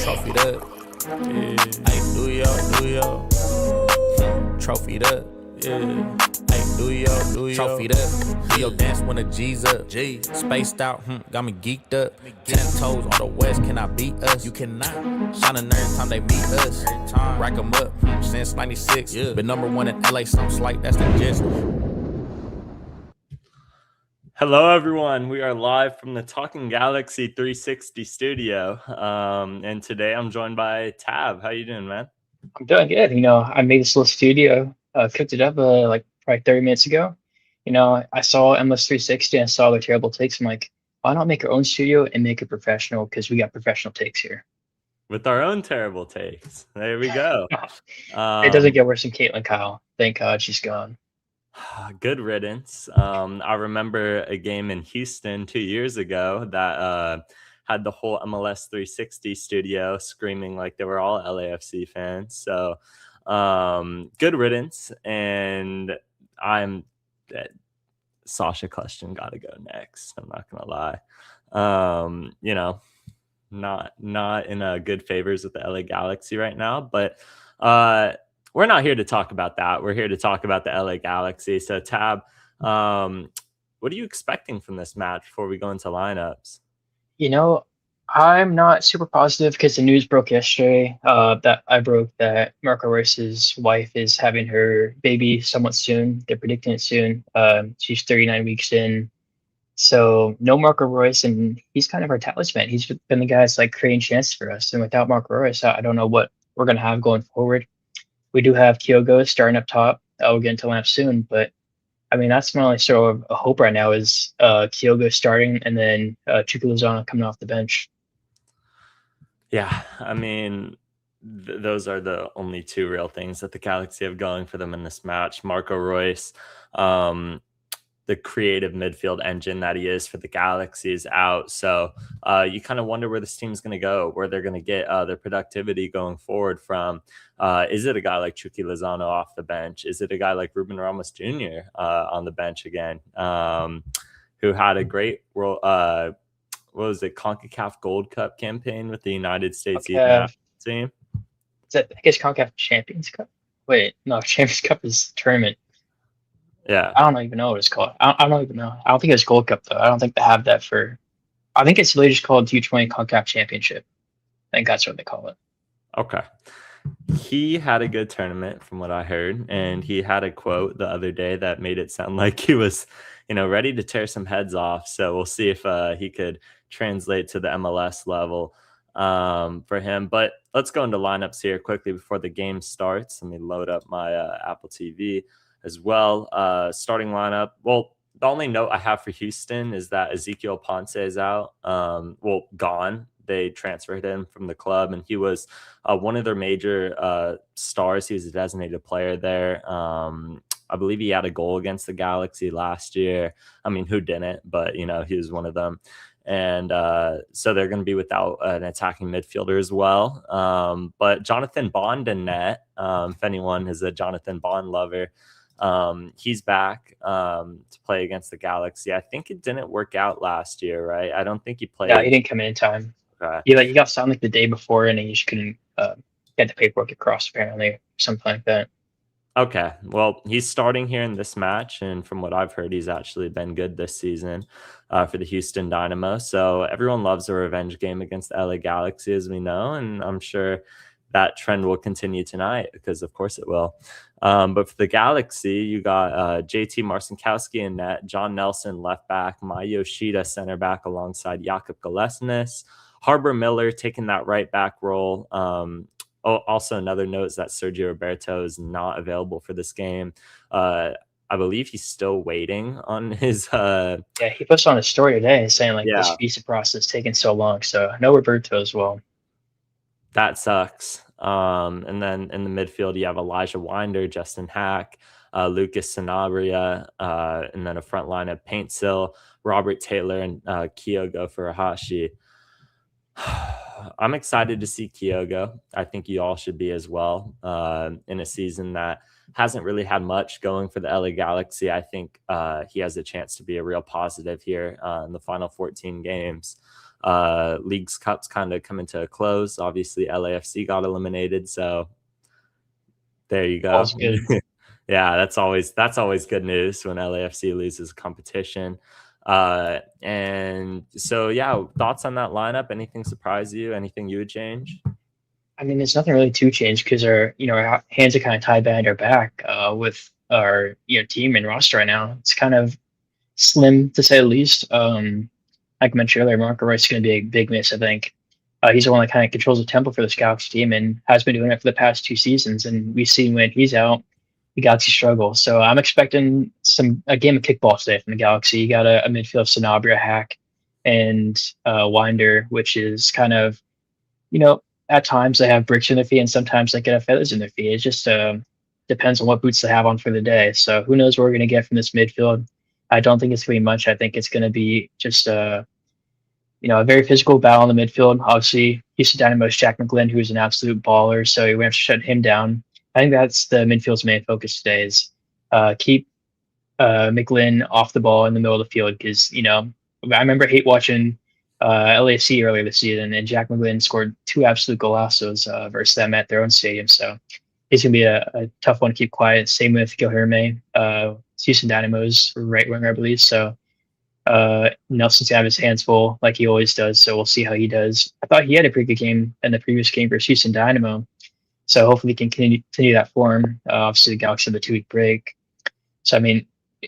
Trophied up. Yeah. Ay, do yo. Trophied up. Yeah. Ay, do yo. Trophied up. Do your dance when the G's up. G. Spaced out. Got me geeked up. 10 toes on the west. Can I beat us? You cannot. Shining every time they meet us. Rack 'em up. Since 96. Yeah. Been number one in LA. Something slight. That's the gist. Hello, everyone. We are live from the Talking Galaxy 360 studio. And today I'm joined by Tab. How you doing, man? I'm doing good. I made this little studio, cooked it up like probably 30 minutes ago. I saw MS 360 and I saw their terrible takes. I'm like, why not make our own studio and make it professional? Because we got professional takes here. With our own terrible takes. There we go. It doesn't get worse than Caitlin Kyle. Thank God she's gone. Good riddance. I remember a game in Houston 2 years ago that had the whole MLS 360 studio screaming like they were all LAFC fans. So good riddance. And Sasha Question got to go next. I'm not going to lie. Not in good favors with the LA Galaxy right now, but we're not here to talk about that. We're here to talk about the LA Galaxy. So, Tab, what are you expecting from this match before we go into lineups? I'm not super positive because the news broke yesterday that Marco Royce's wife is having her baby somewhat soon. They're predicting it soon. She's 39 weeks in. So no Marco Royce, and he's kind of our talisman. He's been the guy that's like creating chances for us. And without Marco Royce, I don't know what we're going to have going forward. We do have Kyogo starting up top. We'll get into lineup soon, but I mean that's my only sort of a hope right now is Kyogo starting and then Chucky Lozano coming off the bench. Yeah, I mean those are the only two real things that the Galaxy have going for them in this match. Marco Royce, the creative midfield engine that he is for the Galaxy is out. So you kind of wonder where this team's going to go, where they're going to get their productivity going forward from. Is it a guy like Chucky Lozano off the bench? Is it a guy like Ruben Ramos Jr. On the bench again, who had a great CONCACAF Gold Cup campaign with the United States national team? I guess CONCACAF Champions Cup? Wait, no, Champions Cup is tournament. Yeah. I don't even know what it's called. I don't even know. I don't think it's Gold Cup, though. I don't think they have that for... I think it's really just called U20 CONCACAF Championship. I think that's what they call it. Okay. He had a good tournament from what I heard, and he had a quote the other day that made it sound like he was, ready to tear some heads off. So we'll see if he could translate to the MLS level for him. But let's go into lineups here quickly before the game starts. Let me load up my Apple TV as well. Starting lineup. Well, the only note I have for Houston is that Ezekiel Ponce is out. Gone. They transferred him from the club, and he was one of their major stars. He was a designated player there. I believe he had a goal against the Galaxy last year. I mean, who didn't? But, he was one of them. And so they're going to be without an attacking midfielder as well. But Jonathan Bond in net, if anyone is a Jonathan Bond lover, he's back to play against the Galaxy. I think it didn't work out last year, right? I don't think he played. Yeah, he didn't come in time. Okay. He got signed like the day before, and he just couldn't get the paperwork across, apparently, something like that. Okay, well, he's starting here in this match, and from what I've heard, he's actually been good this season for the Houston Dynamo. So everyone loves a revenge game against the LA Galaxy, as we know, and I'm sure that trend will continue tonight because, of course, it will. But for the Galaxy, you got JT Marcinkowski in net, John Nelson left back, Mai Yoshida center back alongside Jakub Galesnes, Harbor Miller taking that right back role. Also, another note is that Sergio Roberto is not available for this game. I believe he's still waiting on his. Yeah, he posted on his story today saying this visa process taking so long. So no Roberto as well. That sucks. And then in the midfield, you have Elijah Winder, Justin Hack, Lucas Sanabria, and then a front line of Paintsill, Robert Taylor, and Kyogo Furuhashi. I'm excited to see Kyogo. I think you all should be as well. In a season that hasn't really had much going for the LA Galaxy, I think he has a chance to be a real positive here in the final 14 games. League's Cup's kind of coming to a close. Obviously, LAFC got eliminated, so there you go. All's good. Yeah, that's always good news when LAFC loses a competition. And so, yeah, thoughts on that lineup? Anything surprise you? Anything you would change? I mean, there's nothing really to change because our hands are kind of tied behind our back with our team and roster right now. It's kind of slim to say the least. Like I mentioned earlier, Marco Royce is going to be a big miss. I think he's the one that kind of controls the tempo for this Galaxy team and has been doing it for the past 2 seasons. And we've seen when he's out, the Galaxy struggle. So I'm expecting a game of kickball today from the Galaxy. You got a midfield Sanabria, Hack, and Winder, which is kind of at times they have bricks in their feet and sometimes they have feathers in their feet. It just depends on what boots they have on for the day. So who knows what we're going to get from this midfield. I don't think it's going to be much. I think it's going to be just a very physical battle in the midfield. Obviously, Houston Dynamo's Jack McGlynn, who's an absolute baller, so we have to shut him down. I think that's the midfield's main focus today is keep McGlynn off the ball in the middle of the field because, I remember hate watching LAFC earlier this season, and Jack McGlynn scored 2 absolute golazos versus them at their own stadium. So he's going to be a tough one to keep quiet. Same with Guilherme, Houston Dynamo's right winger, I believe. So Nelson's going to have his hands full like he always does. So we'll see how he does. I thought he had a pretty good game in the previous game versus Houston Dynamo. So hopefully he can continue that form. Obviously, the Galaxy had the 2-week break. So, I mean,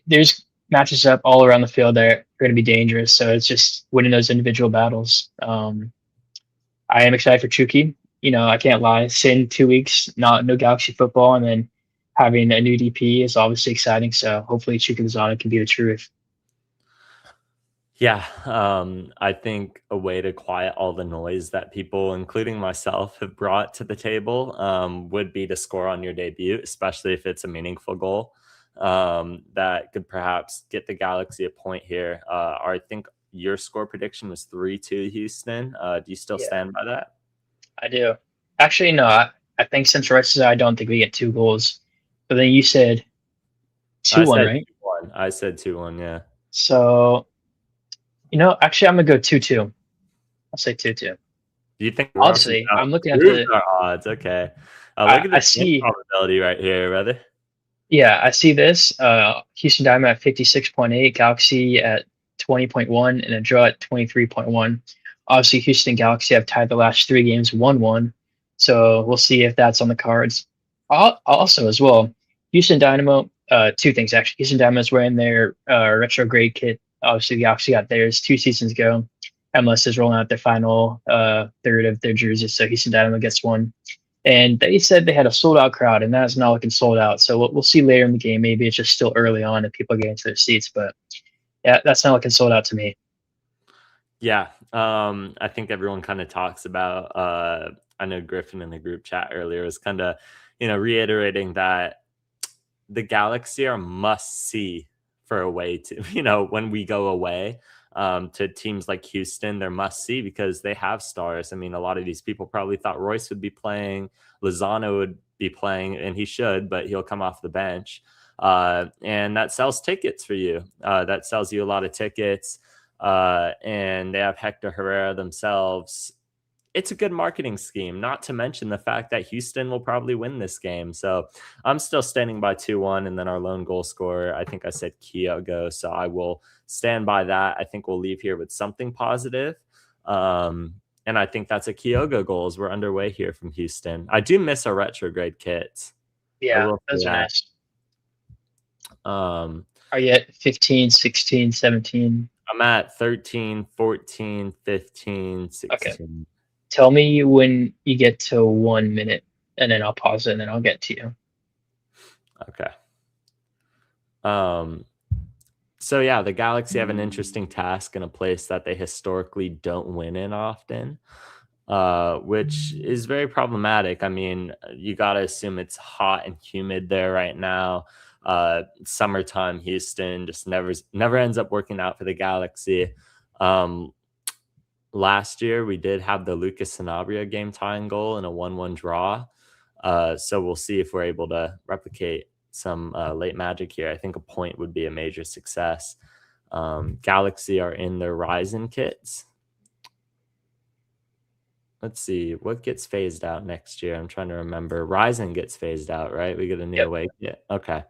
there's matches up all around the field that are going to be dangerous. So it's just winning those individual battles. I am excited for Chucky. I can't lie. Sitting 2 weeks, no Galaxy football, and then having a new DP is obviously exciting. So hopefully Chucky Lozano can be the truth. Yeah, I think a way to quiet all the noise that people, including myself, have brought to the table would be to score on your debut, especially if it's a meaningful goal that could perhaps get the Galaxy a point here. I think your score prediction was 3-2 Houston. Do you still stand by that? I do. Actually, no. I think since Rice is out, I don't think we get 2 goals. But then you said 2-1, right? 2-1. I said 2-1, yeah. So, actually, I'm going to go 2-2. I'll say 2-2. Do you think? Honestly, I'm looking at the odds. Okay. Look at the probability right here, brother. Yeah, I see this. Houston Dynamo at 56.8, Galaxy at 20.1, and a draw at 23.1. Obviously, Houston Galaxy have tied the last 3 games 1-1. So we'll see if that's on the cards. Also, as well, Houston Dynamo, 2 things actually. Houston Dynamo is wearing their retrograde kit. Obviously, the Galaxy got theirs 2 seasons ago. MLS is rolling out their final third of their jerseys, so Houston Dynamo gets one. And they said they had a sold-out crowd, and that's not looking sold out. So we'll see later in the game. Maybe it's just still early on and people get into their seats. But, yeah, that's not looking sold out to me. Yeah, I think everyone kind of talks about I know Griffin in the group chat earlier was kind of, reiterating that the Galaxy are must-see for a way to, when we go away to teams like Houston, they're must-see because they have stars. I mean, a lot of these people probably thought Royce would be playing, Lozano would be playing, and he should, but he'll come off the bench. And that sells tickets for you. That sells you a lot of tickets. And they have Hector Herrera themselves. It's a good marketing scheme, not to mention the fact that Houston will probably win this game. So I'm still standing by 2-1, and then our lone goal scorer, I think I said Kyogo, so I will stand by that. I think we'll leave here with something positive. And I think that's a Kyogo goal as we're underway here from Houston. I do miss our retrograde kits. Yeah, those are nice. Are you at 15, 16, 17? I'm at 13, 14, 15, 16. Okay. Tell me when you get to 1 minute, and then I'll pause it, and then I'll get to you. Okay. So, yeah, the Galaxy have an interesting task in a place that they historically don't win in often, which is very problematic. I mean, you got to assume it's hot and humid there right now. Summertime Houston just never ends up working out for the Galaxy. Last year, we did have the Lucas Sanabria game-tying goal in a 1-1 draw. So we'll see if we're able to replicate some late magic here. I think a point would be a major success. Galaxy are in their Ryzen kits. let's see, what gets phased out next year? I'm trying to remember. Ryzen gets phased out, right? We get a new Yep. away kit. Okay.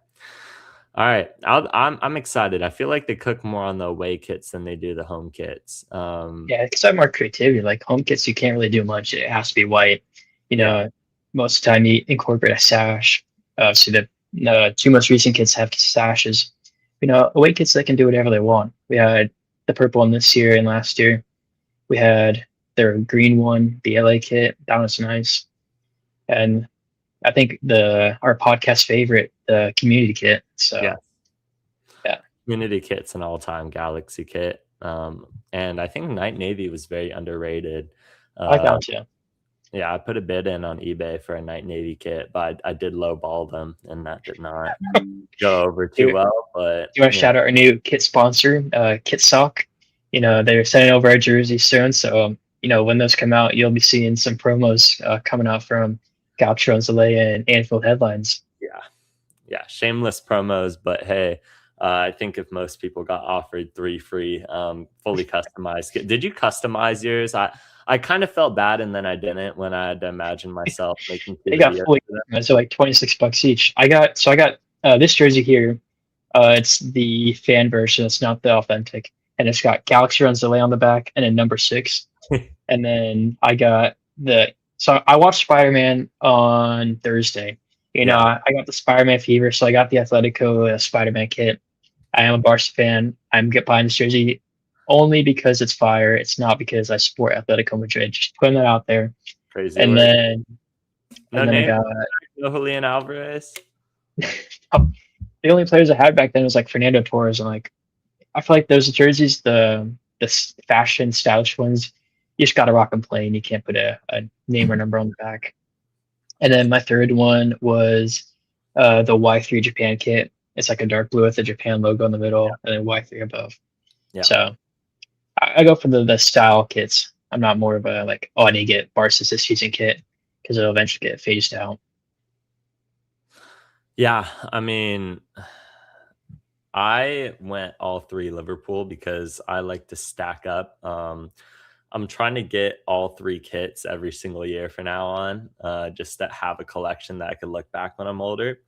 All right. I'm excited. I feel like they cook more on the away kits than they do the home kits. Yeah, because I have more creativity. Like home kits, you can't really do much. It has to be white. You Yeah. know, most of the time you incorporate a sash. So the two most recent kits have sashes. Away kits they can do whatever they want. We had the purple one this year and last year. We had their green one, the LA kit. That was nice. And I think our podcast favorite, the community kit. Yeah. So yeah, Community kit's an all-time Galaxy kit. And I think Night Navy was very underrated. I like that Uh, one too. yeah, I put a bid in on eBay for a Night Navy kit, but I did lowball them, and that did not go over too Do, well. But do you want to shout out our new kit sponsor, Kit Sock? They're sending over our jerseys soon, so when those come out, you'll be seeing some promos coming out from Gaucho and Zalea and Anfield headlines. yeah, shameless promos. But hey, I think if most people got offered 3 free, fully customized, did you customize yours? I kind of felt bad, and then I didn't when I had to imagine myself making 2 They got videos. fully customized, so like $26 each. I got this jersey here. It's the fan version. It's not the authentic, and it's got Galaxy Runs Delay on the back, and then number 6. And then I got So I watched Spider Man on Thursday. Yeah. I got the Spider Man fever, so I got the Atletico Spider Man kit. I am a Barca fan. I'm buying this jersey only because it's fire. It's not because I support Atletico Madrid. Just putting that out there. Crazy And work. then, No and then I name? got No Julian Alvarez? the only players I had back then was like Fernando Torres, and like I feel like those jerseys, the fashion stylish ones, you just gotta rock them plain. You can't put a name or number on the back. And then my third one was the Y3 Japan kit. It's like a dark blue with the Japan logo in the middle, and then Y3 above. Yeah. So I go for the style kits. I'm not more of a like, oh, I need to get Barca's this season kit because it'll eventually get phased out. Yeah, I mean, I went all 3 Liverpool because I like to stack up. I'm trying to get all 3 kits every single year from now on, just to have a collection that I could look back when I'm older.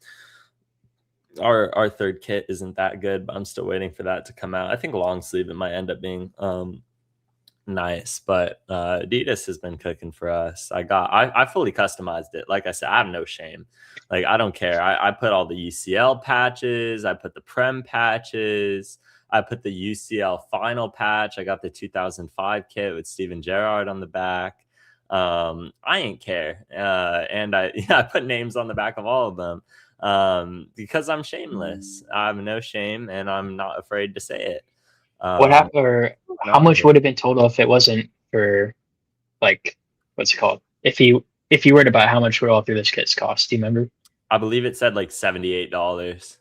Our third kit isn't that good, but I'm still waiting for that to come out. I think long sleeve it might end up being nice, but Adidas has been cooking for us. I fully customized it. Like I said, I have no shame. Like I don't care. I put all the UCL patches, I put the Prem patches, I put the UCL final patch. I got the 2005 kit with Steven Gerrard on the back. I ain't care. And I put names on the back of all of them. Because I'm shameless. I have no shame and I'm not afraid to say it. What happened, or how much would have been total if it wasn't for like what's it called? If you were to buy, how much would all three of those kits cost? Do you remember? I believe it said like $78.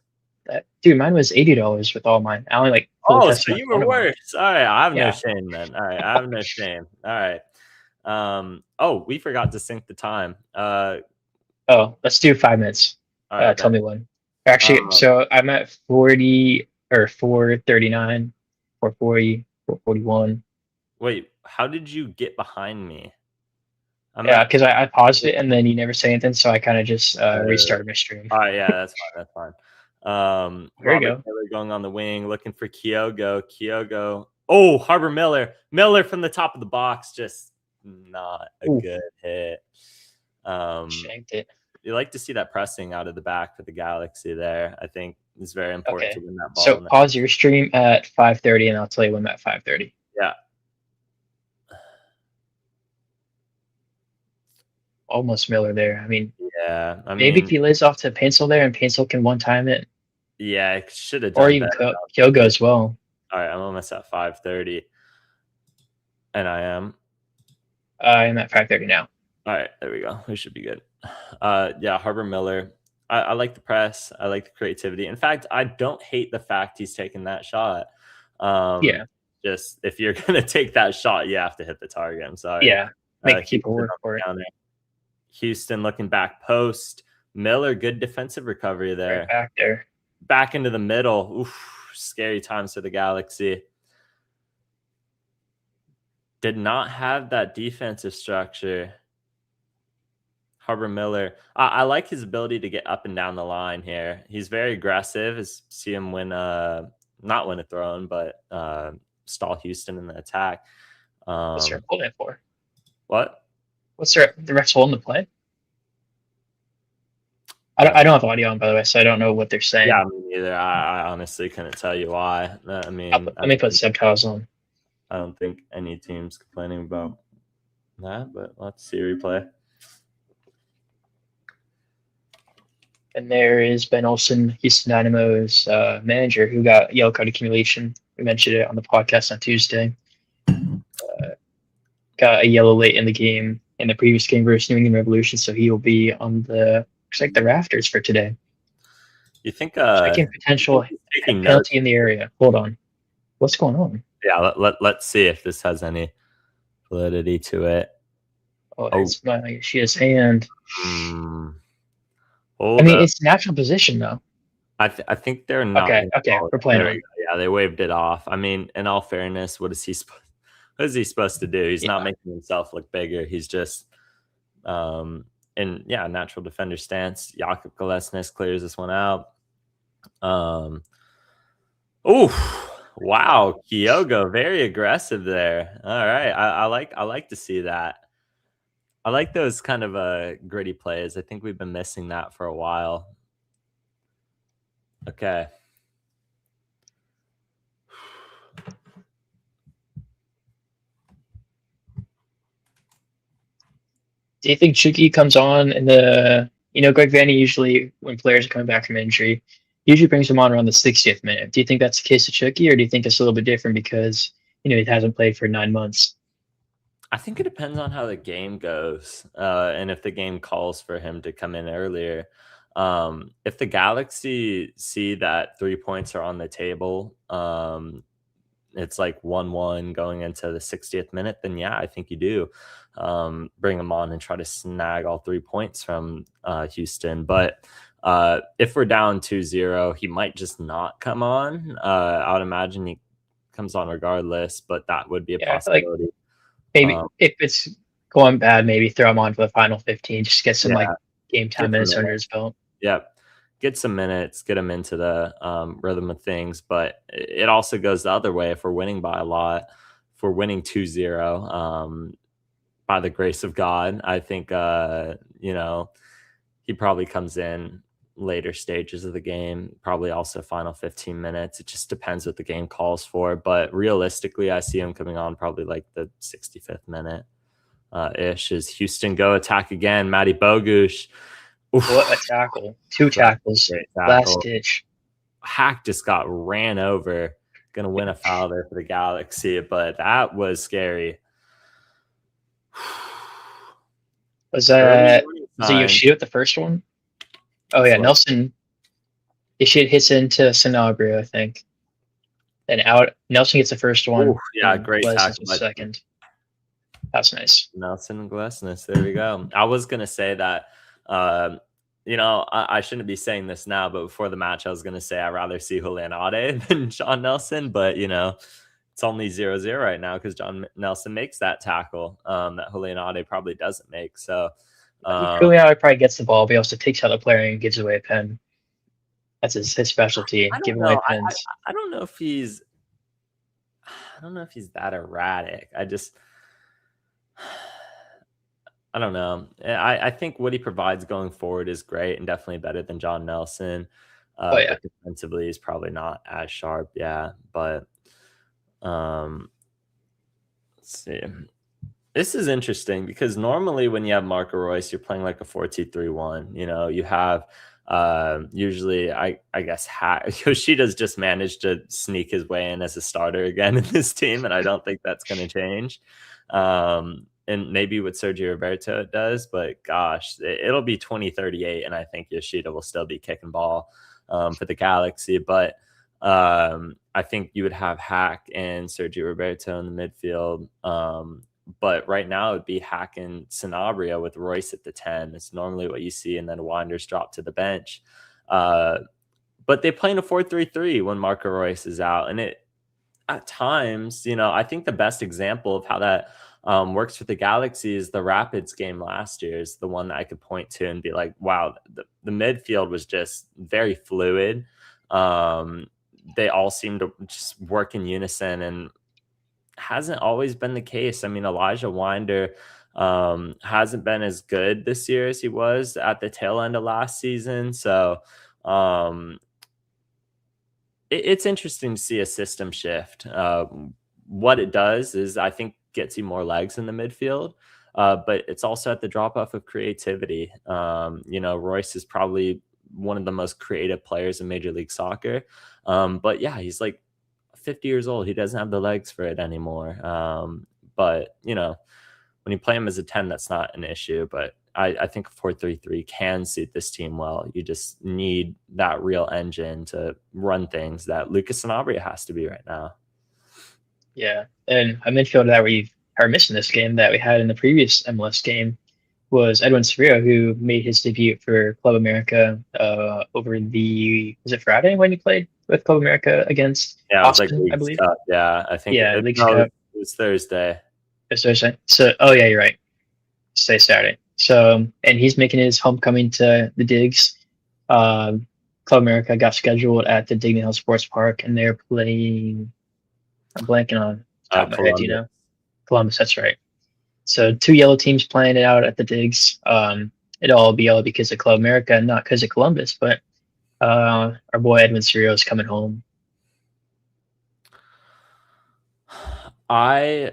Dude, mine was $80 with all mine. I only like Oh, so you were worse. All right, I have no Yeah. shame then. All right, I have no shame. All right. Oh, we forgot to sync the time. Oh, let's do 5 minutes. All right, Tell me when. Actually, so I'm at 40 or 439, 440, 441. Wait, how did you get behind me? Yeah, because I paused it and then you never say anything, so I kind of just restarted my stream. All right, yeah, that's fine. That's fine. There you Robert go. Taylor going on the wing, looking for Kyogo. Oh, Harbor Miller from the top of the box, just not a good hit. Shanked it. You like to see that pressing out of the back for the Galaxy there. I think it's very important to win that ball. So pause your stream at 5:30, and I'll tell you when I'm at 5:30. Yeah. Almost Miller there. I mean, yeah. Maybe if he lays off to Pencil there, and Pencil can one time it. Yeah, I should have done or even better. Kyogo as well. All right, I'm almost at 5:30, and I am. I'm at 5:30 now. All right, there we go. We should be good. Yeah, Harbor Miller. I like the press. I like the creativity. In fact, I don't hate the fact he's taking that shot. Yeah. Just if you're gonna take that shot, you have to hit the target. I'm sorry. Yeah. Make people work for it. Houston looking back post. Miller, good defensive recovery there. Right back there. Back into the middle. Oof, scary times for the Galaxy. did not have that defensive structure. Harbor Miller, I like his ability to get up and down the line here. He's very aggressive. See him win, not win a throne, but stall Houston in the attack. What's their holding it for? What? What's the refs holding the play? I don't have audio on, by the way, so I don't know what they're saying. Yeah, me neither. I honestly couldn't tell you why. I mean, Let me put subtitles on. I don't think any team's complaining about that, but let's see replay. And there is Ben Olsen, Houston Dynamo's manager, who got yellow card accumulation. We mentioned it on the podcast on Tuesday. Got a yellow late in the game, in the previous game versus New England Revolution, so he will be on the rafters for today. You think checking potential penalty in the area? Hold on, what's going on? Yeah, let's see if this has any validity to it. It's my Shia's hand. I mean, it's natural position though. I think they're not. Okay, we're playing on. Yeah, they waved it off. I mean, in all fairness, what is he supposed to do? He's not making himself look bigger. He's just in natural defender stance. Jakob Galesnes clears this one out. Wow, Kyogo, very aggressive there. All right, I like to see that. I like those kind of gritty plays. I think we've been missing that for a while. Okay. Do you think Chucky comes on in the, Greg Vanney usually, when players are coming back from injury, usually brings them on around the 60th minute. Do you think that's the case with Chucky, or do you think it's a little bit different because, he hasn't played for 9 months? I think it depends on how the game goes, and if the game calls for him to come in earlier. If the Galaxy see that 3 points are on the table, it's like 1-1 going into the 60th minute, then yeah, I think you do bring him on and try to snag all 3 points from Houston. But if we're down 2-0, he might just not come on. I would imagine he comes on regardless, but that would be a possibility. Maybe if it's going bad, maybe throw him on for the final 15, just get some game time minutes under his belt. Yep. Get some minutes, get him into the rhythm of things. But it also goes the other way. If we're winning by a lot, if we're winning 2-0, by the grace of God, I think, he probably comes in later stages of the game, probably also final 15 minutes. It just depends what the game calls for. But realistically, I see him coming on probably like the 65th minute ish as Houston go attack again. Matty Bogusz. Oof. What a tackle. 2 tackles. Last ditch. Hack just got ran over. Going to win a foul there for the Galaxy, but that was scary. Was it Yoshida the first one? Oh, yeah. Nelson. Yoshida hits into Sanabria, I think. And out. Nelson gets the first one. Ooh, yeah, great tackle. Second. That's nice. Nelson and Galesnes. There we go. I was going to say that. I shouldn't be saying this now, but before the match, I was going to say I'd rather see Julian Ade than John Nelson, but it's only 0-0 right now because John Nelson makes that tackle that Julian Ade probably doesn't make. So Julian Ade probably gets the ball, but he also takes out the player and gives away a pen. That's his specialty, giving away pens. I don't know if he's that erratic. I don't know. I think what he provides going forward is great and definitely better than John Nelson. But defensively, he's probably not as sharp. Yeah, but let's see. This is interesting because normally when you have Marco Reus, you're playing like a 4-2-3-1. You have usually, I guess, Yoshida's just managed to sneak his way in as a starter again in this team, and I don't think that's going to change. And maybe with Sergio Roberto it does, but gosh, it'll be 2038, and I think Yoshida will still be kicking ball for the Galaxy. But I think you would have Hack and Sergio Roberto in the midfield. But right now it would be Hack and Sanabria with Royce at the 10. It's normally what you see, and then Winders drop to the bench. But they play in a 4-3-3 when Marco Reus is out, and at times, I think the best example of how that works for the Galaxy is the Rapids game last year is the one that I could point to and be like, wow, the midfield was just very fluid. They all seemed to just work in unison, and hasn't always been the case. I mean, Elijah Winder hasn't been as good this year as he was at the tail end of last season. So um, it's interesting to see a system shift. What it does is, I think, gets you more legs in the midfield, but it's also at the drop off of creativity. Royce is probably one of the most creative players in Major League Soccer. But yeah, he's like 50 years old. He doesn't have the legs for it anymore. But when you play him as a 10, that's not an issue. But I think 4-3-3 can suit this team well. You just need that real engine to run things that Lucas Sanabria has to be right now. Yeah, and a midfielder that we are missing this game that we had in the previous MLS game was Edwin Sevilla, who made his debut for Club America over was it Friday when he played with Club America against Yeah, it was like Austin, I Leagues believe. Cup. Yeah, I think Yeah, it, Leagues no, Cup. it was Thursday. It's Thursday. So, oh yeah, you're right. Say Saturday. So, and he's making his homecoming to the Digs. Club America got scheduled at the Dignity Health Sports Park, and they're playing. I'm blanking on the top of my head. Do you Columbus. know? Columbus. That's right. So two yellow teams playing it out at the Digs. It'll all be yellow because of Club America, not because of Columbus. But our boy Edwin Cirio is coming home. I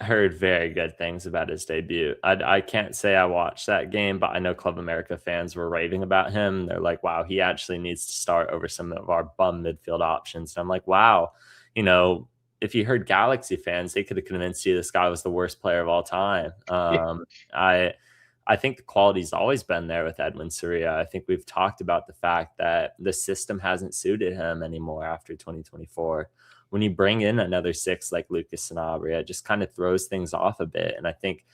heard very good things about his debut. I can't say I watched that game, but I know Club America fans were raving about him. They're like, wow, he actually needs to start over some of our bum midfield options. And I'm like, wow, if you heard Galaxy fans, they could have convinced you this guy was the worst player of all time. I think the quality's always been there with Edwin Surya. I think we've talked about the fact that the system hasn't suited him anymore after 2024. When you bring in another 6 like Lucas Sanabria, it just kind of throws things off a bit. And I think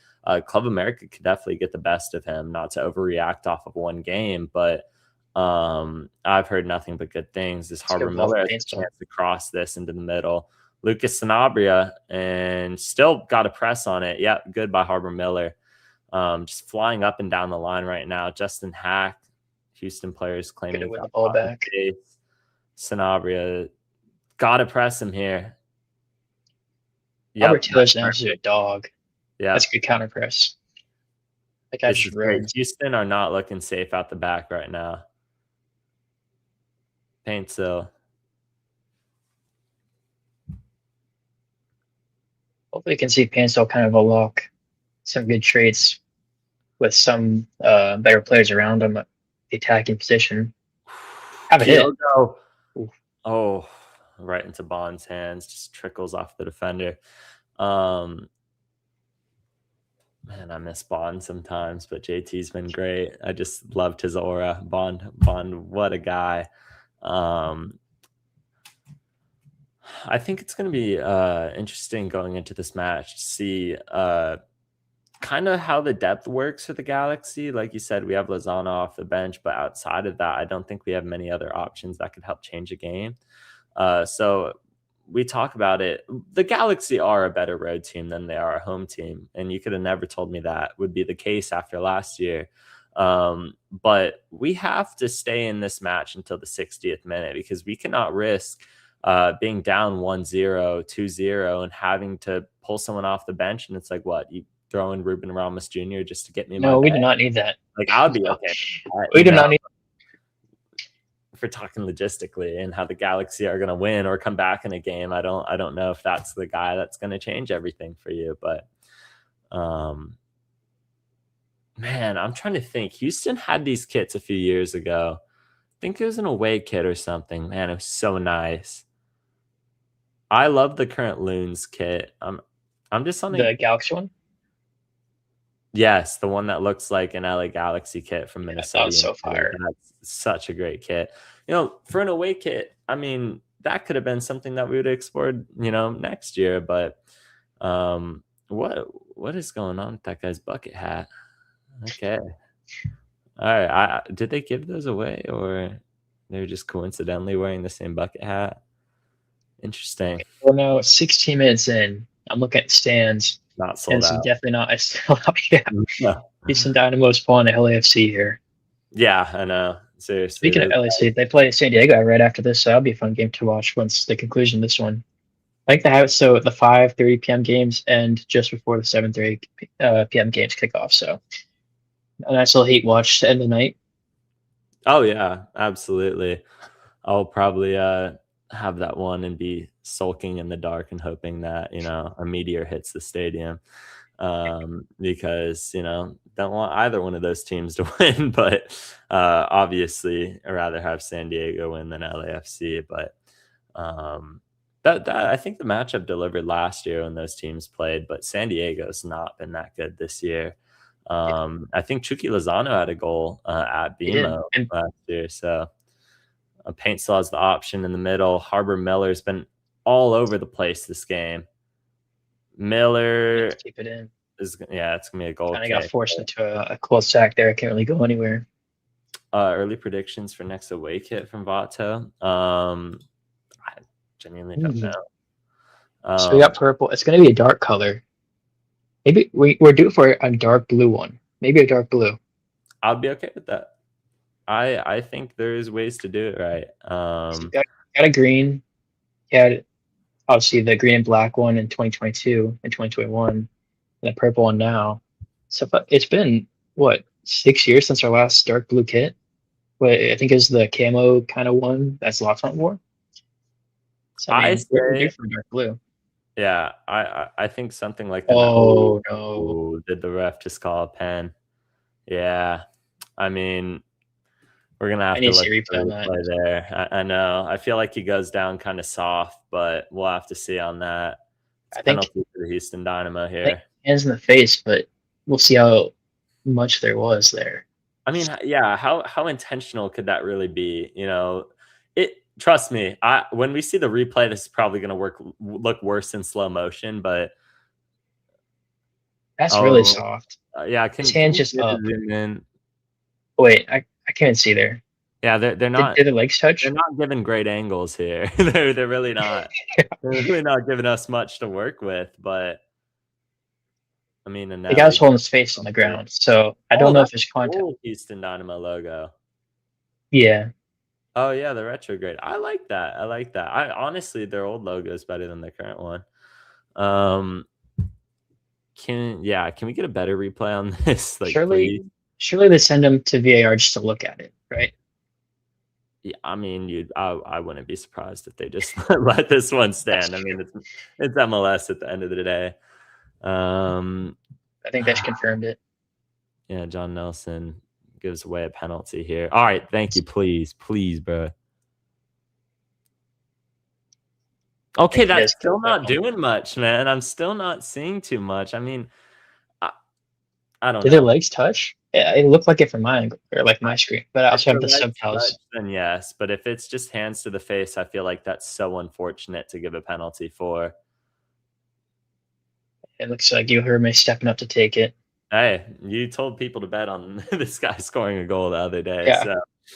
Club America could definitely get the best of him, not to overreact off of one game, but I've heard nothing but good things. This Harbor Miller has a chance to cross this into the middle. Lucas Sanabria, and still got a press on it. Yeah, good by Harbor Miller. Just flying up and down the line right now. Justin Hack, Houston players claiming Gonna win the ball back. Sanabria, gotta press him here. Albert Taylor's now a dog. Yeah, that's a good counter press. That guy just runs. Houston are not looking safe out the back right now. Paintsill. Hopefully, you can see Paintsill kind of unlock some good traits with some better players around him at the attacking position. Have a hit. Oh, right into Bond's hands, just trickles off the defender. Man, I miss Bond sometimes, but JT's been great. I just loved his aura. Bond, what a guy. I think it's going to be interesting going into this match to see kind of how the depth works for the Galaxy. Like you said, we have Lozano off the bench, but outside of that, I don't think we have many other options that could help change a game. So we talk about it. The Galaxy are a better road team than they are a home team. And you could have never told me that would be the case after last year. But we have to stay in this match until the 60th minute because we cannot risk being down 1-0, 2-0 and having to pull someone off the bench. And it's like, what, you throw in Ruben Ramos Jr. just to get me? No, we do not need that. Like, I'll be okay. We do not need. If we're talking logistically and how the Galaxy are going to win or come back in a game, I don't know if that's the guy that's going to change everything for you. But man, I'm trying to think. Houston had these kits a few years ago. I think it was an away kit or something. Man, it was so nice. I love the current Loons kit. I'm just on the Galaxy one. Yes, the one that looks like an LA Galaxy kit from Minnesota. Yeah, that's so fire. That's such a great kit. For an away kit, I mean, that could have been something that we would have explored, next year. But what is going on with that guy's bucket hat? Okay. All right. Did they give those away or they're just coincidentally wearing the same bucket hat? Interesting. We're now 16 minutes in. I'm looking at the stands, Not and sold it's out. definitely not a sellout. Yeah, Yeah. Houston Dynamo's pulling the LAFC here. Yeah, I know. Seriously. Speaking of LAC, they play San Diego right after this, so that'll be a fun game to watch once the conclusion of this one. I think they have it so the 5:30 p.m. games end just before the 7:30 p.m. games kick off. So a nice little heat watch to end the night. Oh yeah, absolutely. I'll probably have that one and be sulking in the dark and hoping that, a meteor hits the stadium. Because, don't want either one of those teams to win, but obviously I'd rather have San Diego win than LAFC. But that I think the matchup delivered last year when those teams played, but San Diego's not been that good this year. I think Chucky Lozano had a goal at He did. BMO And last year, so Paint Saw is the option in the middle. Harbor Miller's been all over the place this game. Miller keep it in. it's gonna be a goal Kind of kick. got forced into a close sack there. Can't really go anywhere. Early predictions for next away kit from Vato. I genuinely don't know. So we got purple. It's going to be a dark color. Maybe we're due for a dark blue one. Maybe a dark blue. I'll be okay with that. I think there's ways to do it right. So got a green. Yeah, obviously the green and black one in 2022 and 2021, and the purple one now. So it's been what 6 years since our last dark blue kit. What I think is the camo kind of one that's locked on war. So I mean, we're due for dark blue. Yeah, I think something like that. Oh no! Did the ref just call a pen? Yeah, I mean, we're gonna have to look at the replay there. I know. I feel like he goes down kind of soft, but we'll have to see on that. It's a penalty for the Houston Dynamo here. Hands in the face, but we'll see how much there was there. I mean, yeah. How intentional could that really be? Trust me. When we see the replay, this is probably going to look worse in slow motion. But that's really soft. Yeah, his hand's just up. Zoom in? Wait, I can't see there. Yeah, they're not. Did the legs touch? They're not giving great angles here. they're really not. They're really not giving us much to work with. But I mean, and the guy's holding his face on the ground, so I don't know if there's contact. Houston Dynamo logo. Yeah. Oh yeah, the retrograde. I like that. I honestly, their old logo is better than the current one. Can we get a better replay on this? Like, surely they send them to VAR just to look at it, right? Yeah, I mean, I wouldn't be surprised if they just let this one stand. I mean, it's MLS at the end of the day. I think that's confirmed it. Yeah, John Nelson gives away a penalty here. All right, thank you. Please, bro. Okay, that's still not doing much, man. I'm still not seeing too much. I mean, I don't know. Did their legs touch? Yeah, it looked like it from my angle, or like my screen, but I also have the subtitles. Then yes, but if it's just hands to the face, I feel like that's so unfortunate to give a penalty for. It looks like you heard me stepping up to take it. Hey, you told people to bet on this guy scoring a goal the other day. Yeah, so,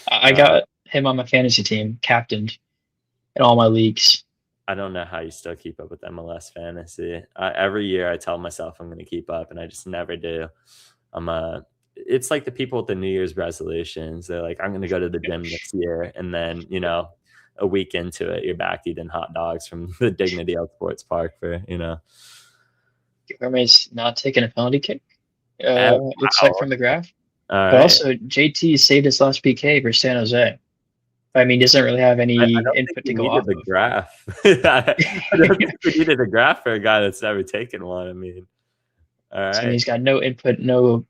I got him on my fantasy team, captained in all my leagues. I don't know how you still keep up with MLS fantasy. Every year I tell myself I'm going to keep up, and I just never do. It's like the people with the New Year's resolutions. They're like, I'm going to go to the gym this year, and then a week into it, you're back eating hot dogs from the Dignity Health Sports Park for Guillermo's not taking a penalty kick. Looks like from the graph. But also, JT saved his last PK for San Jose. I mean, doesn't really have any input to go off the graph. I don't think we needed a graph for a guy that's never taken one. I mean, all right. So he's got no input, no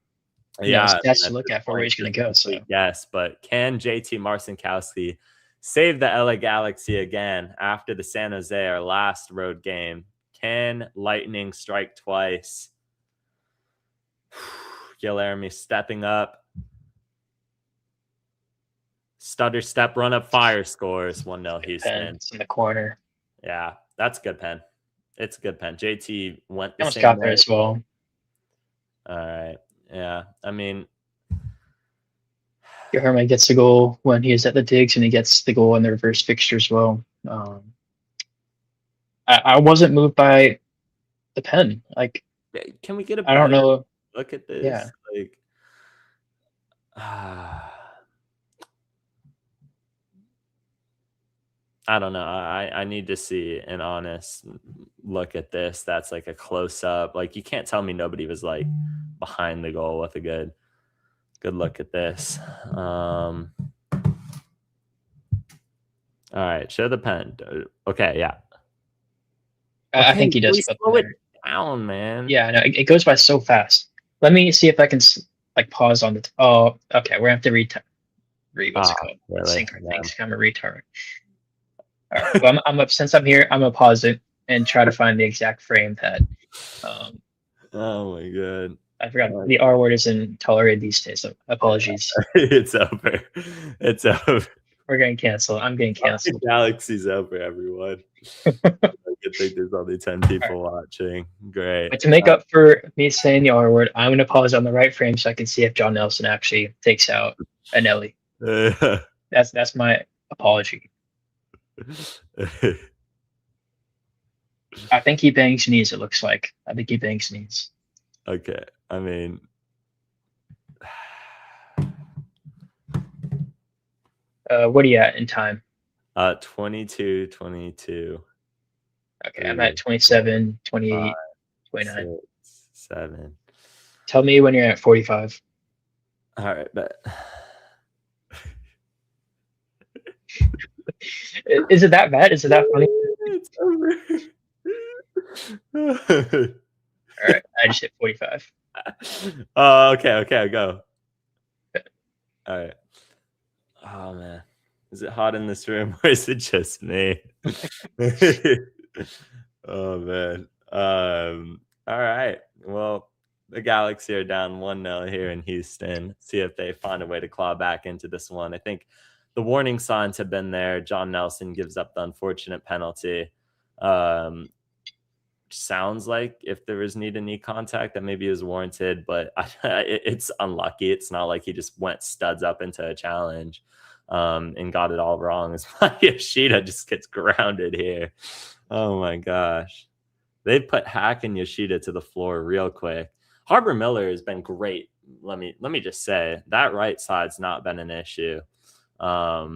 stats to look at for where he's going to go. So yes, but can JT Marcinkowski save the LA Galaxy again after the San Jose, our last road game? Can Lightning strike twice? Guillermo stepping up. Stutter step, run up, fire, scores 1-0 Houston. It's in the corner. Yeah, that's a good pen. It's a good pen. JT went the same got there as well. All right. Yeah, I mean, Guillermo gets the goal when he is at the digs, and he gets the goal in the reverse fixture as well. I wasn't moved by the pen. Like, Can we get a I don't better know. look at Yeah. this? Like, I don't know. I need to see an honest look at this. That's like a close up. Like, you can't tell me nobody was like behind the goal with a good look at this. All right, show the pen. Okay, yeah. I Okay, think he can does we go slow it there. down, man? Yeah, no, it goes by so fast. Let me see if I can like pause on the. Oh, okay. We're gonna have to what's Ah, it called? really? Sync our Yeah. things. I'm a retard. All right. Well, I'm up since I'm here. I'm gonna pause it and try to find the exact frame that. Um, Oh my god. I forgot the R word isn't tolerated these days. So apologies. It's over. It's over. We're getting canceled. I'm getting canceled. Galaxy's over, everyone. I think there's only 10 people watching. Great. But to make up for me saying the R word, I'm gonna pause on the right frame so I can see if John Nelson actually takes out Anelli. That's my apology. I think he bangs knees. It looks like. I think he bangs knees. Okay. I mean, What are you at in time? 22. Okay, I'm at 27, 28, 29. 6, 7. Tell me when you're at 45. All right, bet. Is it that bad? Is it that funny? It's over. All right, I just hit 45. Okay, go. All right. Oh man, is it hot in this room or is it just me? Oh man. All right. Well, the Galaxy are down 1-0 here in Houston. See if they find a way to claw back into this one. I think the warning signs have been there. John Nelson gives up the unfortunate penalty. Sounds like if there was knee-to-knee contact, that maybe is warranted, but it's unlucky. It's not like he just went studs up into a challenge and got it all wrong. It's like Yoshida just gets grounded here. Oh my gosh. They put Hack and Yoshida to the floor real quick. Harbor Miller has been great. Let me just say that right side's not been an issue. Not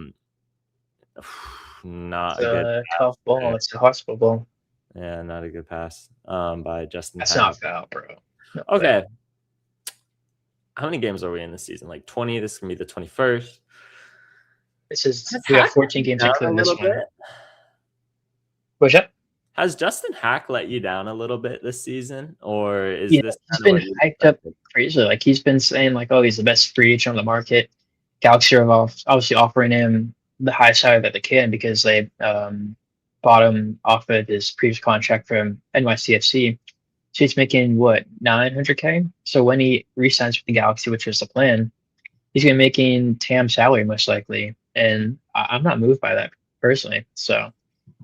It's a good a tough ball. there. It's a hospital ball. Yeah, not a good pass by Justin. That's not foul, bro. No okay. way. How many games are we in this season? Like 20? This is going to be the 21st. This is we have 14 games including this one. Bit? What's that? Has Justin Hack let you down a little bit this season? Or is this he's been hyped up crazy. Like he's been saying like, oh, he's the best free agent on the market. Galaxy are obviously offering him the highest salary that they can because they bought him off of his previous contract from NYCFC. So he's making what, 900K? So when he re-signs with the Galaxy, which is the plan, he's gonna be making TAM salary most likely. And I'm not moved by that personally. So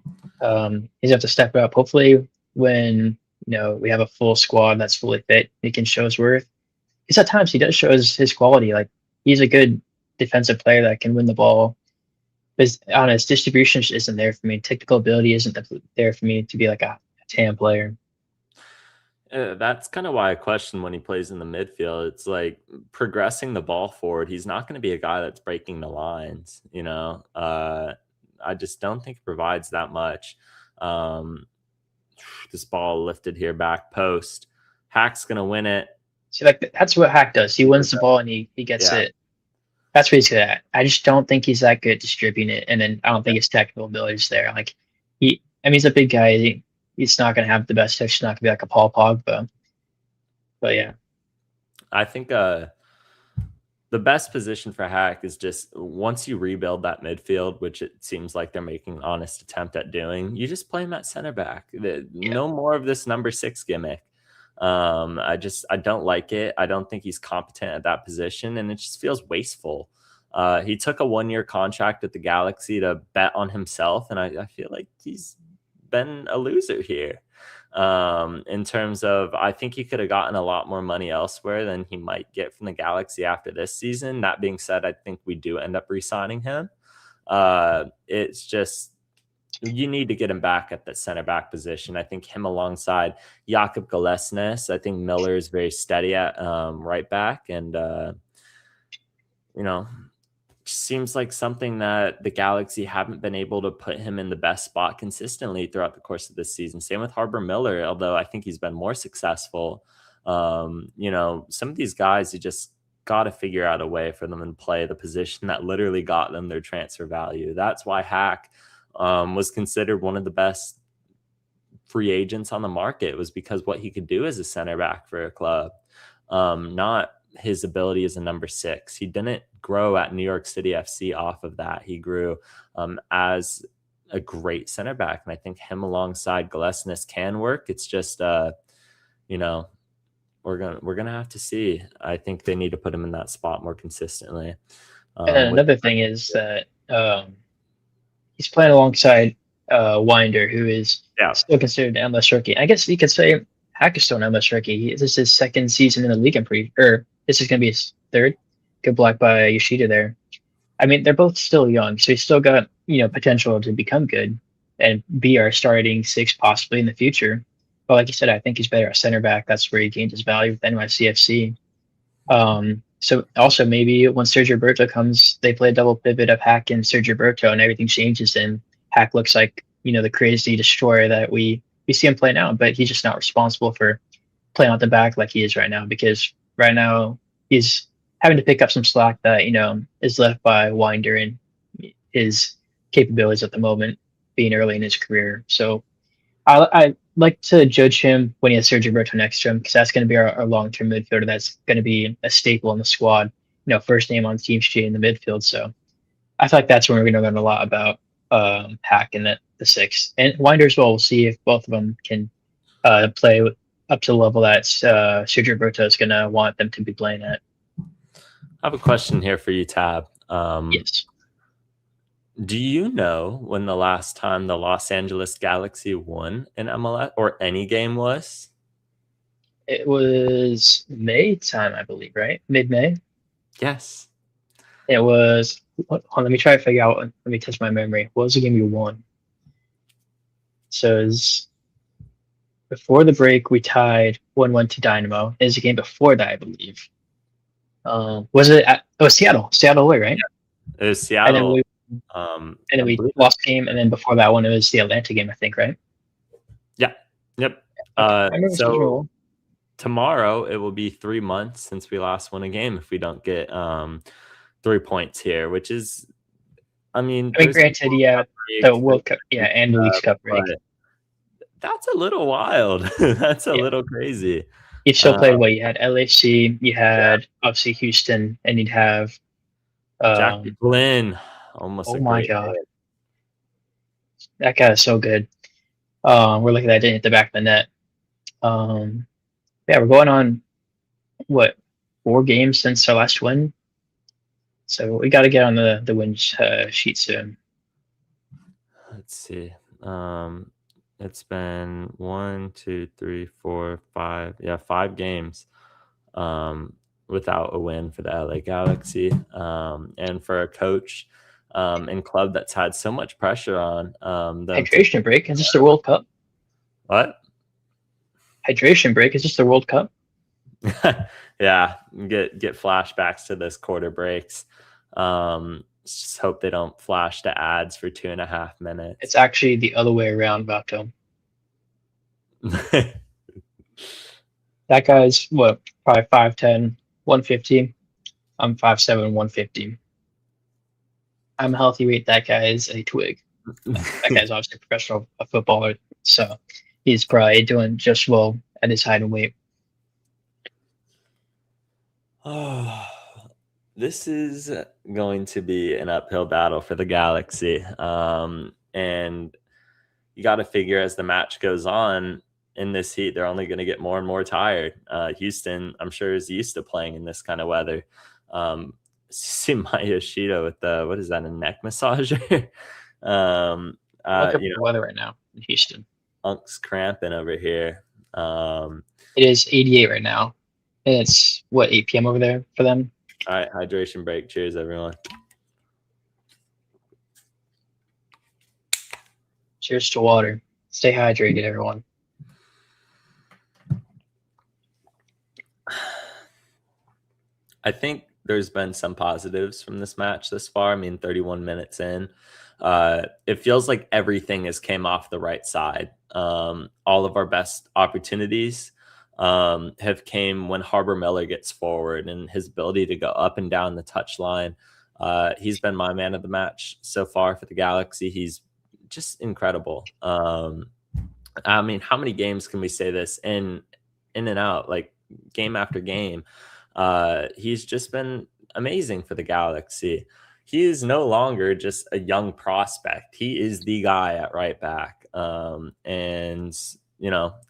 he's gonna have to step it up. Hopefully when we have a full squad that's fully fit, he can show his worth. Because at times he does show his quality. Like he's a good defensive player that can win the ball. But honest, distribution isn't there for me. Technical ability isn't there for me to be like a TAM player. That's kind of why I question when he plays in the midfield. It's like progressing the ball forward. He's not going to be a guy that's breaking the lines. I just don't think he provides that much. This ball lifted here, back post. Hack's going to win it. See, like that's what Hack does. He wins the ball and he gets it. That's what he's good at. I just don't think he's that good distributing it, and then I don't think his technical ability is there. Like he's a big guy. He's not going to have the best touch. He's not going to be like a Paul Pogba. But yeah, I think the best position for Hack is just once you rebuild that midfield, which it seems like they're making an honest attempt at doing, you just play him at center back. No more of this number 6 gimmick. I don't like it. I don't think he's competent at that position, and it just feels wasteful. He took a 1-year contract at the Galaxy to bet on himself, and I feel like he's been a loser here. In terms of, I think he could have gotten a lot more money elsewhere than he might get from the Galaxy after this season. That being said, I think we do end up re-signing him. It's just you need to get him back at the center back position. I think him alongside Jakob Galesnes. I think Miller is very steady at right back, and you know, seems like something that the Galaxy haven't been able to put him in the best spot consistently throughout the course of this season. Same with Harbor Miller, although I think he's been more successful. Some of these guys, you just got to figure out a way for them to play the position that literally got them their transfer value. That's why Hack was considered one of the best free agents on the market, was because what he could do as a center back for a club, not his ability as a number 6. He didn't grow at New York City FC off of that. He grew as a great center back, and I think him alongside Galesnes can work. It's just we're gonna have to see. I think they need to put him in that spot more consistently. And another thing is that he's playing alongside Winder, who is still considered an MLS rookie. I guess you could say Hack is still an MLS rookie. This is his second season in the league, this is going to be his third. Good block by Yoshida there. I mean, they're both still young, so he's still got potential to become good and be our starting 6 possibly in the future. But like you said, I think he's better at center back. That's where he gained his value with NYCFC. So also maybe when Sergio Roberto comes, they play a double pivot of Hack and Sergio Roberto, and everything changes, and Hack looks like the crazy destroyer that we see him play now. But he's just not responsible for playing out the back like he is right now, because right now he's having to pick up some slack that is left by Winder and his capabilities at the moment, being early in his career. So I like to judge him when he has Sergio Roberto next to him, because that's going to be our long-term midfielder. That's going to be a staple in the squad, first name on the team sheet in the midfield. So I feel like that's when we're going to learn a lot about Hack in the 6. And Winder as well. We'll see if both of them can play up to the level that Sergio Roberto is going to want them to be playing at. I have a question here for you, Tab. Yes. Do you know when the last time the Los Angeles Galaxy won an MLS or any game was? It was May time, I believe, right? Mid-May? Yes. It was. Hold on, let me try to figure out. Let me test my memory. What was the game we won? So it was before the break, we tied 1-1 to Dynamo. It was a game before that, I believe. Was it? Seattle. Seattle away, right? It was Seattle. And then we lost game, and then before that one, it was the Atlanta game, I think, right? Yeah. Yep. So tomorrow it will be 3 months since we last won a game if we don't get 3 points here, which is, I mean, granted, the World Cup, and the Leagues Cup break. That's a little wild. That's a little crazy. You still played you had LAC, you had obviously Houston, and you'd have Jackie Flynn. Almost. Oh my god, that guy is so good. We're lucky that I didn't hit the back of the net. We're going on 4 games since our last win, so we got to get on the win sheet soon. Let's see. It's been 1, 2, 3, 4, 5. 5 games without a win for the LA Galaxy, and for a coach and club that's had so much pressure on them. Hydration break. Is this the World Cup? What? Hydration break. Is this the World Cup? Yeah, get flashbacks to this quarter breaks. Just hope they don't flash to ads for 2.5 minutes. It's actually the other way around, Vato. That guy's probably 5'10", 150. I'm 5'7", 150. I'm a healthy weight. That guy is a twig. That guy's obviously a professional footballer, so he's probably doing just well at his height and weight. Oh, this is going to be an uphill battle for the Galaxy. And you got to figure as the match goes on in this heat, they're only going to get more and more tired. Houston, I'm sure, is used to playing in this kind of weather. See Maya Yoshida with what is that, a neck massager? Look at the weather right now in Houston. Unk's cramping over here. It is 88 right now. And it's 8 p.m. over there for them. All right, hydration break. Cheers, everyone. Cheers to water. Stay hydrated, everyone. I think there's been some positives from this match this far. I mean, 31 minutes in. It feels like everything has came off the right side. All of our best opportunities have came when Harbor Miller gets forward, and his ability to go up and down the touchline. He's been my man of the match so far for the Galaxy. He's just incredible. I mean, how many games can we say this in and out, like game after game? He's just been amazing for the Galaxy. He is no longer just a young prospect. He is the guy at right back. And,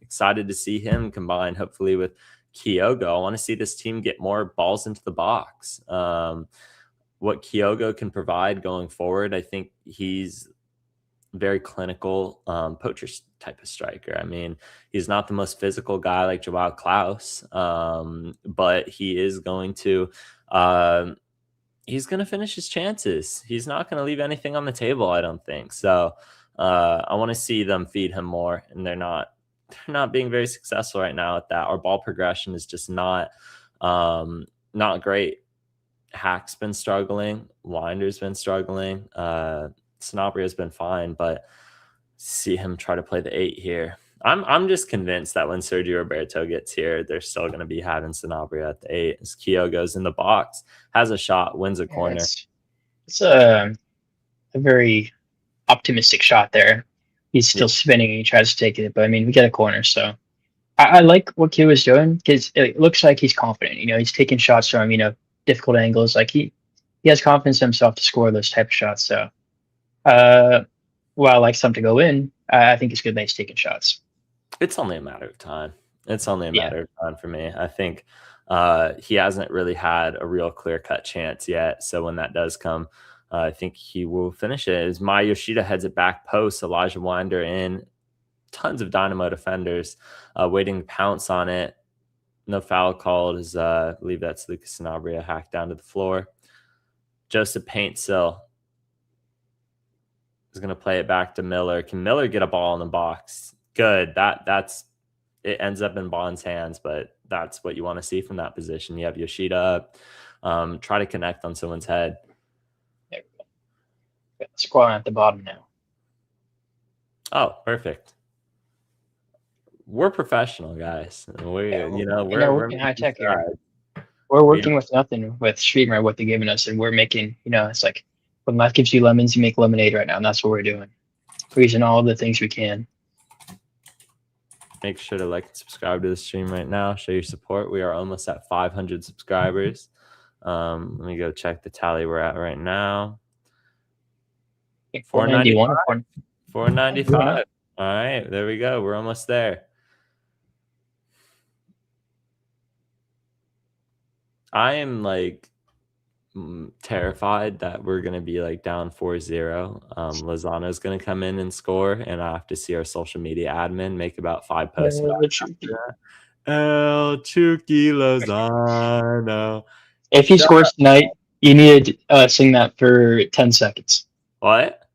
excited to see him combine hopefully with Kyogo. I want to see this team get more balls into the box. What Kyogo can provide going forward, I think he's very clinical, poacher type of striker. I mean, he's not the most physical guy like Joao Klaus, but he is going to finish his chances. He's not going to leave anything on the table, I don't think. So I want to see them feed him more, and they're not being very successful right now at that. Our ball progression is just not great. Hack's been struggling. Winder's been struggling. Sanabria's been fine, but see him try to play the 8 here. I'm just convinced that when Sergio Roberto gets here, they're still going to be having Sanabria at the 8. As Kyo goes in the box, has a shot, wins a corner. It's a very optimistic shot there. He's still spinning and he tries to take it, but I mean, we get a corner, so I like what Kyo is doing because it looks like he's confident. He's taking shots from difficult angles. Like he has confidence in himself to score those type of shots. So while I like some to go in, I think it's good that he's taking shots. It's only a matter of time. It's only a matter of time for me. I think he hasn't really had a real clear-cut chance yet. So when that does come, I think he will finish it. As Mai Yoshida heads it back post, Elijah Winder in. Tons of Dynamo defenders waiting to pounce on it. No foul called. I believe that's Lucas Sanabria hacked down to the floor. Joseph Paintsill is going to play it back to Miller. Can Miller get a ball in the box? Good. That's it. Ends up in Bond's hands, but that's what you want to see from that position. You have Yoshida up. Try to connect on someone's head. There we go. Got the squad at the bottom now. Oh, perfect. We're professional guys. We're working high tech here. We're working with nothing with Streamer, what they're giving us, and we're making, it's like when life gives you lemons, you make lemonade right now, and that's what we're doing. We're using all the things we can. Make sure to like and subscribe to the stream right now. Show your support. We are almost at 500 subscribers. Let me go check the tally we're at right now. 495. 495. All right, there we go. We're almost there. I am terrified that we're going to be down 4-0. Lozano's going to come in and score, and I have to see our social media admin make about 5 posts. El Chucky Lozano. If he scores tonight, you need to sing that for 10 seconds. What?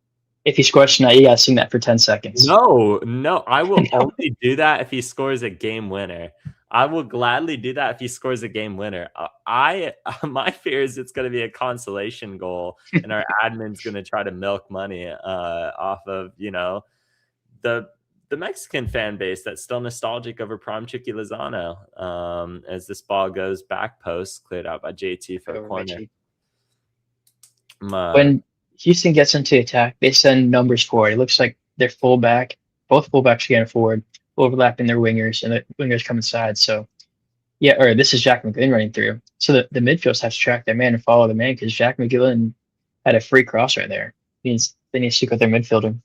If he scores tonight, you got to sing that for 10 seconds. No. I will only do that if he scores a game winner. I will gladly do that if he scores a game winner. My fear is it's going to be a consolation goal, and our admin's going to try to milk money off of the Mexican fan base that's still nostalgic over Prime Chucky Lozano. As this ball goes back post, cleared out by JT for a corner. When Houston gets into attack, they send numbers forward. It looks like their fullback, both fullbacks are getting forward, overlapping their wingers, and the wingers come inside. So, this is Jack McGlynn running through. So the midfielders have to track their man and follow the man because Jack McGlynn had a free cross right there. Means they need to stick with their midfielder.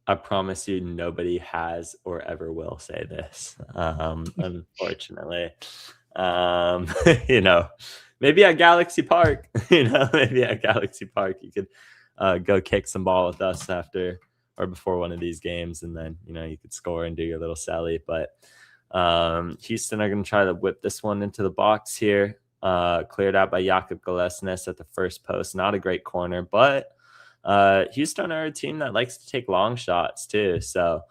I promise you, nobody has or ever will say this. Unfortunately, maybe at Galaxy Park, you could go kick some ball with us after or before one of these games, and then you could score and do your little sally. But Houston are going to try to whip this one into the box here. Cleared out by Jakub Golesnes at the first post. Not a great corner, but Houston are a team that likes to take long shots too. So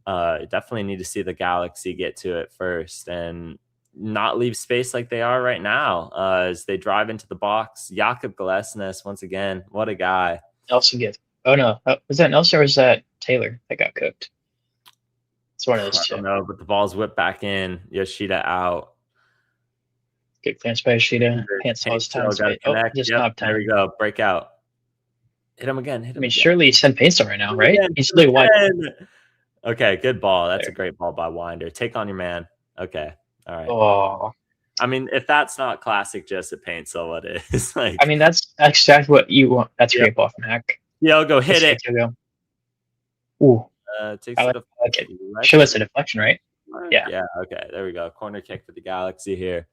definitely need to see the Galaxy get to it first and not leave space like they are right now as they drive into the box. Jakob Glesnes, once again, what a guy. Nelson gets. Oh no, was that Nelson or was that Taylor that got cooked? It's one of those I two. don't know, but the ball's whipped back in. Yoshida out. Good clearance by Yoshida. Pants saw his time. Got to Oh, connect. just Yep, not there we time. go. Breakout. Hit him again. Hit I him mean, again. surely he's 10 pace right now, right? Again, He's really wide. Okay, good ball. That's There. a great ball by Winder. Take on your man. Okay, all right. Oh, I mean, if that's not classic Joseph Paintsell, what is? Like, I mean, that's exactly what you want. That's a Yep. great ball from Hack. Go hit it. Ooh, Takes I it. like it. Show us a deflection, right? Yeah. Yeah. Okay. There we go. Corner kick for the Galaxy here.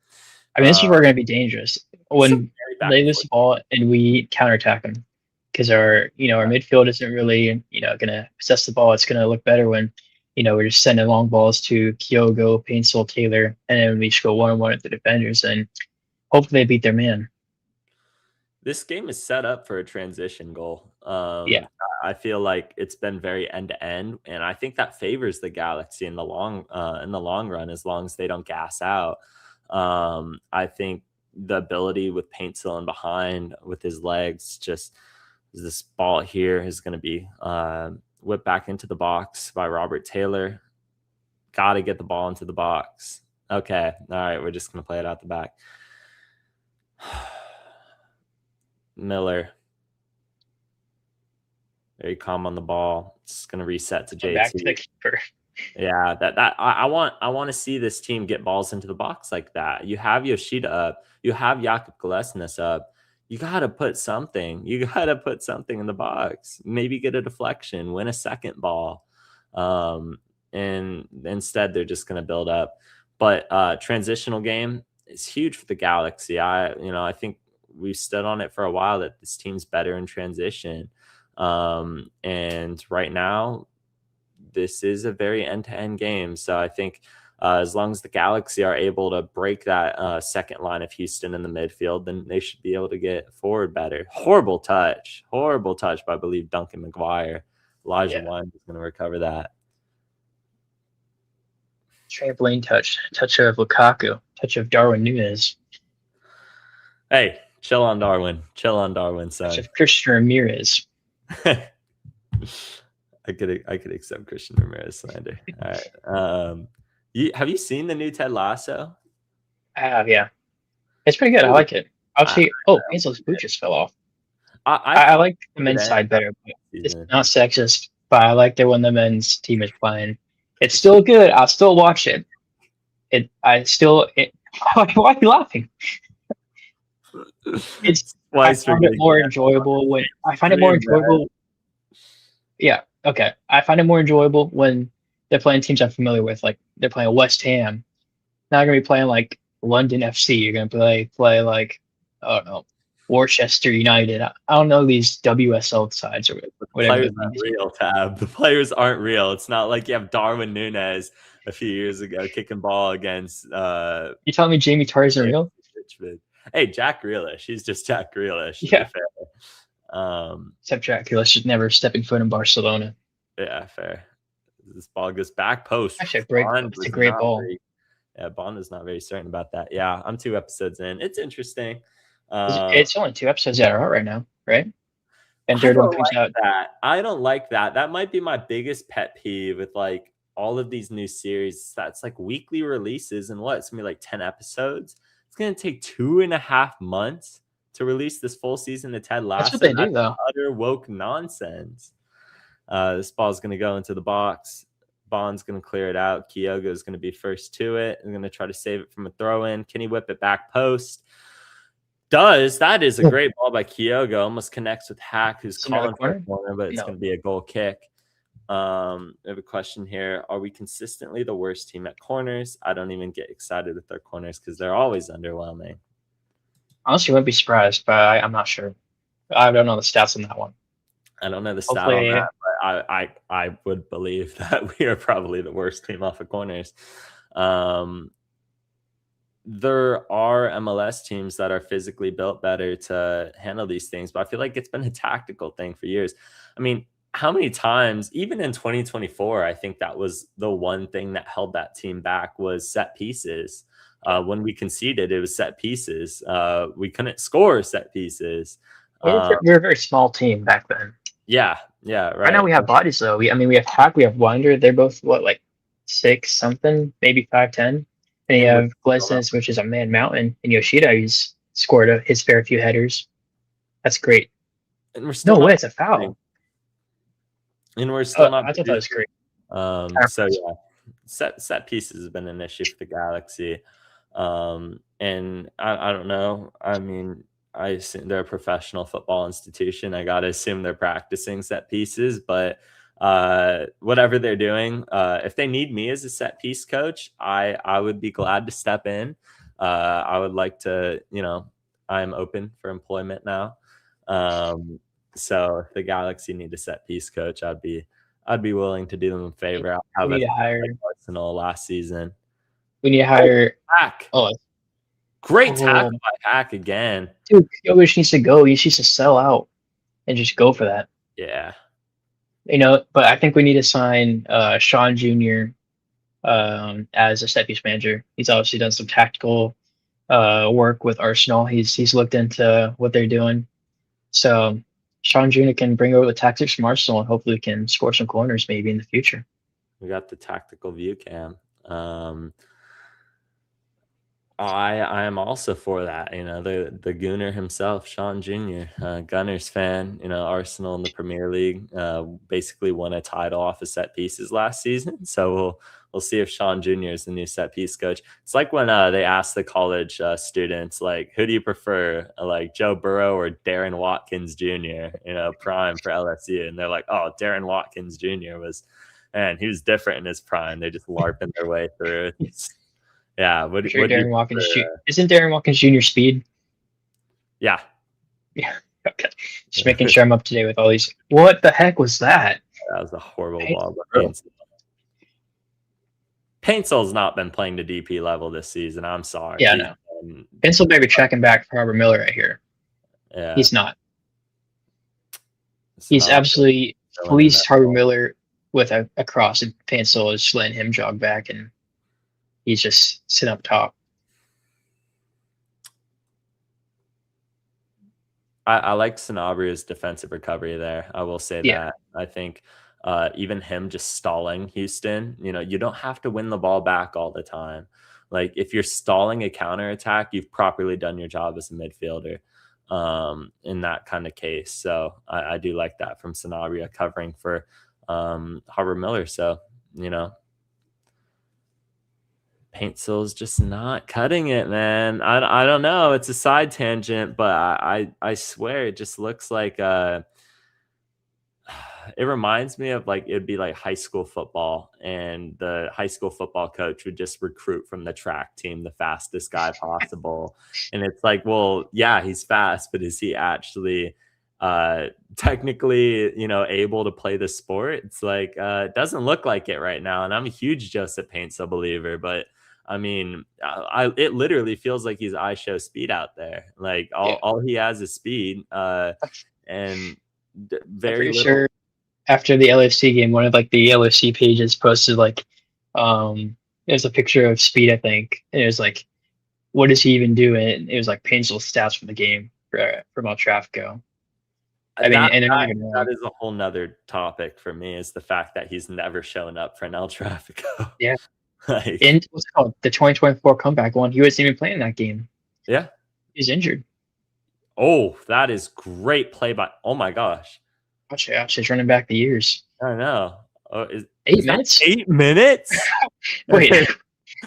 I mean, this is where we're going to be dangerous when back they and lose the ball and we counterattack them because our midfield isn't really going to possess the ball. It's going to look better when we're just sending long balls to Kyogo, Paintsell, Taylor, and then we just go 1-on-1 at the defenders and hopefully they beat their man. This game is set up for a transition goal. Yeah. I feel like it's been very end to end, and I think that favors the Galaxy in the long run, as long as they don't gas out. I think the ability with Paintsell in behind with his legs, just this ball here is going to be whipped back into the box by Robert Taylor. Got to get the ball into the box. Okay, all right, we're just going to play it out the back. Miller. Very calm on the ball. It's going to reset to JT. Back to the keeper. Yeah, I want to see this team get balls into the box like that. You have Yoshida up. You have Jakob Glesnes up. You got to put something. You got to put something in the box. Maybe get a deflection, win a second ball. And instead, they're just going to build up. But transitional game is huge for the Galaxy. I think we've stood on it for a while that this team's better in transition. And right now, this is a very end-to-end game. So I think as long as the Galaxy are able to break that second line of Houston in the midfield, then they should be able to get forward better. Horrible touch by, I believe, Duncan McGuire. Elijah Wind is going to recover that. Trampoline touch of Lukaku, touch of Darwin Núñez. Hey, chill on Darwin, son. Touch of Christian Ramirez. I could accept Christian Ramirez slander. All right. Have you seen the new Ted Lasso? I have, yeah. It's pretty good. I like it. Obviously, Ainsley's boot just fell off. I like the men's side better. But it's not sexist, but I like that when the men's team is playing. It's still good. I'll still watch it. Why are you laughing? I find it more enjoyable when Yeah. Okay. I find it more enjoyable when they're playing teams I'm familiar with, like they're playing West Ham. Not gonna be playing like London FC. You're gonna play like, I don't know, Worcester United. I don't know these WSL sides or whatever. Players aren't real, Tab. The players aren't real. It's not like you have Darwin Núñez a few years ago kicking ball against. You telling me Jamie Tarr isn't real? Richmond. Hey, Jack Grealish. He's just Jack Grealish. Yeah. Except Jack Grealish just never stepping foot in Barcelona. Yeah, fair. This ball goes back post. Actually, it's a great ball. Bond is not very certain about that. Yeah, I'm 2 episodes in. It's interesting. It's only 2 episodes that are out right now, right? And third one comes out. I don't like that. That might be my biggest pet peeve with like all of these new series. That's like weekly releases and it's gonna be like 10 episodes. It's gonna take 2.5 months to release this full season of Ted Lasso. That's what they do, though. Utter woke nonsense. This ball's gonna go into the box. Bond's going to clear it out. Kyogo is going to be first to it. I'm going to try to save it from a throw-in. Can he whip it back post? Does. That is a great ball by Kyogo. Almost connects with Hack, who's calling for a corner, but it's going to be a goal kick. I have a question here. Are we consistently the worst team at corners? I don't even get excited with their corners because they're always underwhelming. Honestly, I wouldn't be surprised, but I'm not sure. I don't know the stats on that one. I don't know the stat on that, but I would believe that we are probably the worst team off of corners. there are MLS teams that are physically built better to handle these things, but I feel like it's been a tactical thing for years. I mean, how many times, even in 2024, I think that was the one thing that held that team back was set pieces. When we conceded, it was set pieces. We couldn't score set pieces. We were a very small team back then. Yeah, Right now right. we have bodies though. We have Hack, we have Winder. They're both what, like 6 something, maybe 5'10". And you And we're have still not, Glesnes, which is a man mountain, and Yoshida, he's scored his fair few headers. That's great. and we're No still way, not it's a foul. and we're still not I thought that was producing. great. So yeah, set pieces has been an issue for the Galaxy. And I don't know. I mean, I assume they're a professional football institution. I gotta assume they're practicing set pieces, but whatever they're doing, if they need me as a set piece coach, I would be glad to step in. I would like to, I'm open for employment now. Um, so if the Galaxy need a set piece coach, I'd be willing to do them a favor. I'll We have need it to hire. like Arsenal last season. We need to Oh, hire. Hack. Oh, Great oh, tackle by Hack again. dude, Jovic needs to go. He needs to sell out and just go for that. Yeah. But I think we need to sign Sean Jr. As a set piece manager. He's obviously done some tactical work with Arsenal. He's looked into what they're doing. So Sean Jr. can bring over the tactics from Arsenal and hopefully can score some corners maybe in the future. We got the tactical view cam. I am also for that. The Gooner himself, Sean Jr., Gunners fan. Arsenal in the Premier League basically won a title off of set pieces last season. So we'll see if Sean Jr. is the new set piece coach. It's like when they asked the college students, like, who do you prefer, like Joe Burrow or Darren Watkins Jr., prime for LSU, and they're like, oh, Darren Watkins Jr. and he was different in his prime. They just LARPing their way through. Yeah, what Sure, do you Darren Watkins prefer? isn't Darren Watkins Jr. speed? Yeah. Yeah. Okay. Just making sure I'm up to date with all these. What the heck was that? That was a horrible Hey, ball. But bro. Painsel's not been playing to DP level this season. I'm sorry. Yeah, no. Pencil maybe checking back for Robert Miller right here. Yeah. He's not. It's He's not absolutely filling in fleeced that Harvey role. Miller with a cross, and Pencil is just letting him jog back, and he's just sitting up top. I like Sanabria's defensive recovery there. I will say Yeah. that. I think even him just stalling Houston, you don't have to win the ball back all the time. Like, if you're stalling a counterattack, you've properly done your job as a midfielder in that kind of case. So I do like that from Sanabria covering for Harvard Miller. So, Paintsil's just not cutting it, man. I don't know. It's a side tangent, but I swear it just looks like it reminds me of, like, it'd be like high school football, and the high school football coach would just recruit from the track team the fastest guy possible. And it's like, well, yeah, he's fast, but is he actually technically, able to play the sport? It's like it doesn't look like it right now. And I'm a huge Joseph Paintsil believer, but I mean, it literally feels like he's I show speed out there. Like all he has is speed, and very little. Sure. After the LFC game, one of like the LFC pages posted like, there's a picture of Speed, I think, and it was like, what does he even do? And it was like Painful stats from the game from El Trafico. I mean, and they're not even wrong. That is a whole nother topic for me, is the fact that he's never shown up for an El Trafico. Yeah. Like, and what's it called? The 2024 comeback one. He wasn't even playing that game. Yeah. He's injured. Oh, that is great play by. Oh my gosh. He's running back the years. I know. 8 minutes? 8 minutes? Wait.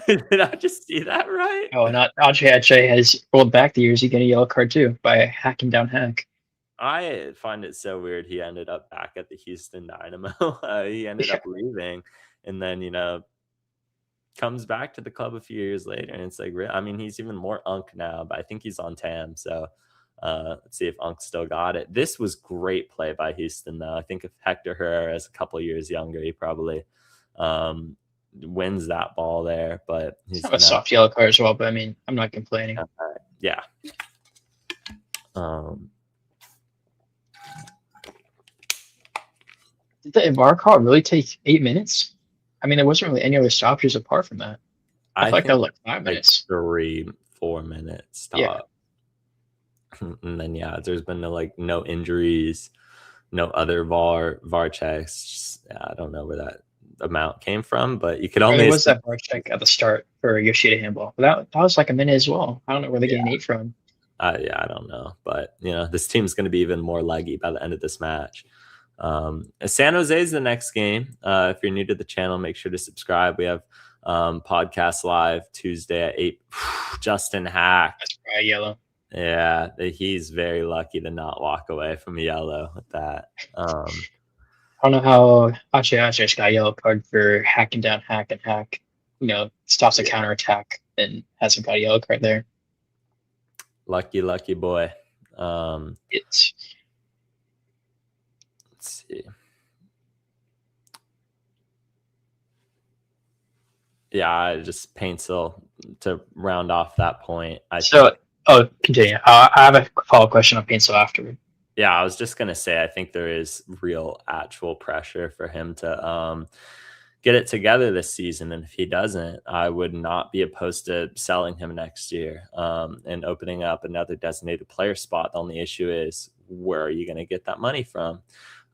Did I just see that right? Oh, not Ache has rolled back the years. He got a yellow card too by hacking down Hack. I find it so weird he ended up back at the Houston Dynamo. He ended up leaving, and then, comes back to the club a few years later. And it's like, I mean, he's even more unk now, but I think he's on TAM. So let's see if Unk still got it. This was great play by Houston, though. I think if Hector Herrera is a couple years younger, he probably wins that ball there, but he's a soft yellow card as well. But I mean, I'm not complaining. Yeah. Did the VAR call really take 8 minutes? I mean, there wasn't really any other stoppages apart from that. I feel like that was like 5 minutes. 3-4 minutes stop. Yeah. And then there's been no injuries, no other VAR checks. I don't know where that amount came from, but you could only. There was that VAR check at the start for Yoshida handball. That was like a minute as well. I don't know where they're getting 8 from. I don't know, but this team's going to be even more leggy by the end of this match. San Jose is the next game. If you're new to the channel, make sure to subscribe. We have podcast live Tuesday at 8. Justin Hack. That's probably yellow. Yeah, he's very lucky to not walk away from yellow with that. I don't know how Ache got a yellow card for hacking down Hack, and Hack, stops a counterattack and hasn't got a yellow card there. Lucky boy. Let's see. Yeah, just Paintsville to round off that point. Continue. I have a follow-up question on Paintsville afterward. Yeah, I was just going to say, I think there is real actual pressure for him to get it together this season. And if he doesn't, I would not be opposed to selling him next year and opening up another designated player spot. The only issue is, where are you going to get that money from?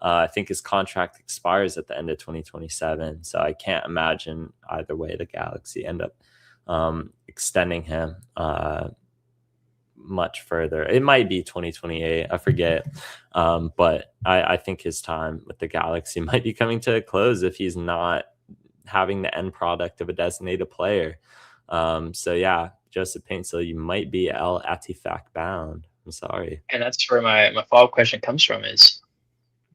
I think his contract expires at the end of 2027. So I can't imagine either way the Galaxy end up extending him much further. It might be 2028. I forget. But I think his time with the Galaxy might be coming to a close if he's not having the end product of a designated player. So yeah, Joseph Paintsville, you might be El Atifak bound. I'm sorry. And that's where my follow-up question comes from is,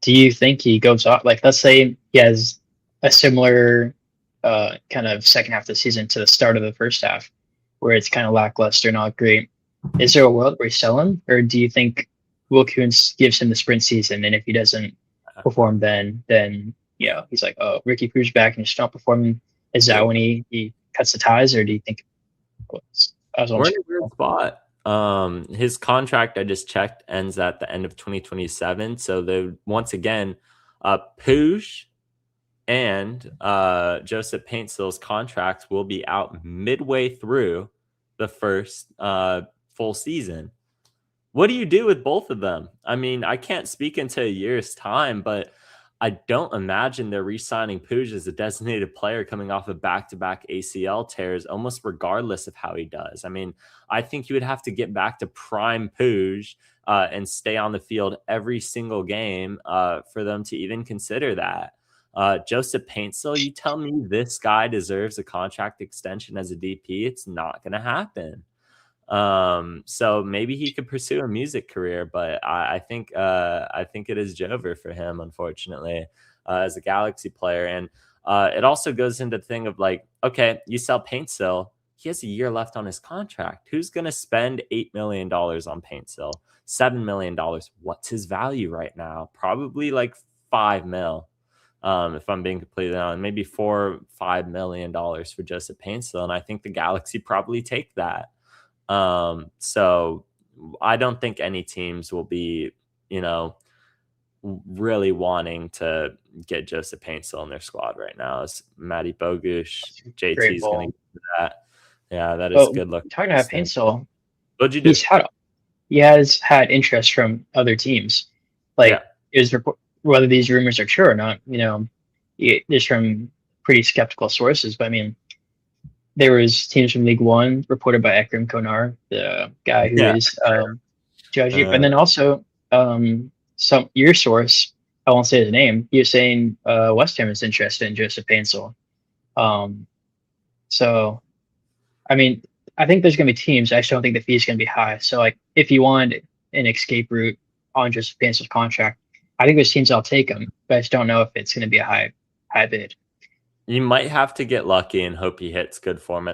do you think he goes off? Like, let's say he has a similar kind of second half of the season to the start of the first half, where it's kind of lackluster, not great. Is there a world where you sell him, or do you think Will Kuntz gives him the sprint season, and if he doesn't perform, then he's like, oh, Ricky Poo's back and he's not performing? Is that when he cuts the ties, or do you think? We're in a weird spot. His contract, I just checked, ends at the end of 2027. So once again, Puig and Joseph Paintsville's contracts will be out midway through the first full season. What do you do with both of them? I mean, I can't speak into a year's time, but I don't imagine they're re-signing Puig as a designated player coming off of back-to-back ACL tears, almost regardless of how he does. I mean, I think you would have to get back to prime Puig and stay on the field every single game for them to even consider that. Joseph Paintsville, you tell me this guy deserves a contract extension as a DP, it's not going to happen. So maybe he could pursue a music career, but I think it is over for him, unfortunately, as a Galaxy player. And it also goes into the thing of like, okay, you sell Paintsville, he has a year left on his contract. Who's going to spend $8 million on Paintsville? $7 million. What's his value right now? Probably like $5 million. If I'm being completely honest, maybe $4-5 million for Joseph Paintsville. And I think the Galaxy probably take that. So I don't think any teams will be, really wanting to get Joseph Paintsville in their squad right now. It's Matty Bogusz, JT's going to get that. Yeah, that is good luck. Talking about Paintsville, what'd you do? He has had interest from other teams. Whether these rumors are true or not, there's from pretty skeptical sources. But I mean, there was teams from League One reported by Ekrem Konar, the guy who is judging. And then also your source, I won't say his name, he was saying West Ham is interested in Joseph Paintsville. So, I mean, I think there's going to be teams. I just don't think the fee is going to be high. So, like, if you want an escape route on Joseph Paintsville's contract, I think there's teams I'll take him, but I just don't know if it's going to be a high bid. You might have to get lucky and hope he hits good form.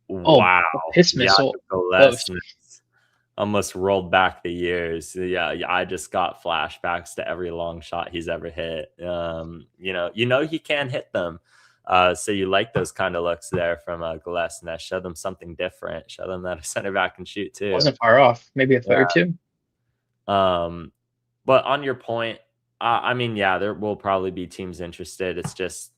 Wow. His missile. Almost rolled back the years. Yeah, I just got flashbacks to every long shot he's ever hit. He can hit them. So you like those kind of looks there from Gillespie. Show them something different. Show them that a center back can shoot too. Wasn't far off. Maybe a foot or two. But on your point, I mean, yeah, there will probably be teams interested. It's just,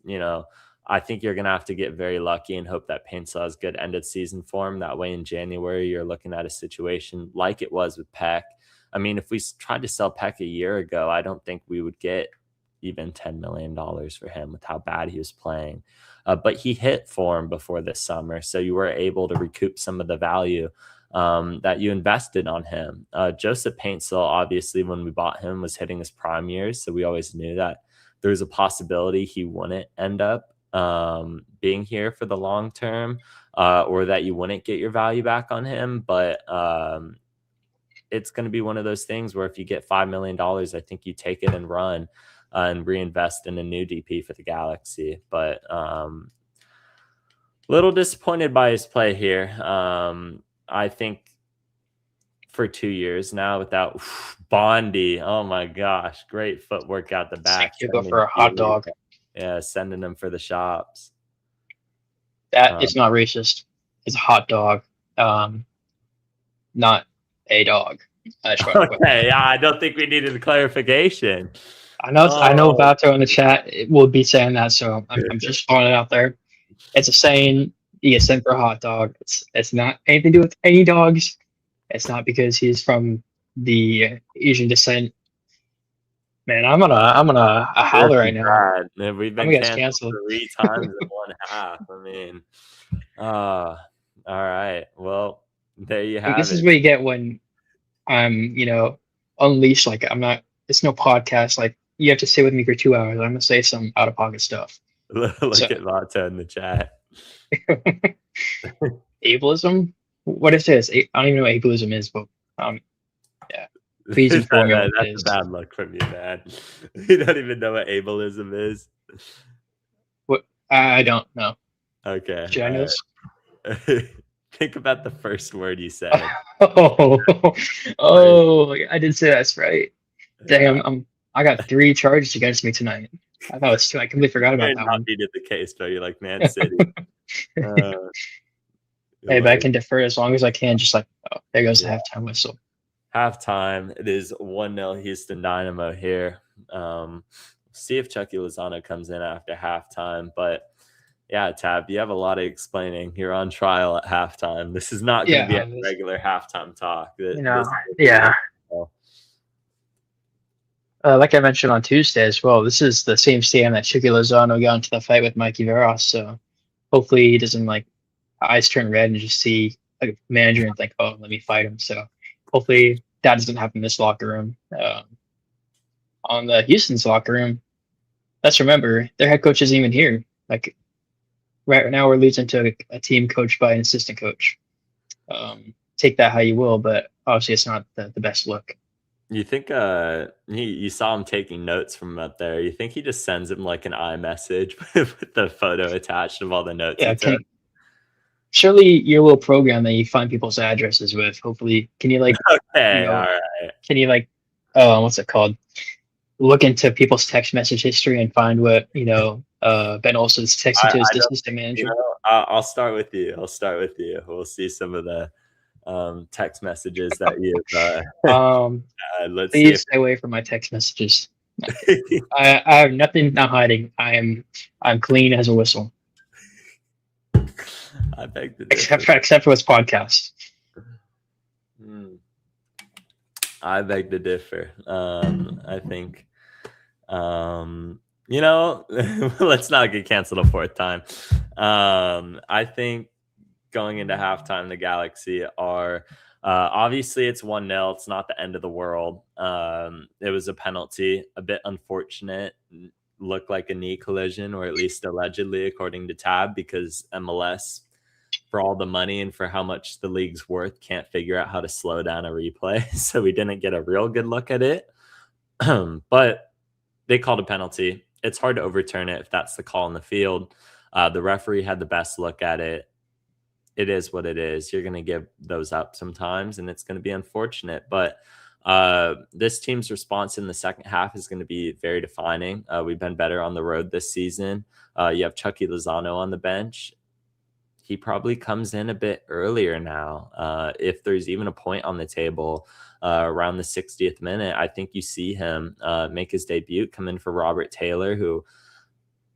I think you're going to have to get very lucky and hope that Paintsell has good end of season form. That way in January, you're looking at a situation like it was with Peck. I mean, if we tried to sell Peck a year ago, I don't think we would get even $10 million for him with how bad he was playing. But he hit form before this summer, so you were able to recoup some of the value that you invested on him. Joseph Paintsell, obviously, when we bought him, was hitting his prime years, so we always knew that there was a possibility he wouldn't end up being here for the long term, or that you wouldn't get your value back on him. But it's going to be one of those things where if you get $5 million, I think you take it and run and reinvest in a new DP for the Galaxy. But little disappointed by his play here. I think for 2 years now without Bondi. Oh my gosh, great footwork out the back. You go for a hot dog. Yeah, sending them for the shops. That is not racist. It's a hot dog, not a dog. Okay, yeah, I don't think we needed a clarification. I know Vato in the chat will be saying that, so I'm just throwing it out there. It's a saying. You get sent for a hot dog. It's not anything to do with any dogs. It's not because he's from the Asian descent. Man, I'm gonna holler right now. We've been canceled 3 times in one half. I mean, all right. Well, there you have it. This is what you get when I'm, unleashed. Like I'm not. It's no podcast. Like you have to stay with me for 2 hours. I'm gonna say some out of pocket stuff. Look at Vato in the chat. Ableism? What is this? I don't even know what ableism is, but yeah. Please inform me what it is. That's a bad look from you, man. You don't even know what ableism is. What? I don't know. Okay. Should I know this? Think about the first word you said. I did say that's right. Dang, I got 3 charges against me tonight. I thought it was 2. I completely forgot about that one. Needed the case, though. You're like Man City. Hey, but I can defer as long as I can. Just like, there goes the halftime whistle. Halftime. It is 1-0 Houston Dynamo here. See if Chucky Lozano comes in after halftime. But yeah, Tab, you have a lot of explaining. You're on trial at halftime. This is not going to be a regular halftime talk. Like I mentioned on Tuesday as well, this is the same stadium that Chucky Lozano got into the fight with Mikey Veros. So hopefully he doesn't eyes turn red and just see a manager and think, oh, let me fight him. So hopefully that doesn't happen in this locker room. On the Houston's locker room, let's remember their head coach isn't even here. Like right now we're losing to a team coached by an assistant coach. Take that how you will, but obviously it's not the best look. You think you saw him taking notes from up there? You think he just sends him like an iMessage with the photo attached of all the notes? Yeah, surely your little program that you find people's addresses with. Hopefully, can you all right? Can you what's it called? Look into people's text message history and find what Ben Olsen's texting to his assistant manager. I'll start with you. We'll see some of the text messages that you've let's please stay away from my text messages. I have nothing not hiding. I'm clean as a whistle. I beg to differ. Except for this podcast. I beg to differ. I think let's not get canceled a 4th time. I think going into halftime, the Galaxy are obviously it's 1-0. It's not the end of the world. It was a penalty, a bit unfortunate. Looked like a knee collision, or at least allegedly, according to Tab, because MLS, for all the money and for how much the league's worth, can't figure out how to slow down a replay. So we didn't get a real good look at it. But they called a penalty. It's hard to overturn it if that's the call in the field. The referee had the best look at it. It is what it is. You're going to give those up sometimes, and it's going to be unfortunate. But This team's response in the second half is going to be very defining. We've been better on the road this season. You have Chucky Lozano on the bench. He probably comes in a bit earlier now. If there's even a point on the table around the 60th minute, I think you see him make his debut, come in for Robert Taylor, who,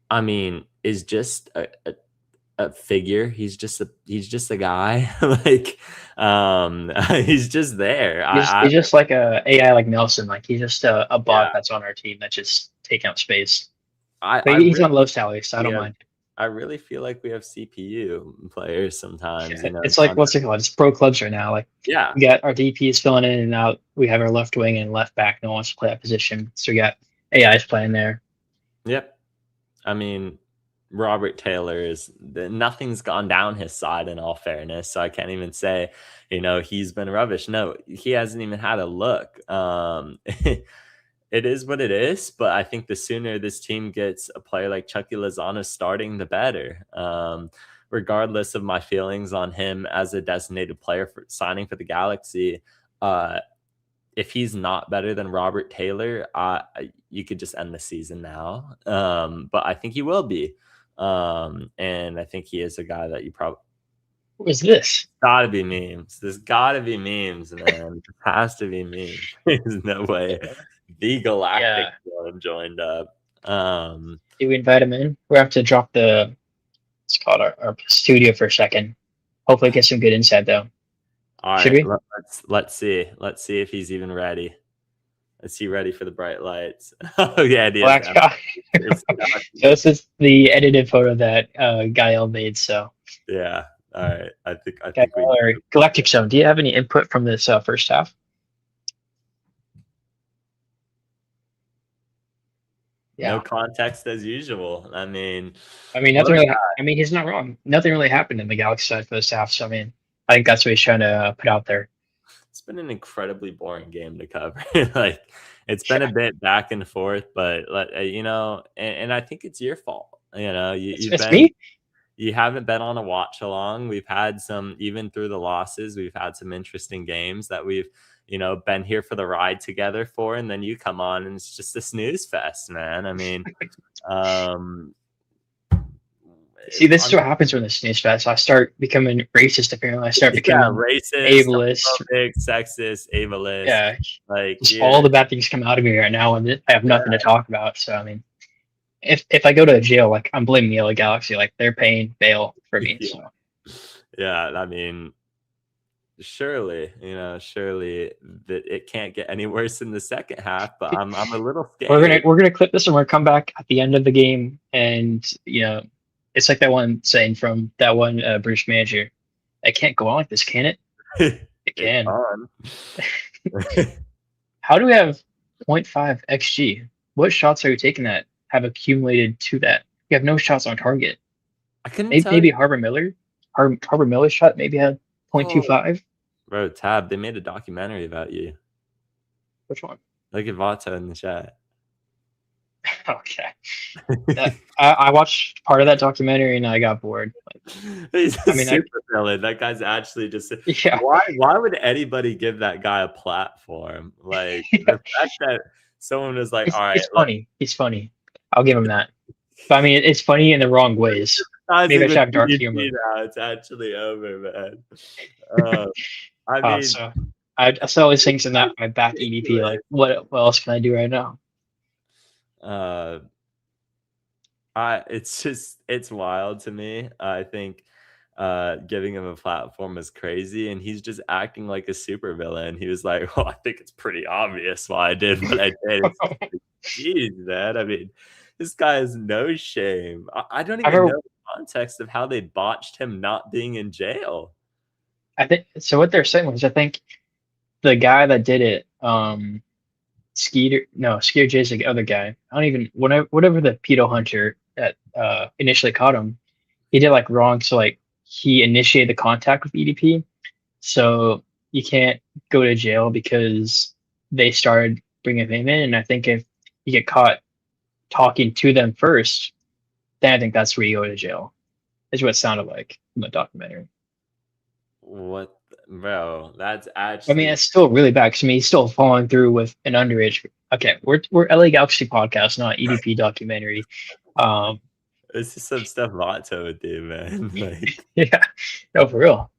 I mean, is just a figure. He's just a guy. Like, he's just there. He's just like a AI like Nelson. Like he's just a bot Yeah. that's on our team that's just taking up space. I But he's really, on low salary, so I don't yeah, mind. I really feel like we have CPU players sometimes. It's like what's it called? It's pro clubs right now. Like Yeah. we got our DPs filling in and out. We have our left wing and left back. No one wants to play that position, so we got AIs playing there. Yep. I mean, Robert Taylor nothing's gone down his side, in all fairness. So I can't even say, he's been rubbish. No, he hasn't even had a look. It is what it is, but I think the sooner this team gets a player like Chucky Lozano starting, the better. Regardless of my feelings on him as a designated player for signing for the Galaxy, if he's not better than Robert Taylor, you could just end the season now. But I think he will be. And I think he is a guy that you probably... What is this? Gotta be memes. There's gotta be memes, man. There has to be memes. There's no way the Galactic Zone joined up. Do we invite him in? We have to drop it's called our studio for a second. Hopefully get some good insight though. All right, Should we? Let's see. Let's see if he's even ready. Is he ready for the bright lights? Oh yeah, it is. Black Sky. So this is the edited photo that Gael made. So yeah. All right. I think Galactic Zone. Do you have any input from this first half? No context as usual. I mean, nothing really. He's not wrong. Nothing really happened in the Galaxy side first half. So I think that's what he's trying to put out there. It's been an incredibly boring game to cover. Like it's been a bit back and forth, but and I think it's your fault. You haven't been on a watch along. We've had some, even through the losses, we've had some interesting games that we've, been here for the ride together for. And then you come on and it's just a snooze fest, man. I mean, see, this is what happens when the snooze fest. I start becoming racist. Apparently, I start becoming racist, ableist, sexist, ableist. Yeah, like all the bad things come out of me right now, and I have nothing to talk about. So if I go to jail, like I'm blaming Yellow Galaxy, like they're paying bail for me. Yeah. So. Yeah, I mean, surely that it can't get any worse in the second half. But I'm a little scared. We're gonna clip this and we're gonna come back at the end of the game, and it's like that one saying from that one British manager. It can't go on like this, can it? It can. How do we have 0.5 xG? What shots are you taking that have accumulated to that? You have no shots on target. I couldn't maybe Harbour Miller. Harbour Miller's shot maybe had 0.25. Bro, Tab, they made a documentary about you. Which one? Look at Vata in the chat. Okay. I watched part of that documentary and I got bored. He's a super villain. That guy's actually just... Yeah. Why would anybody give that guy a platform? Like, the fact that someone was like, all right. It's funny. He's funny. I'll give him that. But it's funny in the wrong ways. Maybe I should have dark humor. Now it's actually over, man. So I saw these things in my back EDP. Like, what else can I do right now? It's wild to me. I think giving him a platform is crazy, and he's just acting like a supervillain. He was like, "Well, I think it's pretty obvious why I did what I did." Jeez, man. I mean, this guy has no shame. I don't even know the context of how they botched him not being in jail. I think so. What they're saying was, I think the guy that did it, Skeeter J's the other guy. Whatever the pedo hunter that initially caught him, he did like wrong. So like he initiated the contact with EDP, so you can't go to jail because they started bringing him in. And I think if you get caught talking to them first, then I think that's where you go to jail. Is what it sounded like from the documentary. What bro, that's I mean, actually it's still really bad. 'Cause, I mean, he's still following through with an underage. Okay, we're LA Galaxy podcast, not EDP documentary. Um, this is some stuff Vato would do, man. Like, yeah, no, for real.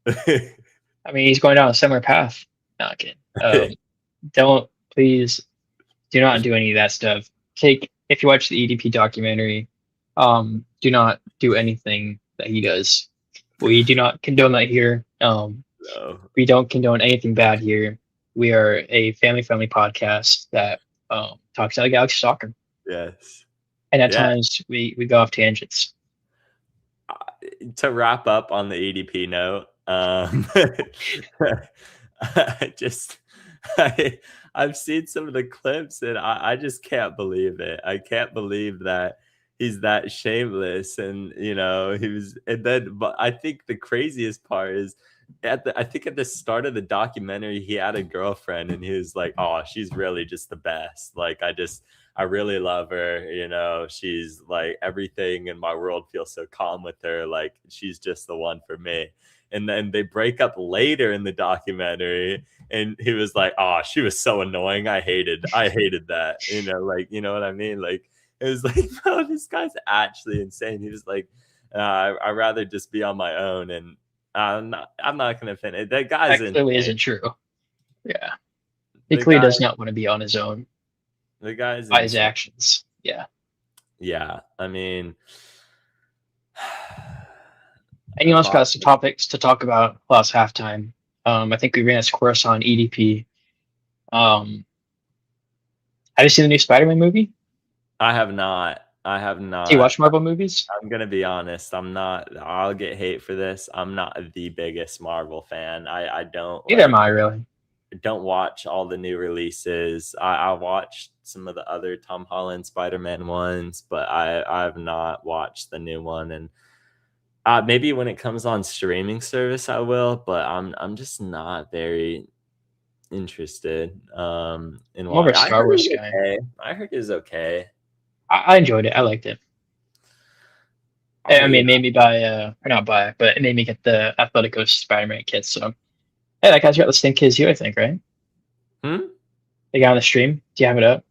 I mean, he's going down a similar path. Not kidding. Don't please do not do any of that stuff. If you watch the EDP documentary, do not do anything that he does. We do not condone that here. no. We don't condone anything bad here. We are a family-friendly podcast that talks about Galaxy soccer, Yes. and at Yeah. times we go off tangents. To wrap up on the EDP note, I just I've seen some of the clips and I just can't believe it. I can't believe that he's that shameless, and he was. And then, but I think the craziest part is I think at the start of the documentary he had a girlfriend and he was like, oh, she's really just the best. Like, I really love her. She's like everything in my world feels so calm with her. Like, she's just the one for me. And then they break up later in the documentary, and he was like, "Oh, she was so annoying. I hated that." Like, you know what I mean? Like, it was like, "Bro, this guy's actually insane." He was like, "I'd rather just be on my own." And I'm not gonna finish. That guy's That clearly insane. isn't true. Yeah, he The clearly guy, does not want to be on his own the guy's by his insane. actions. Yeah. Yeah, I mean. Anyone else got some topics to talk about last halftime? I think we ran its course on EDP. Have you seen the new Spider-Man movie? I have not. I have not. Do you watch Marvel movies? I'm gonna be honest. I'm not. I'll get hate for this. I'm not the biggest Marvel fan. I don't Neither am I, really. don't watch all the new releases. I watched some of the other Tom Holland Spider-Man ones, but I've not watched the new one. And maybe when it comes on streaming service, I will. But I'm just not very interested. In I'm more of a watching. Star Wars guy. Okay. I heard it was okay. I enjoyed it. I liked it. I mean, it made me buy, or not buy, but it made me get the Athleticos Spider-Man kit. So, hey, that guy's got the same kit as you, I think, right? Hmm? The guy on the stream. Do you have it up?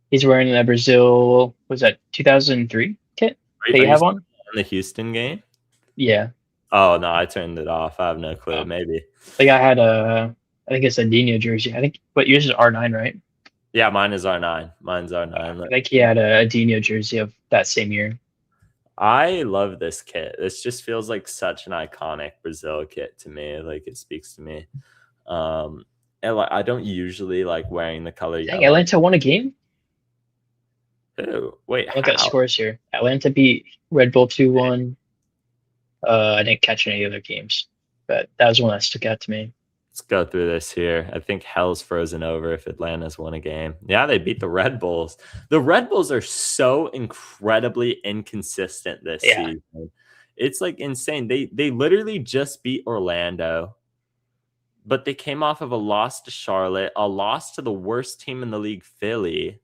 He's wearing the Brazil, was that 2003 kit that you have on? The Houston game? Yeah. Oh, no, I turned it off. I have no clue. Oh. Maybe. The guy had I think it's a Dino jersey. I think, what yours is R9, right? Yeah, mine is R9. Mine's R9. I think he had a Dino jersey of that same year. I love this kit. This just feels like such an iconic Brazil kit to me. Like, it speaks to me. And like, I don't usually like wearing the color Dang, yellow. Atlanta won a game? Ooh, wait, I look at scores here. Atlanta beat Red Bull 2-1. I didn't catch any other games, but that was one that stuck out to me. Let's go through this here. I think hell's frozen over if Atlanta's won a game. Yeah, they beat the Red Bulls. The Red Bulls are so incredibly inconsistent this season. It's like insane. They literally just beat Orlando, but they came off of a loss to Charlotte, a loss to the worst team in the league, Philly.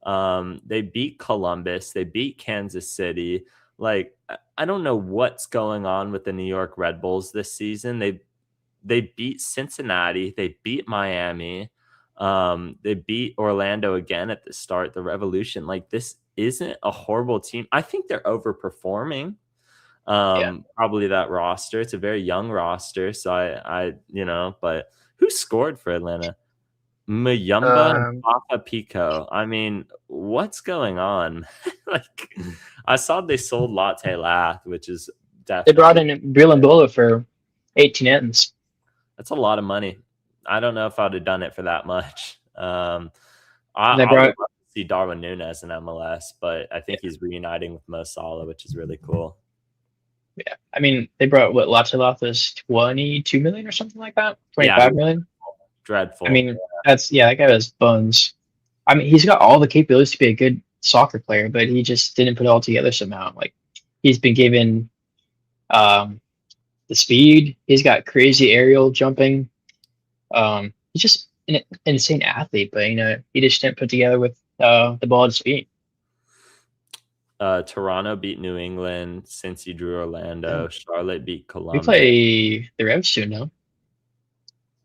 They beat Columbus. They beat Kansas City. Like, I don't know what's going on with the New York Red Bulls this season. They beat Cincinnati. They beat Miami. They beat Orlando again at the start, the Revolution. Like, this isn't a horrible team. I think they're overperforming. Probably that roster. It's a very young roster. So I but who scored for Atlanta? Mayumba and Papa Pico. I mean, what's going on? Like, I saw they sold Latte Lath, which is definitely. They brought in Brillambola for 18 ends. That's a lot of money. I don't know if I'd have done it for that much. I would love to see Darwin Núñez in MLS, but I think he's reuniting with Mo Salah, which is really cool. Yeah, I mean, they brought Latte Lath was 22 million or something like that. 25 million. Dreadful. I mean, that guy has buns. I mean, he's got all the capabilities to be a good soccer player, but he just didn't put it all together somehow. Like, he's been given the speed. He's got crazy aerial jumping. He's just an insane athlete, but he just didn't put together with the ball at his feet. Toronto beat New England. Cincy drew Orlando. Charlotte beat We Columbus. play the Revs soon, no?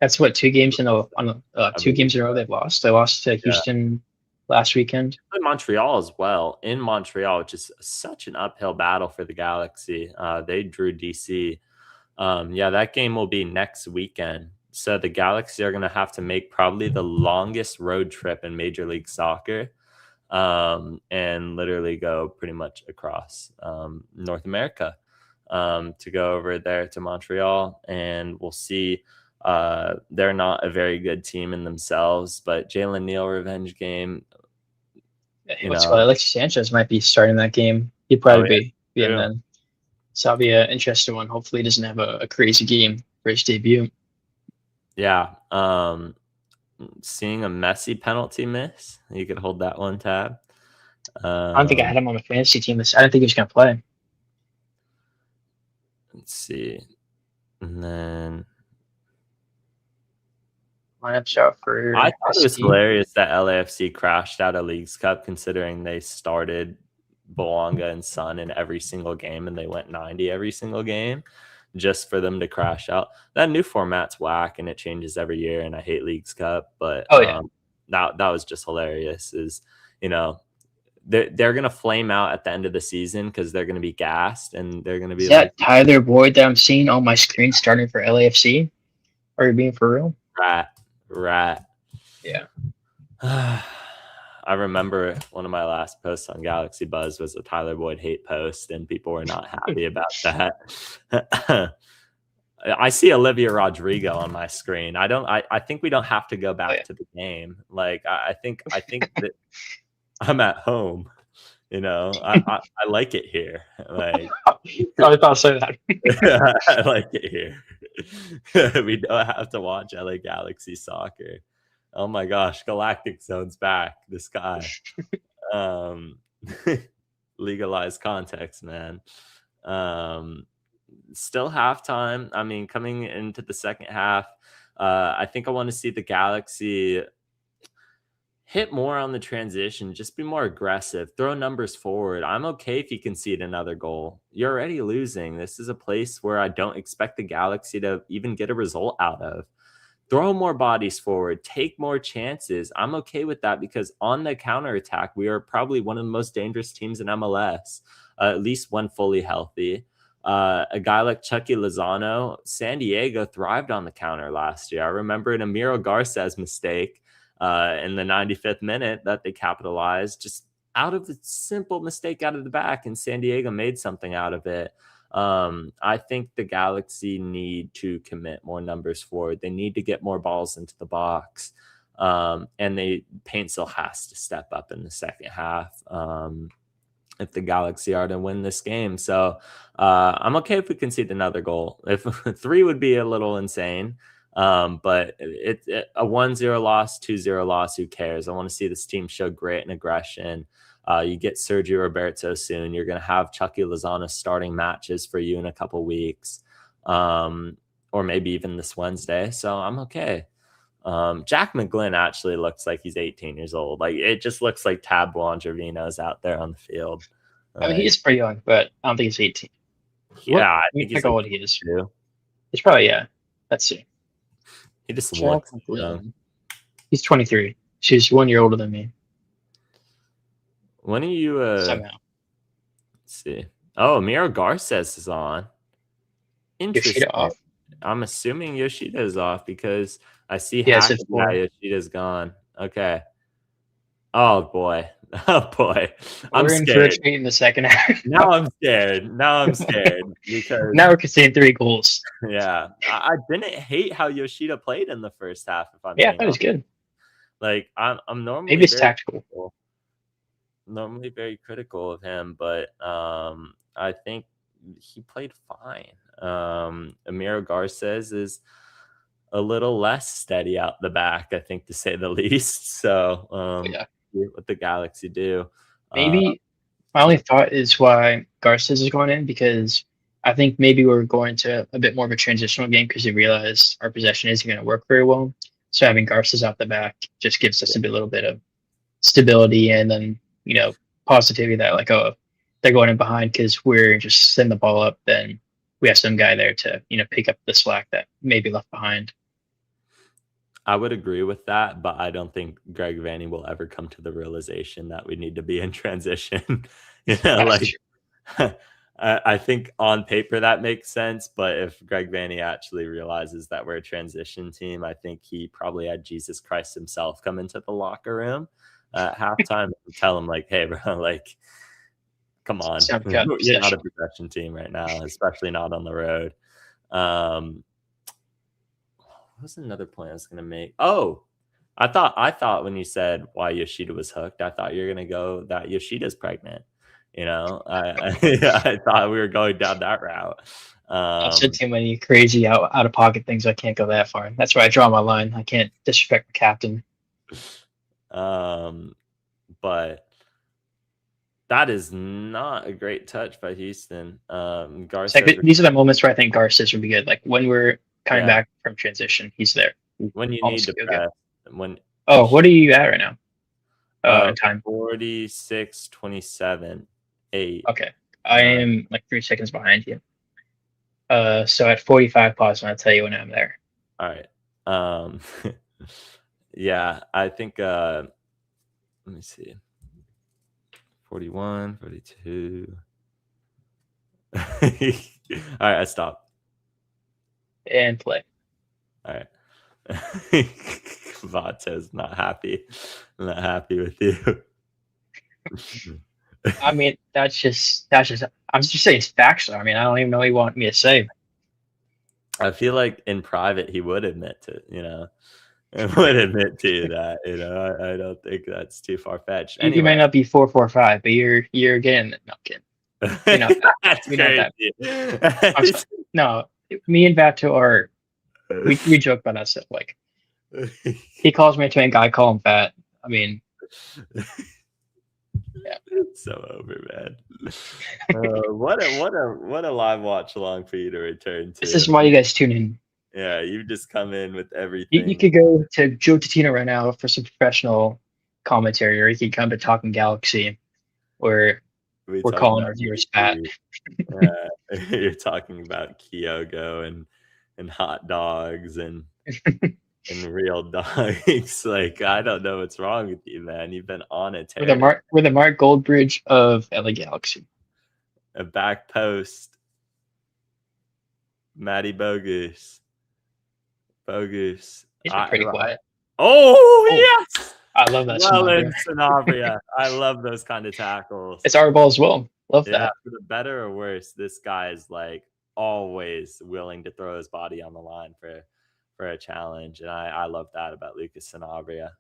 That's what 2 games in I 2 games in a row they've lost. They lost to Yeah. Houston last weekend. In Montreal as well. In Montreal, which is such an uphill battle for the Galaxy. They drew DC. Yeah, that game will be next weekend. So the Galaxy are going to have to make probably the longest road trip in Major League Soccer, and literally go pretty much across North America to go over there to Montreal. And we'll see. They're not a very good team in themselves, but Jalen Neal revenge game. Alexis Sanchez might be starting that game. He'd probably be in then. So that'll be an interesting one. Hopefully, he doesn't have a crazy game for his debut. Yeah. Seeing a Messi penalty miss, you could hold that one tab. I don't think I had him on my fantasy team. I didn't think he was going to play. Let's see. And then Lineups out for I thought it was SC. hilarious that LAFC crashed out of Leagues Cup, considering they started Belonga and Son in every single game and they went 90 every single game just for them to crash out. That new format's whack and it changes every year, and I hate Leagues Cup, but that was just hilarious. Is they're gonna flame out at the end of the season because they're gonna be gassed and they're gonna be. Is that Tyler Boyd that I'm seeing on my screen starting for LAFC? Are you being for real? Rat. Yeah. I remember one of my last posts on Galaxy Buzz was a Tyler Boyd hate post, and people were not happy about that. I see Olivia Rodrigo on my screen. I think we don't have to go back to the game. Like I think that I'm at home. I like it here. Like I thought so that. I like it here. We don't have to watch LA Galaxy soccer. Oh my gosh, Galactic Zone's back. This guy. Legalized context, man. Still halftime. I mean, coming into the second half, I think I want to see the Galaxy hit more on the transition, just be more aggressive, throw numbers forward. I'm okay if you concede another goal. You're already losing. This is a place where I don't expect the Galaxy to even get a result out of. Throw more bodies forward, take more chances. I'm okay with that because on the counterattack, we are probably one of the most dangerous teams in MLS, at least when fully healthy. A guy like Chucky Lozano, San Diego thrived on the counter last year. I remember an Emiro Garces mistake in the 95th minute that they capitalized just out of the simple mistake out of the back, and San Diego made something out of it. I think the Galaxy need to commit more numbers forward. They need to get more balls into the box. And Paintsville has to step up in the second half if the Galaxy are to win this game. So I'm okay if we concede another goal. If 3 would be a little insane. But a 1-0 loss, 2-0 loss, who cares? I want to see this team show grit and aggression. You get Sergio Roberto soon. You're going to have Chucky Lozano starting matches for you in a couple weeks, or maybe even this Wednesday. So I'm okay. Jack McGlynn actually looks like he's 18 years old. Like it just looks like Tab Blangervino's out there on the field. I mean, he's pretty young, but I don't think he's 18. Yeah, I think he's how old he is. Too. He's probably Let's see. He just looks young. He's 23. She's 1 year older than me. When are you somehow? Let's see. Oh, Miro Garces is on. Interesting. Yoshida off. I'm assuming Yoshida is off because I see Yoshida's gone. Okay. Oh boy. I'm scared. In the second half. Now I'm scared because now we're conceding 3 goals. Yeah. I didn't hate how Yoshida played in the first half. That was good. Like I'm normally maybe it's tactical. Normally very critical of him, but I think he played fine. Emiro Garces is a little less steady out the back, I think, to say the least. So what the Galaxy do. Maybe my only thought is why Garces is going in, because I think maybe we're going to a bit more of a transitional game because we realize our possession isn't going to work very well. So having Garces out the back just gives us a little bit of stability and then, positivity that they're going in behind because we're just sending the ball up, then we have some guy there to pick up the slack that may be left behind. I would agree with that, but I don't think Greg Vanney will ever come to the realization that we need to be in transition. That's true. I think on paper that makes sense, but if Greg Vanney actually realizes that we're a transition team, I think he probably had Jesus Christ himself come into the locker room at halftime and tell him, like, hey, bro, like, come on. You're not a progression team right now, especially not on the road. What was another point I was going to make? Oh, I thought when you said why Yoshida was hooked, I thought you were going to go that Yoshida's pregnant. I thought we were going down that route. I've said too many crazy out of pocket things. I can't go that far. That's where I draw my line. I can't disrespect the captain. But that is not a great touch by Houston. Garcia. These are the moments where I think Garcia's would be good. Like when we're coming back from transition, he's there. When you need to press. What are you at right now? In time 46:27. 8. Okay, I am like 3 seconds behind you. So at 45, pause and I'll tell you when I'm there. All right. Yeah, I think. Let me see. 41, 42. All right, I stop. And play. All right. Vato's not happy. I'm not happy with you. I mean, that's just. I'm just saying it's factual. I mean, I don't even know what you want me to say. I feel like in private he would admit to, would admit to you that, I don't think that's too far fetched. Anyway. You might not be 4.45, but you're getting it. No, kidding. That's crazy. No, me and Vato are. We joke about that stuff. Like he calls me a twink, I call him fat. I mean. Yeah. It's so over, man. What a live watch along for you to return to. This is why you guys tune in. Yeah, you just come in with everything. You could go to Joe Totino right now for some professional commentary, or you could come to Talking Galaxy, where we're calling our viewers fat. You're talking about Kyogo and hot dogs and real dogs. Like, I don't know what's wrong with you, man. You've been on a tear. We're the Mark Goldbridge of LA Galaxy. A back post. Matty Bogus. He's been pretty quiet. Yes! I love that. Sanabria. I love those kind of tackles. It's our ball as well. Love that. For the better or worse, this guy is like always willing to throw his body on the line for a challenge, and I love that about Lucas Sanabria.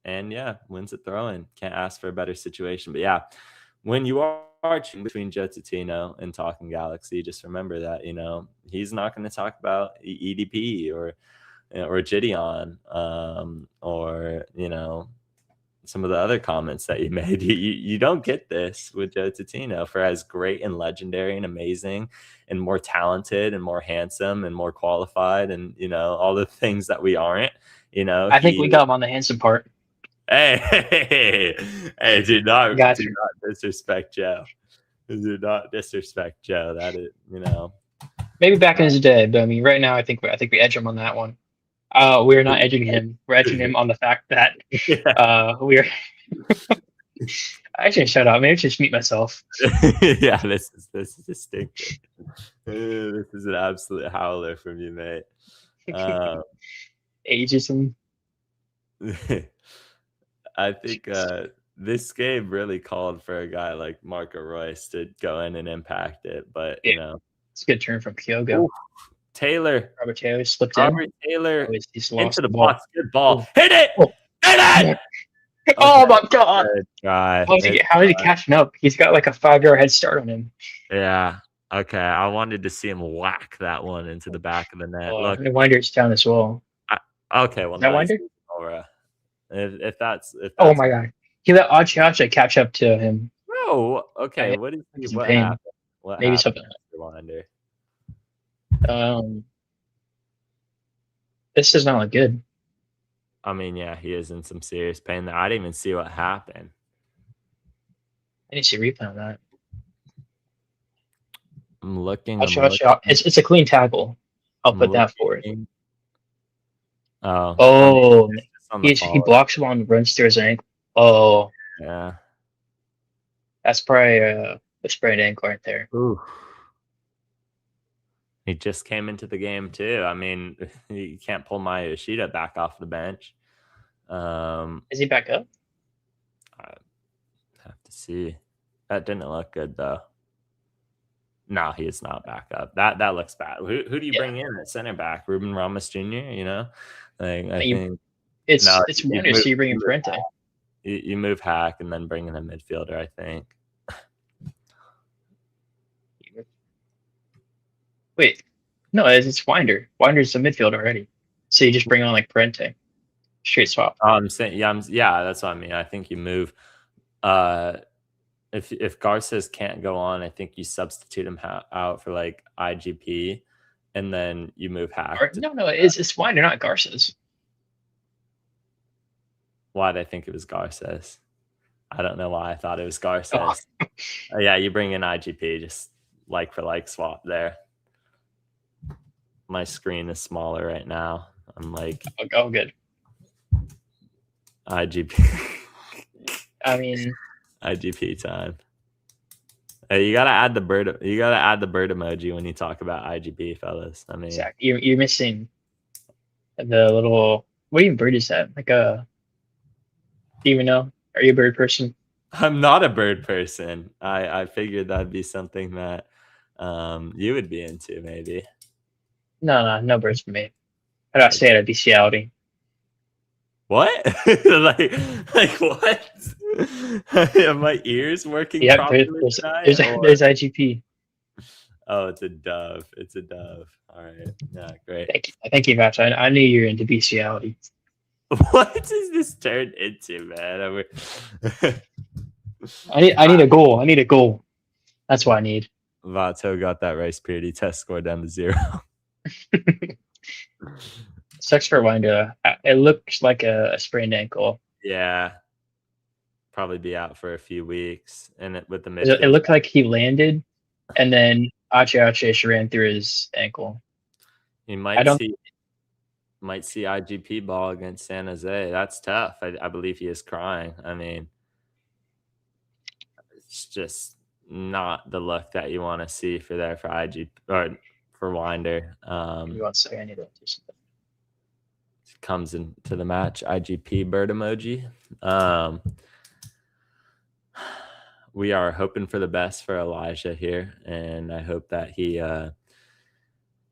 And wins at throwing. Can't ask for a better situation. But when you are choosing between Joe Totino and Talking Galaxy, just remember that he's not going to talk about EDP or Gideon or some of the other comments that you made. You don't get this with Joe Totino. For as great and legendary and amazing and more talented and more handsome and more qualified and all the things that we aren't, I think we got him on the handsome part. Hey, do not disrespect Joe. Do not disrespect Joe. That is, maybe back in his day, but I mean, right now, I think we edge him on that one. We're not edging him. We're edging him on the fact that we're. I shouldn't shut up. Maybe I should just mute myself. Yeah, this is a stinker. This is an absolute howler from you, mate. Ageism. I think this game really called for a guy like Marco Royce to go in and impact it, but it's a good turn from Kyogo. Robert Taylor slipped in. Robert Taylor he's lost into the box. Good ball. Hit it! Hit it! Okay. Oh my God! How is he catching up? He's got like a 5-yard head start on him. Yeah. Okay. I wanted to see him whack that one into the back of the net. Look, and Winder's down as well. Okay. Well, that Winder? If that's oh my God! He let Achiacha catch up to him. Oh, okay. What happened? Maybe something. Winder? This does not look good. I mean, he is in some serious pain there. I didn't even see what happened. I need to see a replay on that. I'm looking. Watch out. It's a clean tackle. I'll put that forward. Oh, Oh, he follow. blocks him on runs through his ankle. Oh, Yeah. that's probably a sprained ankle right there. Ooh. He just came into the game too. I mean, you can't pull Maya Yoshida back off the bench. Is he back up? I have to see. That didn't look good though. No, he is not back up. That looks bad. Who do you bring in at center back? Ruben Ramos Jr. You know, like I think it's Wander. So you bring in Parente. You move Hack and then bring in a midfielder. I think. Wait, no, it's Winder. Winder's a midfielder already. So you just bring on like Parente. Straight swap. I'm saying, yeah, that's what I mean. I think you move. If Garces can't go on, I think you substitute him out for like IGP, and then you move Hack. No, it's Winder, not Garces. Why they think it was Garces? I don't know why I thought it was Garces. Oh. Yeah, you bring in IGP, just like for like swap there. My screen is smaller right now. I'm like, oh good. IGP. I mean, IGP time. Hey, you gotta add the bird. You gotta add the bird emoji when you talk about IGP, fellas. I mean, exactly. You're missing the little. What even bird is that? Like a. Do you even know? Are you a bird person? I'm not a bird person. I figured that'd be something that you would be into, maybe. No birds for me. How do I say it? A bestiality. What? like what? Are my ears working properly tonight? There's IGP. Oh, it's a dove. It's a dove. All right. Yeah, great. Thank you, Matt. I knew you're into bestiality. What does this turn into, man? I need a goal. I need a goal. That's what I need. Vato got that rice purity test score down to 0. Sucks for Winder. It looks like a sprained ankle. Yeah. Probably be out for a few weeks. And with the midfield. It looked like he landed and then Ache ran through his ankle. He might see IGP ball against San Jose. That's tough. I believe he is crying. I mean, it's just not the look that you want to see for IGP or for Winder. You want to say I need to do something. Comes into the match. IGP bird emoji. We are hoping for the best for Elijah here, and I hope that he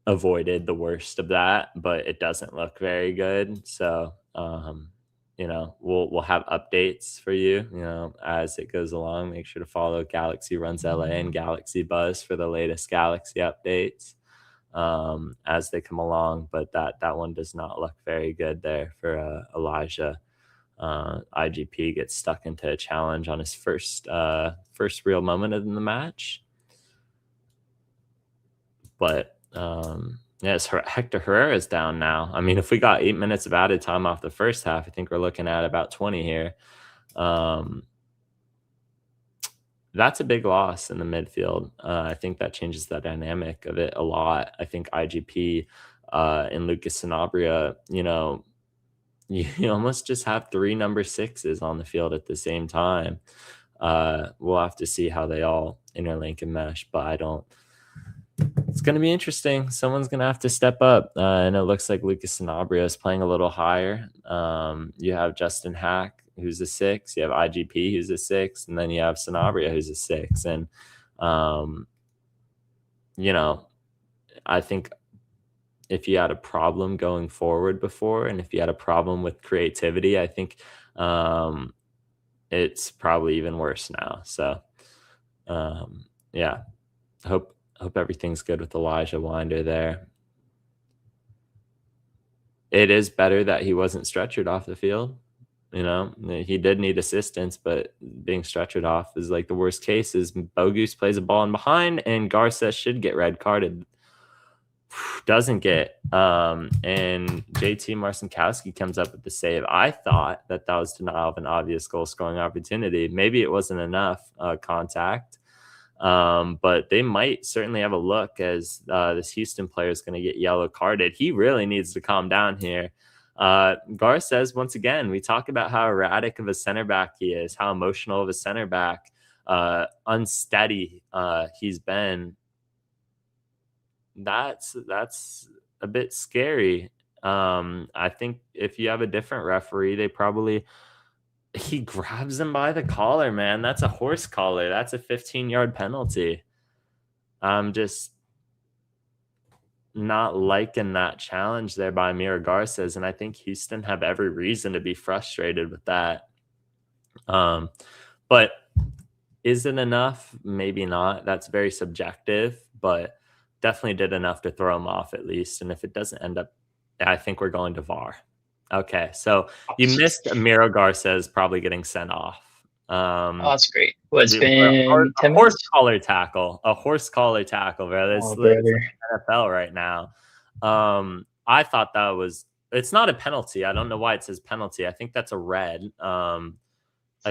avoided the worst of that, but it doesn't look very good. So, we'll have updates for you, as it goes along. Make sure to follow Galaxy Runs LA and Galaxy Buzz for the latest Galaxy updates as they come along. But that one does not look very good there for Elijah. IGP gets stuck into a challenge on his first real moment in the match. But Hector Herrera is down now. I mean, if we got 8 minutes of added time off the first half, I think we're looking at about 20 here. That's a big loss in the midfield. I think that changes the dynamic of it a lot. I think IGP and Lucas Sanabria, you almost just have 3 number 6s on the field at the same time. We'll have to see how they all interlink and mesh, but it's going to be interesting. Someone's going to have to step up. And it looks like Lucas Sanabria is playing a little higher. You have Justin Hack, who's a 6. You have IGP, who's a 6. And then you have Sanabria, who's a 6. And, I think if you had a problem going forward before, and if you had a problem with creativity, I think it's probably even worse now. So, Hope everything's good with Elijah Winder there. It is better that he wasn't stretchered off the field. He did need assistance, but being stretchered off is like the worst case. Is Bogus plays a ball in behind, and Garces should get red carded. doesn't get. And JT Marcinkowski comes up with the save. I thought that was denial of an obvious goal scoring opportunity. Maybe it wasn't enough contact. But they might certainly have a look as this Houston player is going to get yellow carded. He really needs to calm down here. Gar says, once again, we talk about how erratic of a center back he is, how emotional of a center back, unsteady he's been. That's a bit scary. I think if you have a different referee, he grabs him by the collar, man. That's a horse collar. That's a 15-yard penalty. I'm just not liking that challenge there by Mira Garces, and I think Houston have every reason to be frustrated with that. But is it enough? Maybe not. That's very subjective, but definitely did enough to throw him off at least. And if it doesn't end up, I think we're going to VAR. Okay, so you missed Miro Garces probably getting sent off. That's great. Well, it's been 10 horse minutes? collar tackle. A horse collar tackle, bro. That's NFL right now. I thought that was – it's not a penalty. I don't know why it says penalty. I think that's a red. I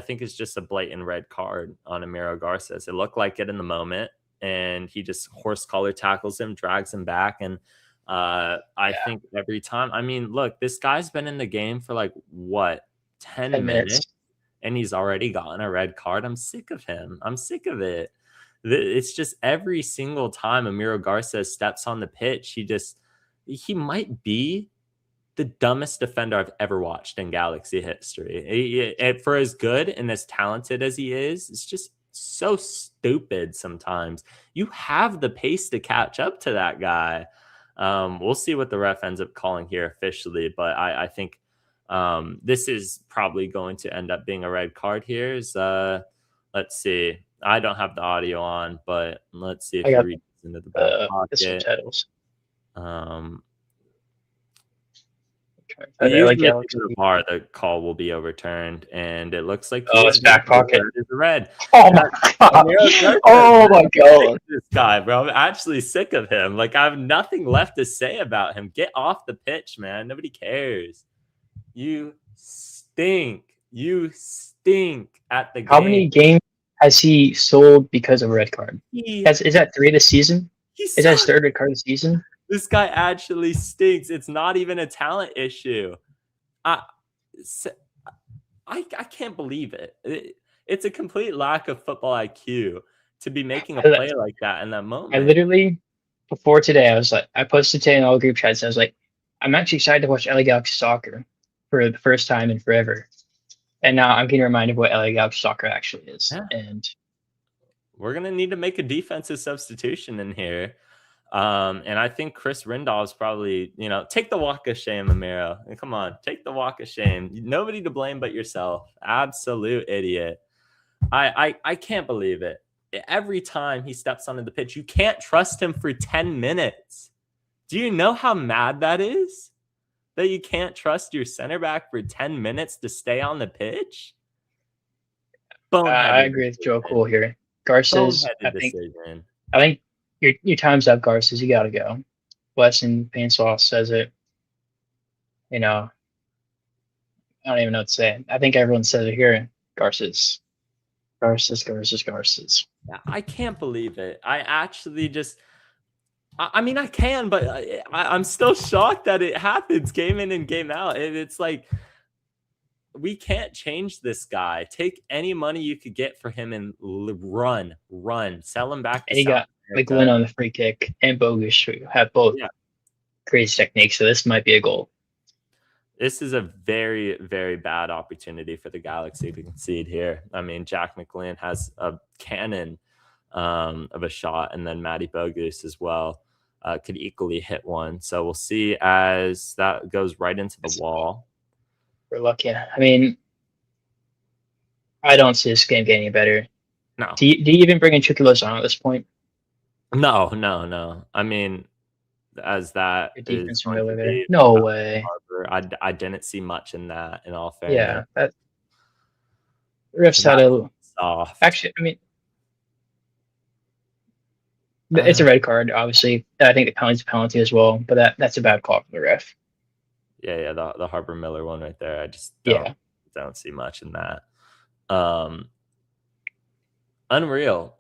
think it's just a blatant red card on Amiro Garces. It looked like it in the moment, and he just horse collar tackles him, drags him back, and I think every time. I mean, look, this guy's been in the game for like what 10 minutes, and he's already gotten a red card. I'm sick of him. I'm sick of it. It's just every single time Amiro Garces steps on the pitch, he might be the dumbest defender I've ever watched in Galaxy history. For as good and as talented as he is, it's just so stupid sometimes. You have the pace to catch up to that guy. We'll see what the ref ends up calling here officially, but I think this is probably going to end up being a red card here. Let's see. I don't have the audio on, but let's see if he reaches into the back pocket. Subtitles. Usually the VAR, the call will be overturned, and it looks like his back pocket is red. Oh my god! Oh my god! This guy, bro, I'm actually sick of him. Like, I have nothing left to say about him. Get off the pitch, man. Nobody cares. You stink. You stink at the game. How many games has he sold because of a red card? Is that 3 this season? Is that his 3rd red card this season? This guy actually stinks. It's not even a talent issue. I can't believe it. It's a complete lack of football IQ to be making a play like that in that moment. I literally, before today, I posted today in all group chats, and I was like, I'm actually excited to watch LA Galaxy soccer for the first time in forever. And now I'm getting reminded of what LA Galaxy soccer actually is. Yeah. And we're going to need to make a defensive substitution in here. And I think Chris Rindolph's probably, take the walk of shame, Amiro. Come on, take the walk of shame. Nobody to blame but yourself. Absolute idiot. I can't believe it. Every time he steps onto the pitch, you can't trust him for 10 minutes. Do you know how mad that is? That you can't trust your center back for 10 minutes to stay on the pitch? I agree with Joe Cool here. Garces, I think your time's up, Garces. You got to go. Weston Painsauce says it. I don't even know what to say. I think everyone says it here. Garces. I can't believe it. I actually just... I mean, I can, but I'm still shocked that it happens game in and game out. It's like, we can't change this guy. Take any money you could get for him and run. Sell him back to and he got McGlynn on the free kick and Bogus, who have both crazy techniques, so this might be a goal. This is a very, very bad opportunity for the Galaxy to concede here. I mean, Jack McGlynn has a cannon of a shot, and then Matty Bogus as well could equally hit one. So we'll see as that goes right into the wall. We're lucky. I mean, I don't see this game getting any better. No. Do you even bring in Chucky Lozano at this point? No. I mean, as that is there. No way. I didn't see much in that, in all fairness. Yeah, that refs had a soft. Actually, I mean, It's a red card, obviously. I think the penalty's a penalty as well, but that's a bad call from the ref. Yeah, the Harper Miller one right there. I just Yeah. don't see much in that. Unreal.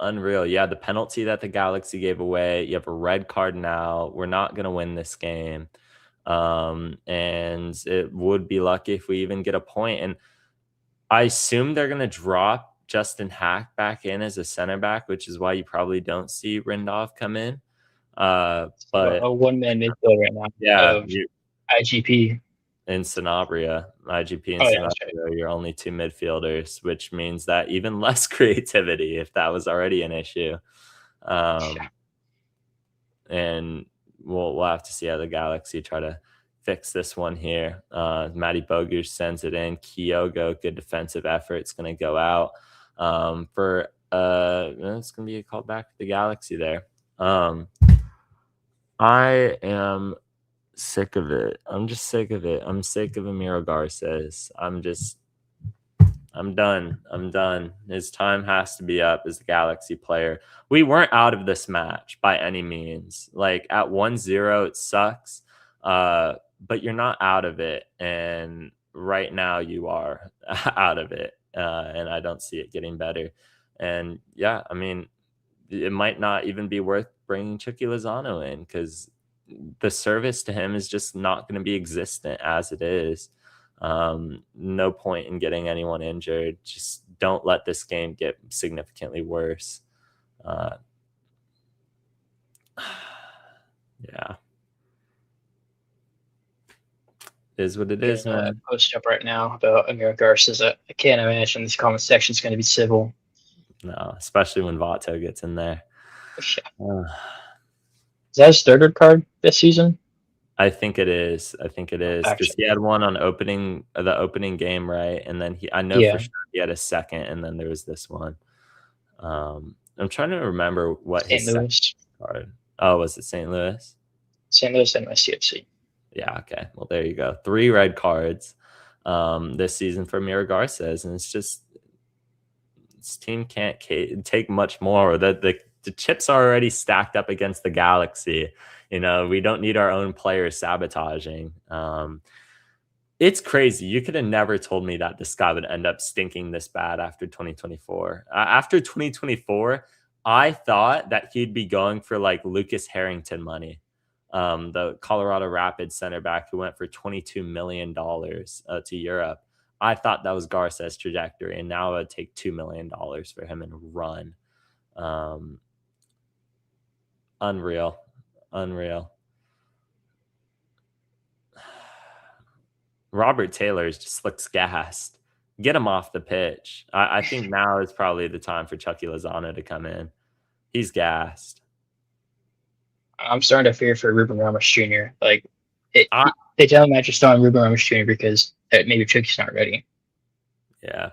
Yeah, the penalty that the Galaxy gave away. You have a red card now. We're not gonna win this game. And it would be lucky if we even get a point. And I assume they're gonna drop Justin Hack back in as a center back, which is why you probably don't see Rindolph come in. But a one-man midfield right now yeah, of IGP. in Sanabria, IGP and That's Sanabria right. are your only two midfielders, which means that even less creativity, if that was already an issue. And we'll have to see how the Galaxy try to fix this one here. Matty Bogusz sends it in. Kyogo, good defensive effort. It's going to go out it's going to be a call back to the Galaxy there. I am sick of it. I'm just sick of it. I'm sick of Emiro Garces. I'm done. His time has to be up as the Galaxy player. We weren't out of this match by any means. Like at 1-0, it sucks. But you're not out of it. And right now you are out of it. And I don't see it getting better. And yeah, I mean, it might not even be worth bringing Chucky Lozano in because the service to him is just not going to be existent as it is. No point in getting anyone injured. Just don't let this game get significantly worse. Yeah. Is what it is, man. Post up right now about Amir Garces. I can't imagine this comment section is going to be civil. No, especially when Vato gets in there. Is that his third card this season? I think it is because he had one on the opening game, right? And then I know for sure he had a second, and then there was this one. I'm trying to remember what St. his Louis card. Oh, was it St. Louis? St. Louis and CFC. Yeah. Okay. Well, there you go. 3 red cards this season for Mira Garces, and it's just this team can't take much more. The chips are already stacked up against the Galaxy. You know, we don't need our own players sabotaging. It's crazy. You could have never told me that this guy would end up stinking this bad after 2024. After 2024, I thought that he'd be going for like Lucas Harrington money, the Colorado Rapids center back who went for $22 million to Europe. I thought that was Garces' trajectory, and now it would take $2 million for him and run. Unreal. Robert Taylor's just looks gassed. Get him off the pitch. I think now is probably the time for Chucky Lozano to come in. He's gassed. I'm starting to fear for Ruben Ramos Jr. Like, they tell him I just on Ruben Ramos Jr. because maybe Chucky's not ready. Yeah.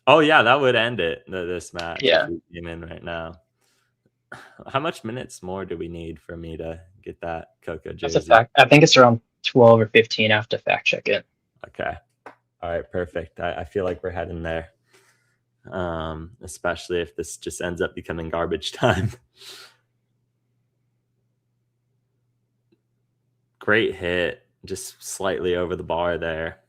Oh, yeah, that would end it, this match. Yeah. If we came in right now. How much minutes more do we need for me to get that Coco jersey? That's a fact. I think it's around 12 or 15. I have to fact check it. Okay. All right, perfect. I feel like we're heading there. Especially if this just ends up becoming garbage time. Great hit. Just slightly over the bar there.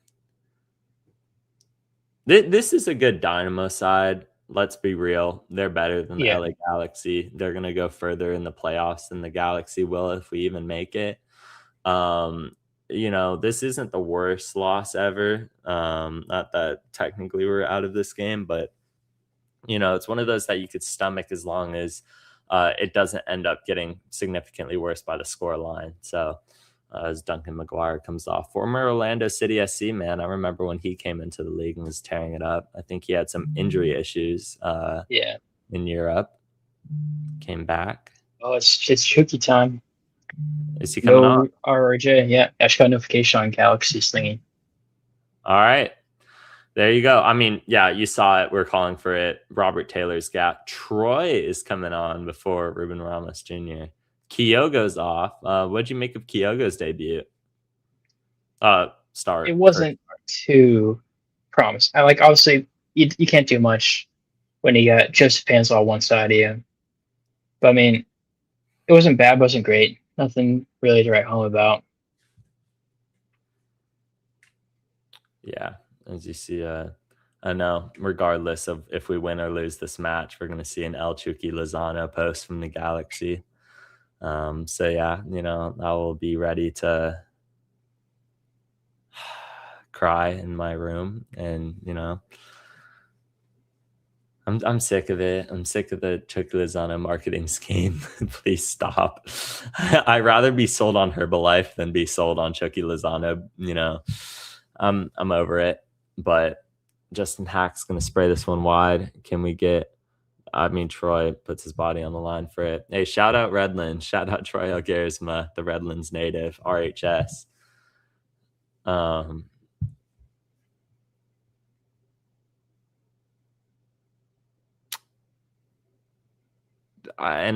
This is a good Dynamo side. Let's be real. They're better than the LA Galaxy. They're going to go further in the playoffs than the Galaxy will if we even make it. You know, this isn't the worst loss ever. Not that technically we're out of this game, but, you know, it's one of those that you could stomach as long as it doesn't end up getting significantly worse by the score line. So as Duncan McGuire comes off, former Orlando City SC, man, I remember when he came into the league and was tearing it up. I think he had some injury issues in Europe. Came back. Oh, it's Chucky time. Is he coming on? RRJ, yeah. I just got a notification on Galaxy slinging. All right. There you go. I mean, yeah, you saw it. We're calling for it. Robert Taylor's gap. Troy is coming on before Ruben Ramos Jr. Kyogo's off. What'd you make of Kyogo's debut? Start. It wasn't too promising. Obviously, you can't do much when you got Joseph Panzel on one side of you. But I mean, It wasn't bad, wasn't great. Nothing really to write home about. Yeah, as you see, I know, regardless of if we win or lose this match, we're going to see an El Chucky Lozano post from the Galaxy. So yeah, I will be ready to cry in my room, and I'm sick of it. I'm sick of the Chucky Lozano marketing scheme. Please stop. I'd rather be sold on Herbalife than be sold on Chucky Lozano. I'm over it. But Justin Hack's gonna spray this one wide. Can we get? I mean, Troy puts his body on the line for it. Hey, shout out Redlands. Shout out Troy Algarisma, the Redlands native, RHS. And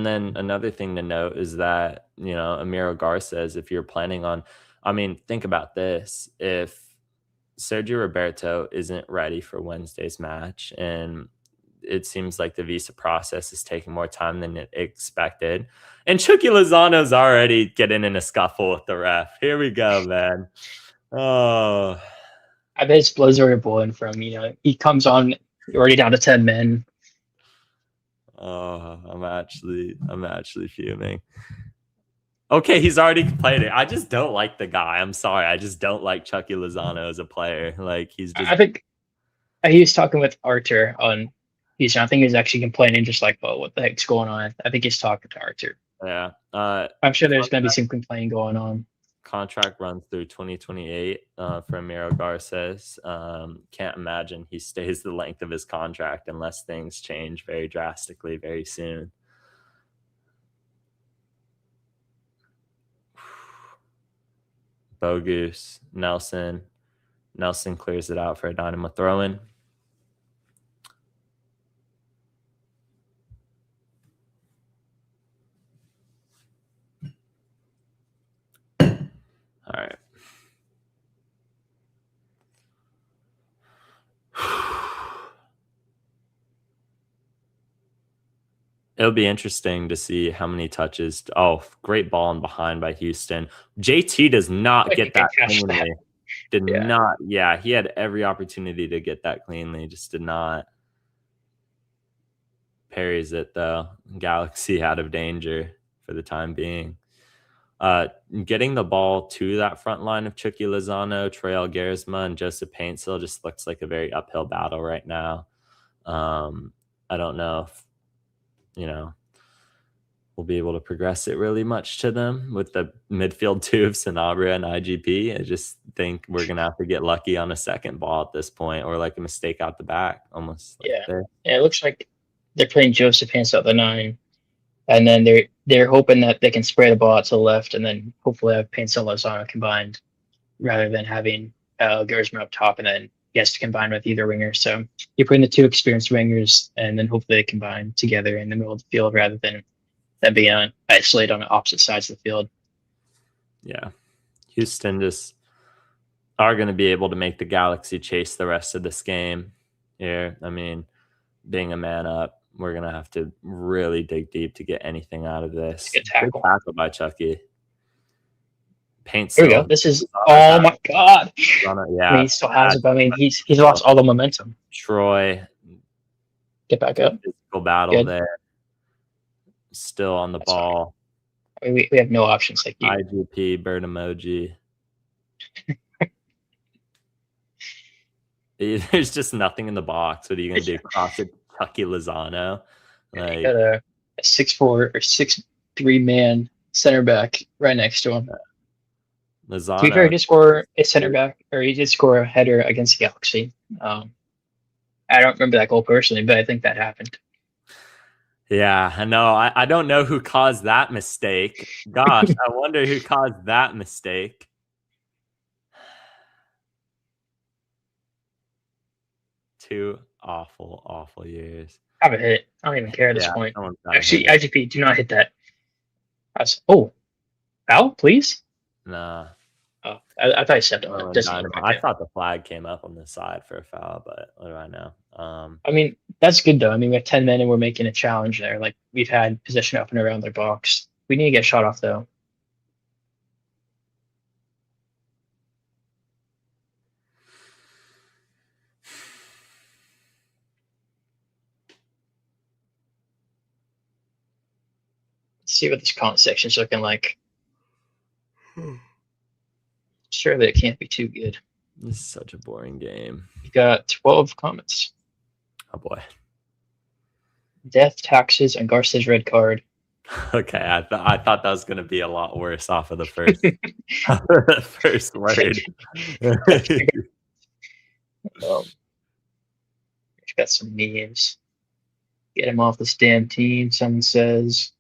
then another thing to note is that, Amiro Gar says, if you're planning on, I mean, think about this. If Sergio Roberto isn't ready for Wednesday's match, and it seems like the visa process is taking more time than it expected, and Chucky Lozano's already getting in a scuffle with the ref. Here we go, man. Oh, I bet his blood's already boiling from, he comes on already down to 10 men. oh, I'm actually fuming. Okay, he's already complaining. I just don't like the guy. I'm sorry. I just don't like Chucky Lozano as a player. Like, he's just. I think he was talking with Arthur on Houston. I think he was actually complaining, just like, "Oh, what the heck's going on?" I think he's talking to Arthur. Yeah. I'm sure there's going to be some complaining going on. Contract runs through 2028 for Amiro Garces. Can't imagine he stays the length of his contract unless things change very drastically very soon. Bogus. Nelson clears it out for a Dynamo throw-in. All right. It'll be interesting to see how many touches. Oh, great ball in behind by Houston. JT does not get that cleanly. Did not. Yeah, he had every opportunity to get that cleanly. Just did not. Parries it, though. Galaxy out of danger for the time being. Getting the ball to that front line of Chucky Lozano, Troy Algarisma, and Joseph Paintsil just looks like a very uphill battle right now. I don't know if, we'll be able to progress it really much to them with the midfield two of Sanabria and IGP. I just think we're going to have to get lucky on a second ball at this point, or like a mistake out the back almost. Yeah, it looks like they're playing Joseph Paintsil at the 9. And then they're hoping that they can spray the ball out to the left, and then hopefully have Paintsil and Lozano combined, rather than having Gersman up top, and then he has to combine with either winger. So you're putting the two experienced wingers, and then hopefully they combine together in the middle of the field rather than being isolated on the opposite sides of the field. Yeah, Houston just are going to be able to make the Galaxy chase the rest of this game here. I mean, being a man up, we're going to have to really dig deep to get anything out of this. Good tackle by Chucky. Paintsil. Here we go. This is, oh my God. Yeah. I mean, he still has it, but I mean, he's lost all the momentum. Troy. Get back up. Physical battle there. Still on the ball. I mean, we have no options like you. IGP, bird emoji. There's just nothing in the box. What are you going to do? Cross it, Chucky Lozano? Like, you got a 6'4" or 6'3" man center back right next to him. Lozano. To be fair, he did score a center back, or he did score a header against the Galaxy. I don't remember that goal personally, but I think that happened. Yeah, I know. I don't know who caused that mistake. Gosh, I wonder who caused that mistake. Two awful, awful years. Have a hit. I don't even care at this point. Actually, IGP, do not hit that. Foul, please? Nah. Oh, I thought you stepped on it. I thought the flag came up on the side for a foul, but what do I know? I mean, that's good, though. I mean, we have 10 men and we're making a challenge there. Like, we've had possession up and around their box. We need to get shot off though. Let's see what this comment section's looking like. Surely it can't be too good. This is such a boring game. You got 12 comments. Oh boy. Death, taxes, and Garcia's red card. Okay, I thought that was going to be a lot worse off of the first first word. We've got some memes. Get him off this damn team, someone says.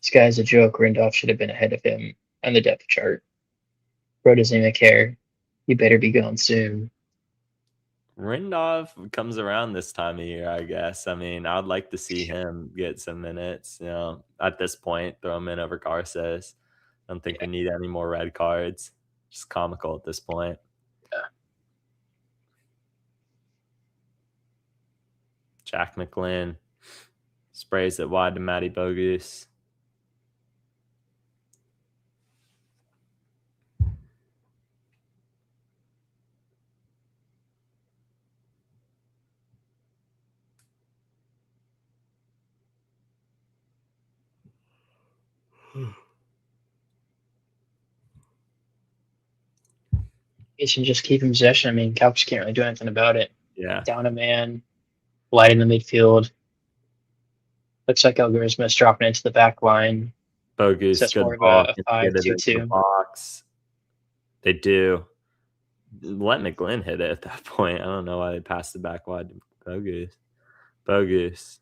This guy's a joke. Rindolph should have been ahead of him on the depth chart. Bro doesn't even care. You better be gone soon. Rindolph comes around this time of year, I guess. I mean, I'd like to see him get some minutes. You know, at this point, throw him in over Garces. I don't think we need any more red cards. Just comical at this point. Yeah. Jack McGlynn sprays it wide to Matty Bogus. He should just keep in possession. I mean, Calcs can't really do anything about it. Yeah. Down a man, light in the midfield. Looks like Algorithm is dropping into the back line. Bogus, So that's good more of ball. a Get it into 5-2-2. the box. They do. Let McGlynn hit it at that point. I don't know why they passed it back wide to Bogus. Bogus.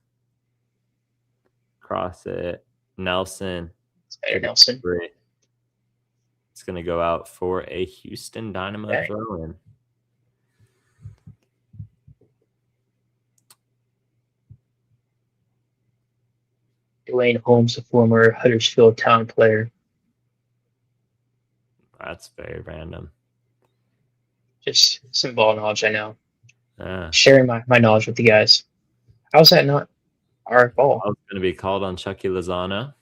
Cross it. Nelson. It's better, Nelson. It's going to go out for a Houston Dynamo throw-in. Dwayne Holmes, a former Huddersfield Town player. That's very random. Just some ball knowledge, I know. Yeah. Sharing my knowledge with you guys. How's that not our ball? I was going to be called on Chucky Lozano.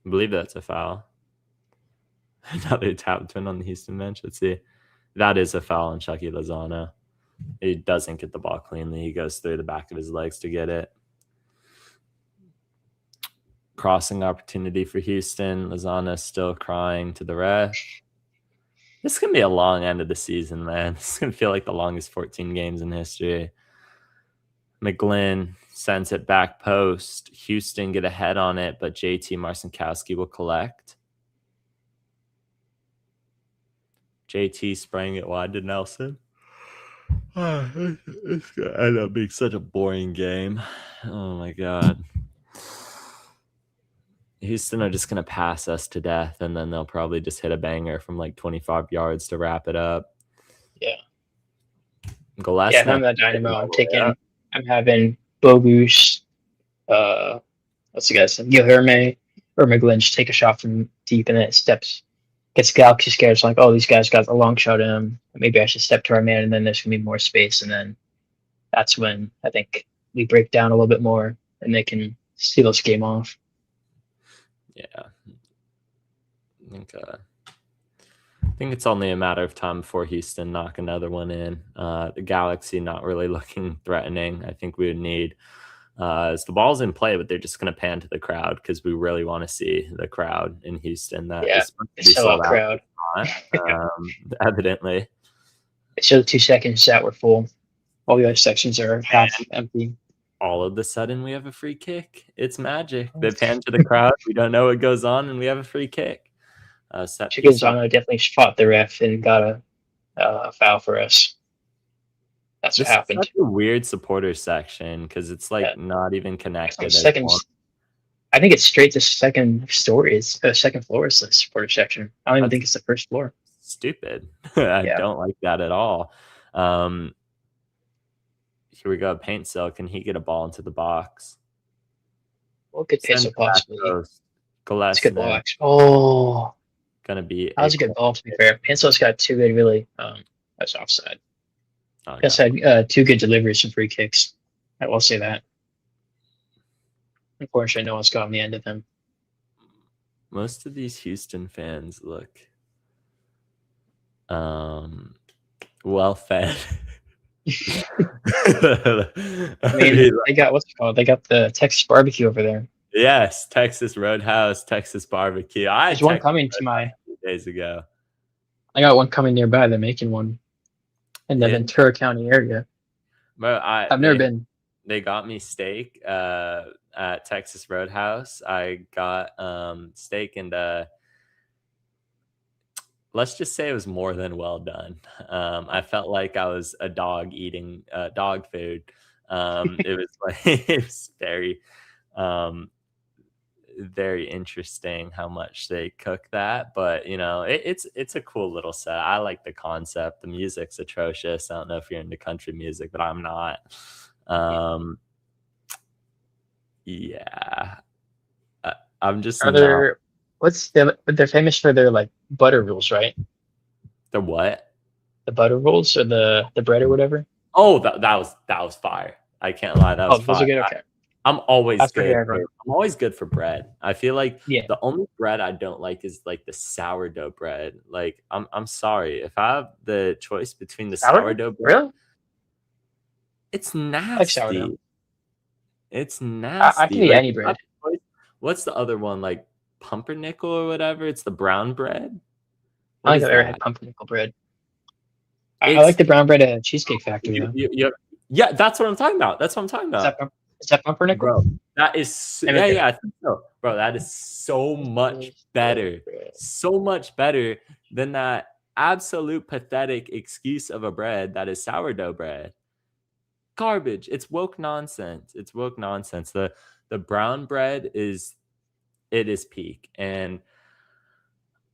I believe that's a foul. Another tap twin on the Houston bench. Let's see. That is a foul on Chucky Lozano. He doesn't get the ball cleanly. He goes through the back of his legs to get it. Crossing opportunity for Houston. Lozano still crying to the ref. This is going to be a long end of the season, man. This is going to feel like the longest 14 games in history. McGlynn sends it back post. Houston get ahead on it, but JT Marcinkowski will collect. JT spraying it wide to Nelson. It's going to end up being such a boring game. Oh, my God. Houston are just going to pass us to death, and then they'll probably just hit a banger from like 25 yards to wrap it up. Yeah. Gillespie. Yeah, if I'm that Dynamo, I'm having Bogus, what's the guy's name? Guilherme or McGlynn just take a shot from deep, and then it gets Galaxy scared. It's like, oh, these guys got a long shot in them. Maybe I should step to our man, and then there's going to be more space. And then that's when I think we break down a little bit more, and they can steal this game off. Yeah. I think it's only a matter of time before Houston knock another one in. The Galaxy not really looking threatening. I think we would need as the ball's in play, but they're just going to pan to the crowd because we really want to see the crowd in Houston. That is supposed to be sold out. Evidently. It showed 2 seconds that were full. All the other sections are half empty. All of a sudden, we have a free kick. It's magic. They pan to the crowd. We don't know what goes on, and we have a free kick. Chickenzano definitely fought the ref and got a foul for us. That's what happened. It's such a weird supporter section because it's like not even connected. I think it's straight to second floor is the supporter section. I don't even think it's the first floor. Stupid. I don't like that at all. Here we go. Paint Cell. Can he get a ball into the box? What could Peso possibly? That's good ball. Oh, gonna be. That was a good ball. To be fair, Pencil's got 2 good. Really, that's offside. Just had 2 good deliveries and free kicks. I will say that. Unfortunately, no one's gotten the end of them. Most of these Houston fans look well fed. I mean, they got what's it called? They got the Texas barbecue over there. Yes, Texas Roadhouse, Texas barbecue. I There's had one Texas coming to Roadhouse my. a few days ago. I got one coming nearby. They're making one in the Yeah. Ventura County area. But I've never been. They got me steak at Texas Roadhouse. I got steak and let's just say it was more than well done. I felt like I was a dog eating dog food. It was like it was very interesting how much they cook that, but it's a cool little set. I like the concept. The music's atrocious. I don't know if you're into country music, but I'm not. Yeah, I'm just Are not. there? They're famous for their like butter rolls, right? The what? The butter rolls or the bread or whatever. Oh, that was fire. I can't lie, that Oh, was those are fire. good. Okay, I'm always that's pretty good. everyone. I'm always good for bread. I feel like Yeah. the only bread I don't like is like the sourdough bread. Like I'm sorry if I have the choice between the sourdough bread. Really? It's I like sourdough. nasty. It's nasty. I can eat Like, any bread. what's the other one, like pumpernickel or whatever? It's the brown bread. I What like is I've ever that? had pumpernickel bread. I It's like the brown bread at Cheesecake Factory though. yeah, that's what I'm talking about. That's what I'm talking about. Is that pumpernickel? Bro, that is yeah, I think so. Bro, that is so much better. So much better than that absolute pathetic excuse of a bread that is sourdough bread. Garbage. It's woke nonsense. It's woke nonsense. The brown bread is peak. And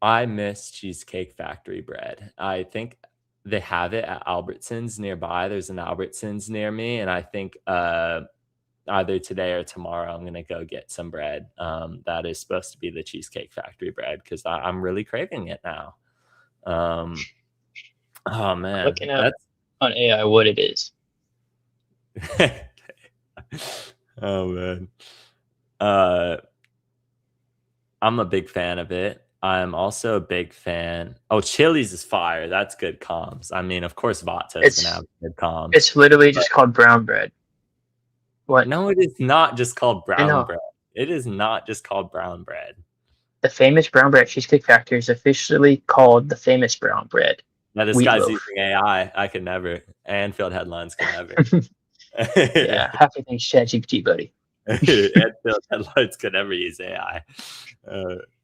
I miss Cheesecake Factory bread. I think they have it at Albertsons nearby. There's an Albertsons near me, and I think either today or tomorrow I'm gonna go get some bread that is supposed to be the Cheesecake Factory bread because I'm really craving it now. Oh man, Looking up on AI what it is. Oh man, I'm a big fan of it. I'm also a big fan. Oh, Chili's is fire. That's good comms. I mean, of course, Vatos gonna have good comms. It's literally just called brown bread. What? No, it is not just called brown know. bread. It is not just called brown bread. The famous brown bread Cheesecake Factory is officially called the famous brown bread. Now, this guy's using AI. I could never. Anfield headlines can never. Yeah, half the thing's ChatGPT, buddy. Anfield headlines could never use AI.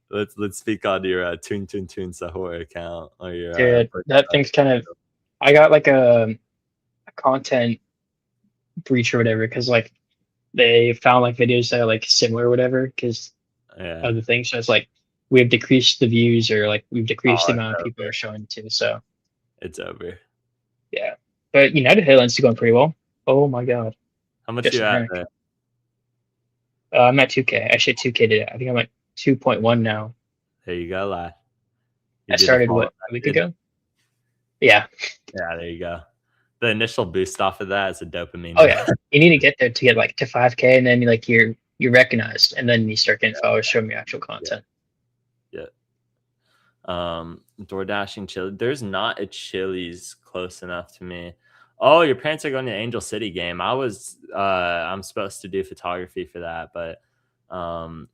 Let's speak on your Toon Sahur account or your. Dude, that thing's kind of. I got like a content breach or whatever because like they found like videos that are like similar or whatever because of the thing. So it's like we have decreased the views or like we've decreased the amount of people are showing it to. So it's over. Yeah, but United headlines is going pretty well. Oh my god! How much you at? I'm at 2K. Actually, 2K today. I think I'm at 2.1 now. There you go, lad. I started a week ago? Yeah. Yeah, there you go. The initial boost off of that is a dopamine. Oh yeah, you need to get there to get like to 5K, and then like you're recognized, and then you start getting followers showing your actual content. Yeah. DoorDashing Chili. There's not a Chili's close enough to me. Oh, your parents are going to the Angel City game. I'm supposed to do photography for that, but I'm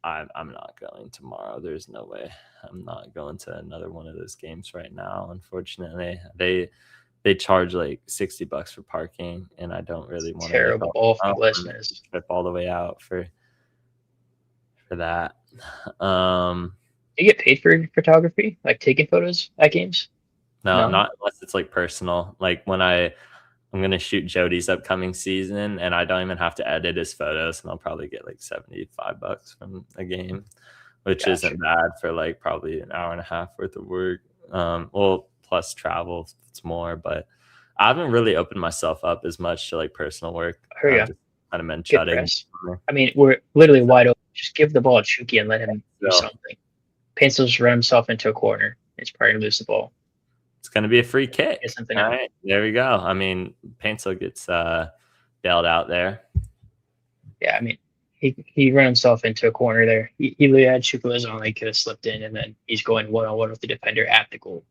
not going tomorrow. There's no way. I'm not going to another one of those games right now. Unfortunately, they charge like $60 for parking, and I don't really want to awful listeners trip all the way out for that. You get paid for photography, like taking photos at games? No, not unless it's like personal. Like when I'm gonna shoot Jody's upcoming season, and I don't even have to edit his photos, and I'll probably get like $75 from a game, which isn't bad for like probably an hour and a half worth of work. Well, plus travel, it's more. But I haven't really opened myself up as much to like personal work. I've just kind of been chutting. I mean, we're literally wide open. Just give the ball to Chucky and let him do something. Pencil's run himself into a corner. It's probably gonna lose the ball. It's going to be a free kick. All right, there we go. I mean, Pencil gets bailed out there. Yeah, I mean, he ran himself into a corner there. He literally had Chukwueze on, like, could have slipped in, and then he's going one-on-one with the defender at the goal.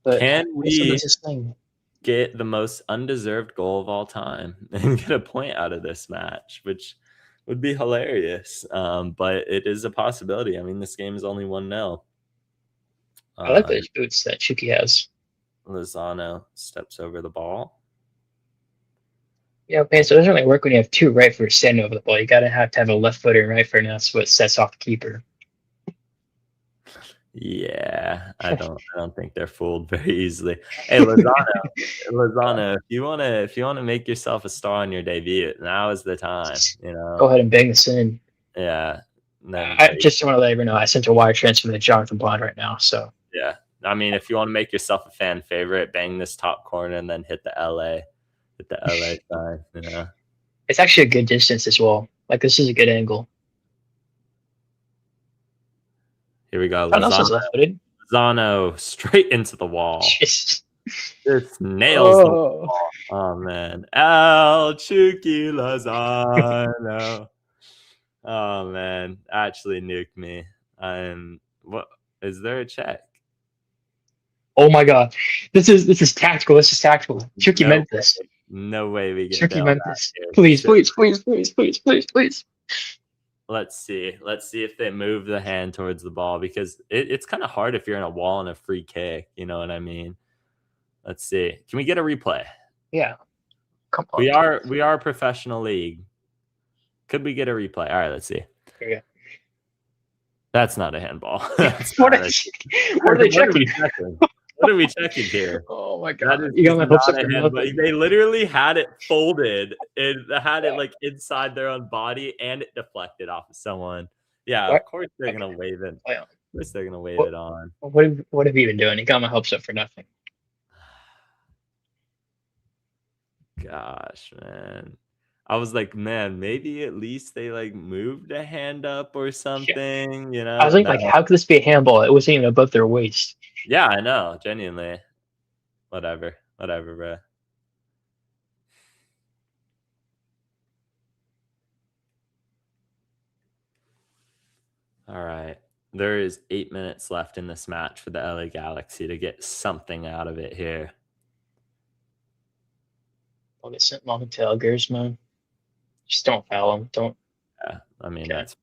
But Can also we does this thing. get the most undeserved goal of all time and get a point out of this match, which would be hilarious. But it is a possibility. I mean, this game is only 1-0. I like those boots that Chucky has. Lozano steps over the ball. Yeah, okay, so it doesn't really work when you have two right footers standing over the ball. You gotta have to have a left footer and right footer, and that's what sets off the keeper. Yeah, I don't think they're fooled very easily. Hey, Lozano, if you wanna make yourself a star on your debut, now is the time. Go ahead and bang this in. Yeah. Then, I just want to let everyone know I sent a wire transfer to Jonathan Bond right now. So yeah, I mean, if you want to make yourself a fan favorite, bang this top corner and then hit the LA sign. It's actually a good distance as well. Like, this is a good angle. Here we go. Lozano straight into the wall. Just nails the wall. Oh man. Chucky Lozano. Oh man. Actually nuked me. What is there a check? Oh my god. This is tactical. This is tactical. Chucky meant this. No way we get Chucky meant this. Please. Let's see if they move the hand towards the ball, because it's kind of hard if you're in a wall and a free kick. You know what I mean? Let's see. Can we get a replay? Yeah. Come on. We are a professional league. Could we get a replay? All right, let's see. Here we go. That's not a handball. What are they checking? What are we checking here? Oh my god! You got my hopes up for nothing. They literally had it folded and had it like inside their own body, and it deflected off of someone. Yeah, of course they're gonna wave it. Of course they're gonna wave it on. What have you been doing? You got my hopes up for nothing. Gosh, man. I was like, man, maybe at least they like moved a hand up or something, you know? I was like, how could this be a handball? It wasn't even above their waist. Yeah, I know, genuinely. Whatever, bro. All right. There is 8 minutes left in this match for the LA Galaxy to get something out of it here. I'll get sent long tail gears, man. Just don't foul him. Don't. Yeah, I mean, that's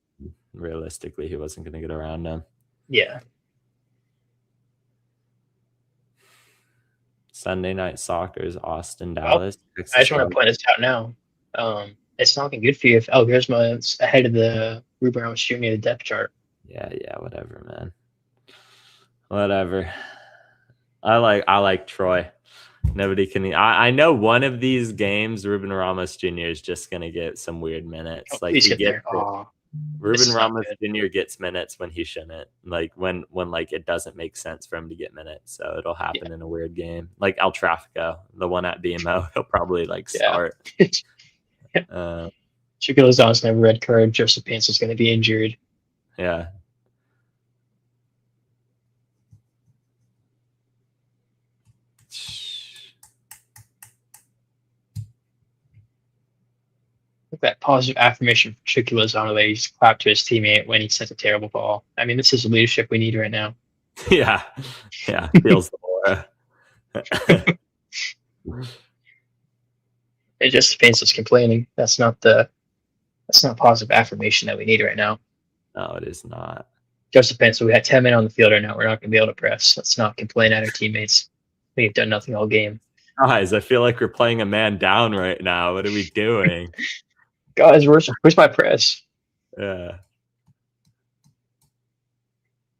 realistically, he wasn't going to get around him. Yeah. Sunday Night Soccer is Austin, Dallas. I just want to point this out now. It's not looking good for you if El Grisma is ahead of the Ruben Ramos Jr. the depth chart. Yeah, whatever, man. Whatever. I like Troy. Nobody can. I know one of these games, Ruben Ramos Jr. is just gonna get some weird minutes. Ruben Ramos Jr. gets minutes when he shouldn't. Like when like it doesn't make sense for him to get minutes. So it'll happen in a weird game. Like El Trafico, the one at BMO, he'll probably like start. Chico Lozano's never red card. Joseph Pants is going to be injured. Yeah. Look at that positive affirmation for Chucky Lozano that he just clapped to his teammate when he sent a terrible ball. I mean, this is the leadership we need right now. Yeah. Feels the aura. It just Pants is complaining. That's not positive affirmation that we need right now. No, it is not. Joseph Pence, we had 10 men on the field right now. We're not going to be able to press. Let's not complain at our teammates. We've done nothing all game. Guys, I feel like we're playing a man down right now. What are we doing? Guys, where's my press? Yeah.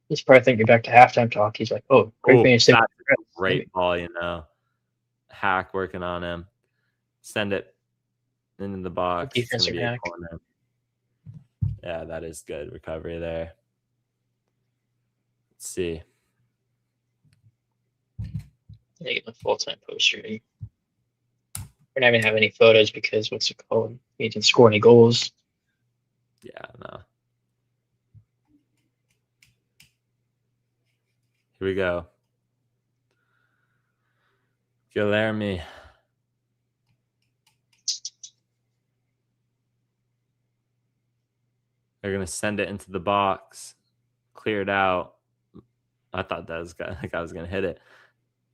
He's probably thinking back to halftime talk. He's like, oh, great finish. Great ball, Hack working on him. Send it into the box. Defensive hack. Yeah, that is good recovery there. Let's see. They get the full-time poster. We're not even have any photos because what's it called? He didn't score any goals. Yeah, no. Here we go. Guilherme. They're going to send it into the box. Clear it out. I thought that was like I was going to hit it.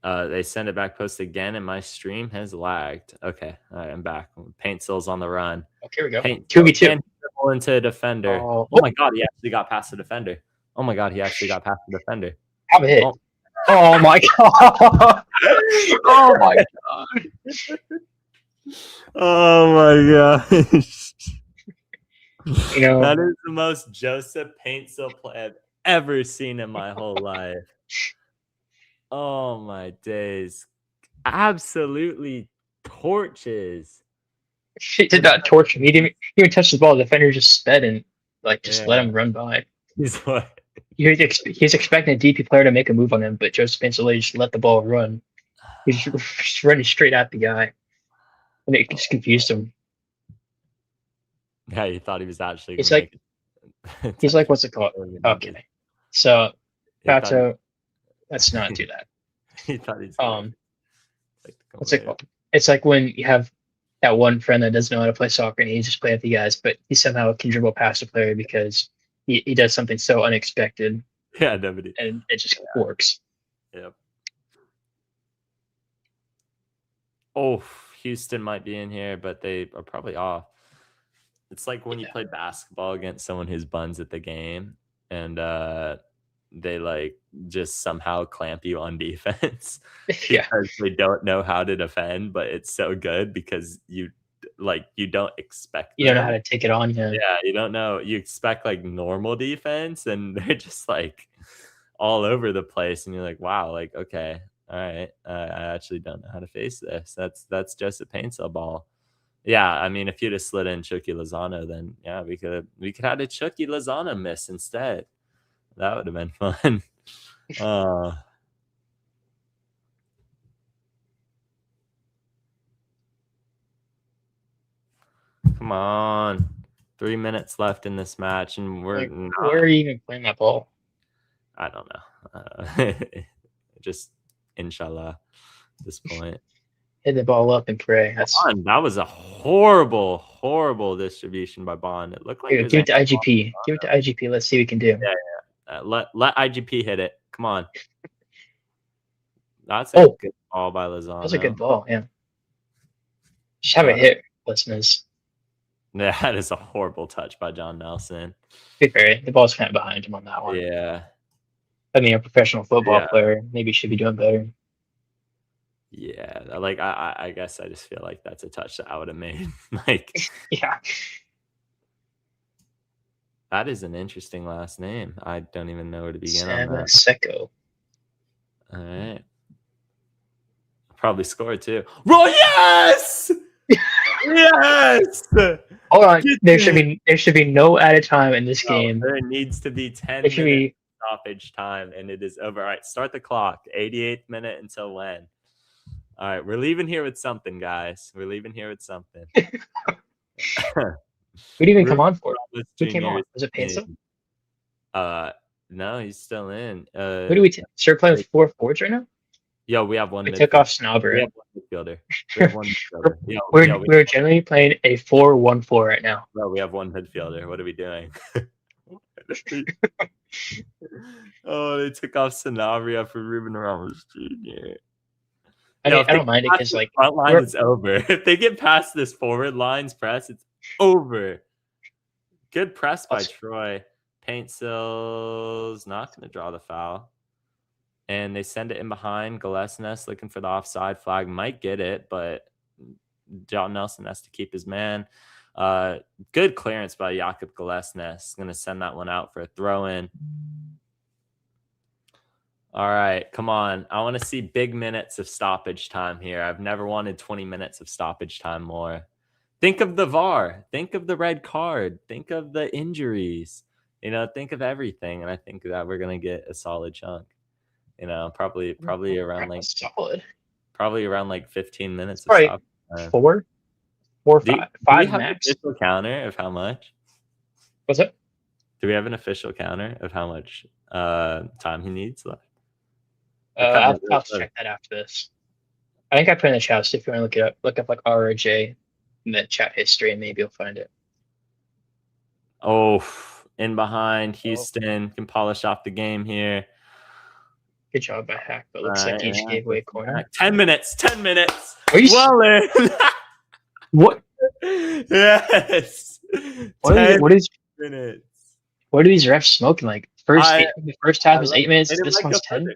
They send it back post again, and my stream has lagged. Okay. All right, I'm back. Paint Sills on the run. Okay, here we go. Paint 2v2. can't dribble into a defender. Oh. Oh my God, he actually got past the defender. Oh my God, he actually got past the defender. Have a hit. Oh. Oh my God. Oh my God. Oh my gosh. You know, That is the most Joseph Paintsill play I've ever seen in my whole life. Oh my days. Absolutely torches. he did not torch him. He didn't even touch the ball. The defender just sped and like just let him run by. He's what? He's expecting a DP player to make a move on him, but Joseph Paintsill just let the ball run. He's just running straight at the guy, and it just confused him. Yeah, he thought he was actually. He's like, what's it called? Okay, so let's not do that. He thought he's. What's it called? It's like when you have that one friend that doesn't know how to play soccer and he just plays with you guys, but he somehow can dribble past a player because he does something so unexpected. Yeah, nobody. And it just works. Yep. Oh, Houston might be in here, but they are probably off. It's like when you play basketball against someone who's buns at the game and they like just somehow clamp you on defense because they don't know how to defend, but it's so good because you don't expect you don't know how to take it on. Yeah, you don't know. You expect like normal defense and they're just like all over the place and you're like, wow, like, okay, all right, I actually don't know how to face this. That's just a Paintsill ball. Yeah, I mean, if you'd have slid in Chucky Lozano, then yeah, we could have a Chucky Lozano miss instead. That would have been fun. Come on. 3 minutes left in this match, and we're where are you even playing that ball? I don't know. Just inshallah at this point. Hit the ball up and pray. That was a horrible, horrible distribution by Bond. It looked like give it to IGP. Give it to IGP. Let's see what we can do. Yeah. Let IGP hit it. Come on. That's a good ball by Lozano. That's a good ball, yeah. Just have a hit, listeners. Yeah, that is a horrible touch by John Nelson. The ball's kind of behind him on that one. Yeah. I mean, a professional football player maybe should be doing better. Yeah, like I guess I just feel like that's a touch that I would have made. Like, yeah. That is an interesting last name. I don't even know where to begin Sam on that. Secco. All right. Probably scored too. Roll, yes! Yes! Hold on. There should be no added time in this game. There needs to be 10 minutes stoppage time, and it is over. All right, start the clock. 88th minute until when? All right, we're leaving here with something, guys. We're leaving here with something. Who did even come on for? Who came on? Was it Paintsill? No, he's still in. Who do we start playing with 4 forwards right now? Yo, we have one. We took off Snobber. We have one midfielder. We're generally playing a 4-1-4 right now. Bro, we have one midfielder. What are we doing? Oh, they took off Sanabria for Ruben Ramos Jr. I don't mind it because like front line is over. If they get past this forward line's press, it's over. Good press by Troy. Paintsill's not going to draw the foul. And they send it in behind. Gillespie looking for the offside flag. Might get it, but John Nelson has to keep his man. Good clearance by Jakob Gillespie. Going to send that one out for a throw-in. All right, come on. I want to see big minutes of stoppage time here. I've never wanted 20 minutes of stoppage time more. Think of the VAR. Think of the red card. Think of the injuries. Think of everything. And I think that we're going to get a solid chunk. Probably around like solid. Probably around like 15 minutes of stoppage time. 4 or 5. Do max. We have an official counter of how much? What's it? Do we have an official counter of how much time he needs left? I'll check that after this. I think I put in the chat, so if you want to look it up, look up like RJ in the chat history, and maybe you'll find it. Oh, in behind, Oh. Houston can polish off the game here. Good job by Hack, but looks like he just gave away a corner. 10 minutes. 10 minutes. Are you well in. what? Yes. What is minutes. what are these refs smoking? Like the first half was 8 minutes. This one's 10.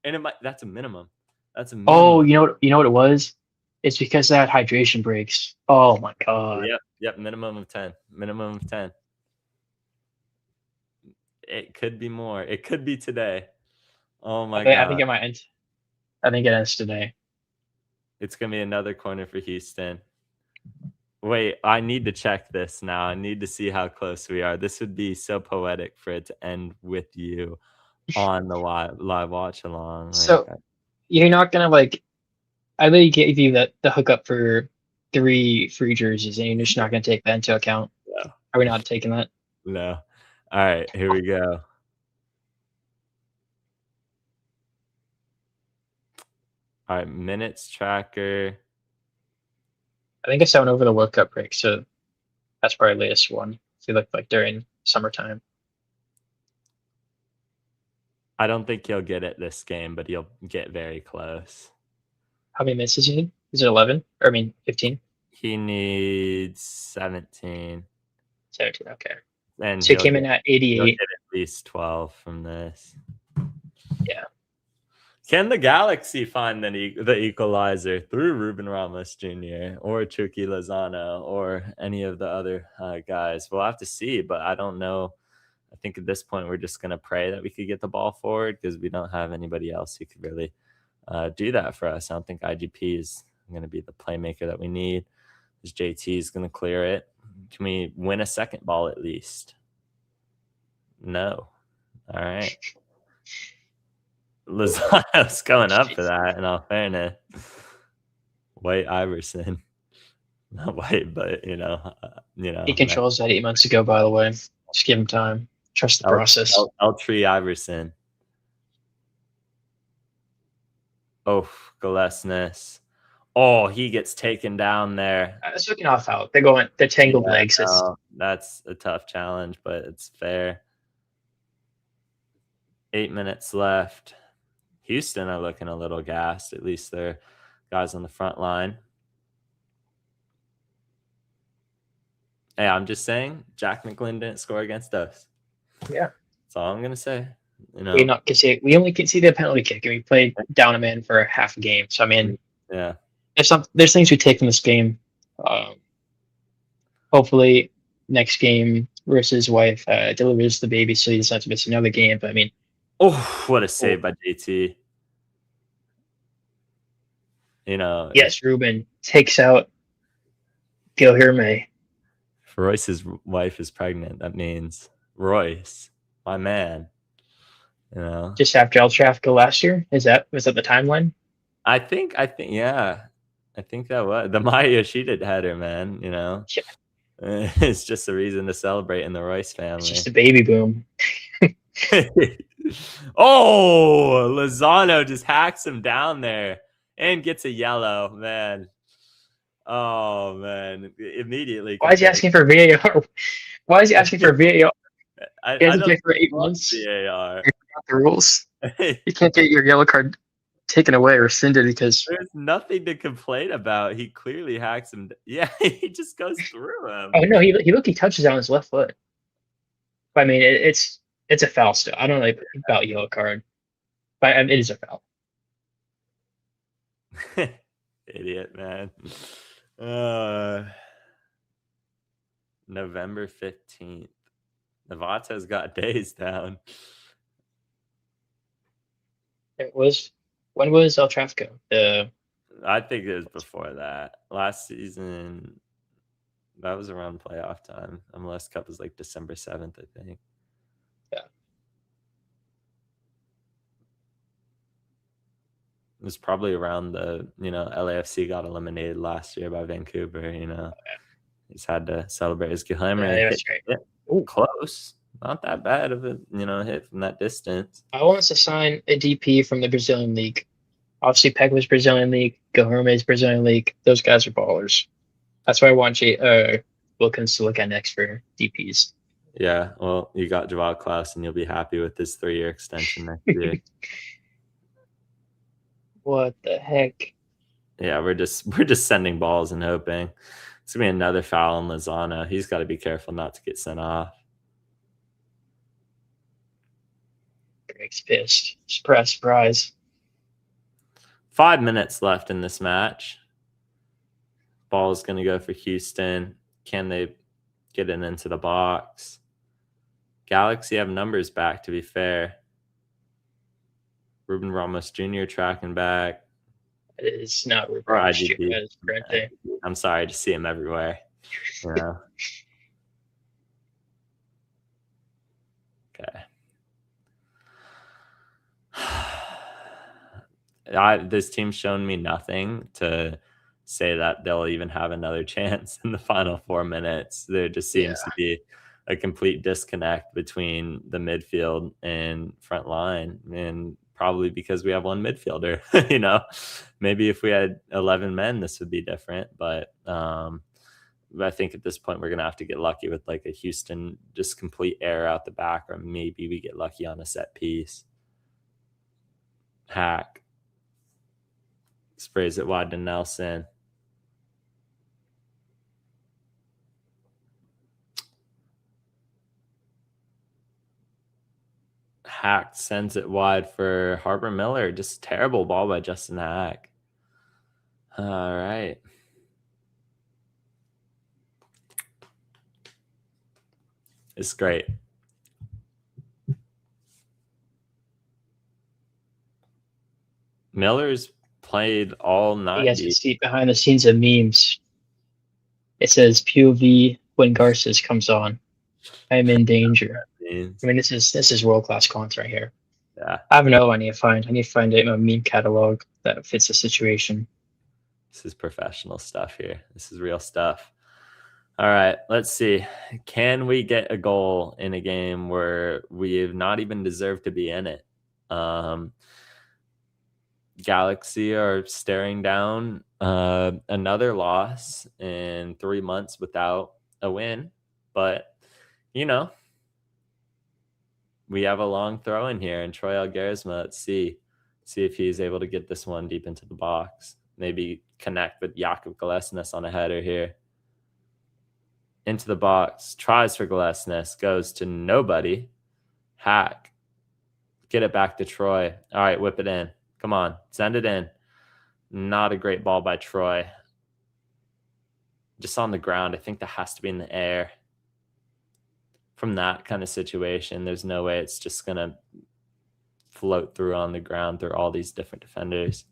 And that's a minimum. That's a minimum. Oh, you know what it was? It's because they had hydration breaks. Oh my god. Yep. Minimum of 10. Minimum of 10. It could be more. It could be today. Oh my god. I think it might end. I think it ends today. It's gonna be another corner for Houston. Wait, I need to check this now. I need to see how close we are. This would be so poetic for it to end with you on the live watch along. So you're not gonna like. I literally gave you the hookup for 3 free jerseys, and you're just not gonna take that into account. No. Are we not taking that? No. All right, here we go. All right, minutes tracker. I think I saw one over the World Cup break, so that's probably the latest one. It looked like during summertime. I don't think he'll get it this game, but he'll get very close. How many minutes does he need? Is it 11? Or 15? He needs 17. 17, okay. And so he came in at 88. He'll get at least 12 from this. Yeah. Can the Galaxy find the equalizer through Ruben Ramos Jr. or Chucky Lozano or any of the other guys? We'll have to see, but I don't know. I think at this point we're just going to pray that we could get the ball forward because we don't have anybody else who could really do that for us. I don't think IGP is going to be the playmaker that we need. Because JT is going to clear it. Can we win a second ball at least? No. All right. Lozano's going up for that, in all fairness. White Iverson. Not white, but, you know. He controls that 8 months ago, by the way. Just give him time. Trust the process. Eltree Iverson. Oh, Gillespie. Oh, he gets taken down there. It's looking off out. They're tangled legs. No, that's a tough challenge, but it's fair. 8 minutes left. Houston are looking a little gassed. At least they're guys on the front line. Hey, I'm just saying, Jack McGlynn didn't score against us. Yeah. That's all I'm going to say. You know, we only conceded a penalty kick, and we played down a man for half a game. So, I mean, yeah, there's things we take from this game. Hopefully, next game versus wife delivers the baby, so he doesn't have to miss another game. But, I mean, oh, what a save by JT. You know. Yes, Ruben takes out Gil Herme. If Royce's wife is pregnant, that means Royce, my man. You know. Just after El Trafico last year? Was that the timeline? I think, yeah. I think that was the Maya Yoshida header, man. You know. Yeah. It's just a reason to celebrate in the Royce family. It's just a baby boom. Oh, Lozano just hacks him down there and gets a yellow, man. Oh, man. Immediately. Why is he asking for VAR? Why is he asking for VAR? I don't don't for 8 months. VAR. The rules. You can't get your yellow card taken away or rescinded because there's nothing to complain about. He clearly hacks him. Yeah, he just goes through him. Oh no, he touches on his left foot. But, I mean, it's a foul still. I don't know about yellow card, but it is a foul. Idiot, man. November 15th. Navata's got days down. When was El Trafico? I think it was before that. Last season, that was around playoff time. MLS Cup was like December 7th, I think. Yeah. It was probably around LAFC got eliminated last year by Vancouver, He's had to celebrate his Guilherme. Yeah, that's right. Yeah, close. Not that bad of a hit from that distance. I want us to sign a DP from the Brazilian league. Obviously, Peck Brazilian League, Gourmet's Brazilian League. Those guys are ballers. That's why I want Wilkins to look at next for DPs. Yeah, well, you got Joao Klaus, and you'll be happy with this 3-year extension next year. What the heck? Yeah, we're just sending balls and hoping. It's gonna be another foul on Lozano. He's got to be careful not to get sent off. Greg's pissed. Surprise, surprise. 5 minutes left in this match. Ball is going to go for Houston. Can they get it into the box? Galaxy have numbers back, to be fair. Ruben Ramos Jr. tracking back. It is not Or Ramos IGP. Jr. I'm sorry, I just see him everywhere. Yeah. Okay. This team's shown me nothing to say that they'll even have another chance in the final 4 minutes. There just seems to be a complete disconnect between the midfield and front line, and probably because we have one midfielder. Maybe if we had 11 men, this would be different. But I think at this point we're gonna have to get lucky with like a Houston just complete error out the back, or maybe we get lucky on a set piece. Hack sprays it wide to Nelson. Hack sends it wide for Harbor Miller. Just terrible ball by Justin Hack. All right. It's great. Miller's played all 90. You guys can see behind the scenes of memes. It says POV when Garces comes on. I'm in danger. I mean, this is world-class content right here. Yeah. I have no. I need to find a meme catalog that fits the situation. This is professional stuff here. This is real stuff. All right, let's see. Can we get a goal in a game where we have not even deserved to be in it? Galaxy are staring down another loss in 3 months without a win. But, we have a long throw in here, and Troy Algarisma, let's see if he's able to get this one deep into the box. Maybe connect with Jakub Galesnes on a header here. Into the box, tries for Galesnes, goes to nobody. Hack. Get it back to Troy. All right, whip it in. Come on, send it in. Not a great ball by Troy. Just on the ground. I think that has to be in the air. From that kind of situation, there's no way it's just going to float through on the ground through all these different defenders.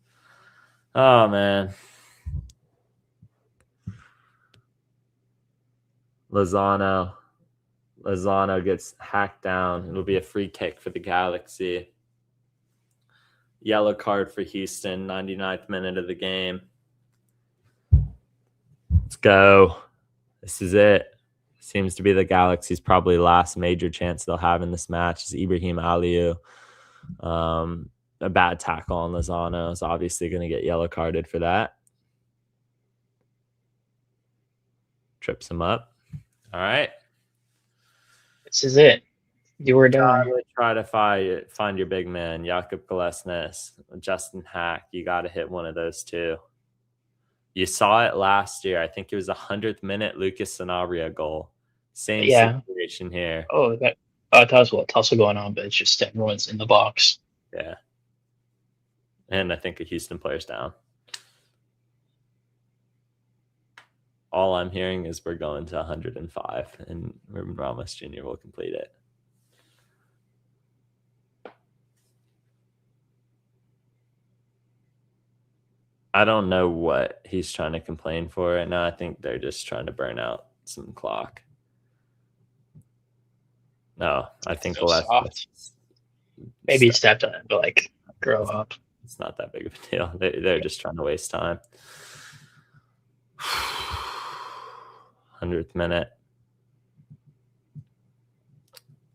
Oh, man. Lozano gets hacked down. It'll be a free kick for the Galaxy. Yellow card for Houston, 99th minute of the game. Let's go. This is it. Seems to be the Galaxy's probably last major chance they'll have in this match is Ibrahim Aliou. A bad tackle on Lozano is obviously going to get yellow carded for that. Trips him up. All right. This is it. You were done. Try to find your big man, Jakub Galesnes, Justin Hack. You got to hit one of those two. You saw it last year. I think it was a 100th minute Lucas Sanabria goal. Same situation here. Oh, I thought what's also going on, but it's just everyone's in the box. Yeah. And I think a Houston player's down. All I'm hearing is we're going to 105, and Ruben Ramos Jr. will complete it. I don't know what he's trying to complain for right now. I think they're just trying to burn out some clock. No, I think the last. Maybe stepped on it, but grow up. It's not that big of a deal. They're just trying to waste time. 100th minute.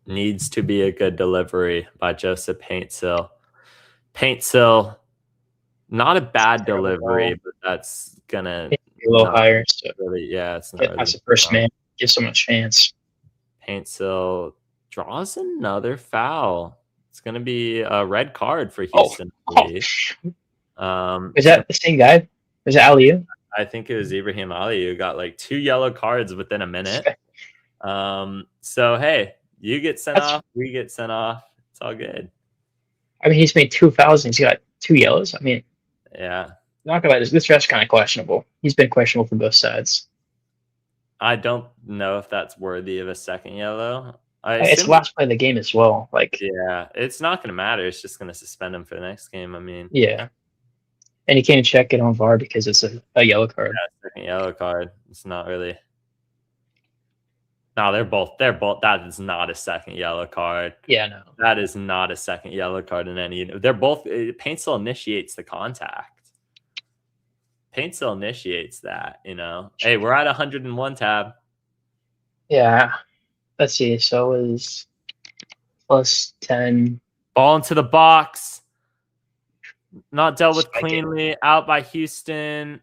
Needs to be a good delivery by Joseph Paintsil. Paintsil Not a bad Terrible delivery, ball. but that's gonna It a little not higher. So really. Yeah, it's not get really. past the first man. Give someone a chance. Paintsill draws another foul. It's gonna be a red card for Oh, Houston, I oh, believe. is So that the same guy? Was it Aliu? I think it was Ibrahim Ali who got like 2 yellow cards within a minute. So hey, you get sent That's. off, we get sent off. It's all good. I mean, he's made 2 fouls and he's got 2 yellows. I mean, Yeah. not gonna lie, this ref's kind of questionable. He's been questionable for both sides. I don't know if that's worthy of a second yellow. I It's the assume, last play of the game as well. Like, yeah, it's not going to matter. It's just going to suspend him for the next game. I mean, yeah, and he can't check it on VAR because it's a yellow card. yeah, second yellow card. It's not really. No, they're both. That is not a second yellow card. Yeah, no. That is not a second yellow card in any. They're both. Paintsill initiates the contact. Paintsill initiates that. Hey, we're at 101 tab. Yeah. Let's see. So it was plus 10. Ball into the box. Not dealt with Spike it. cleanly. Out by Houston.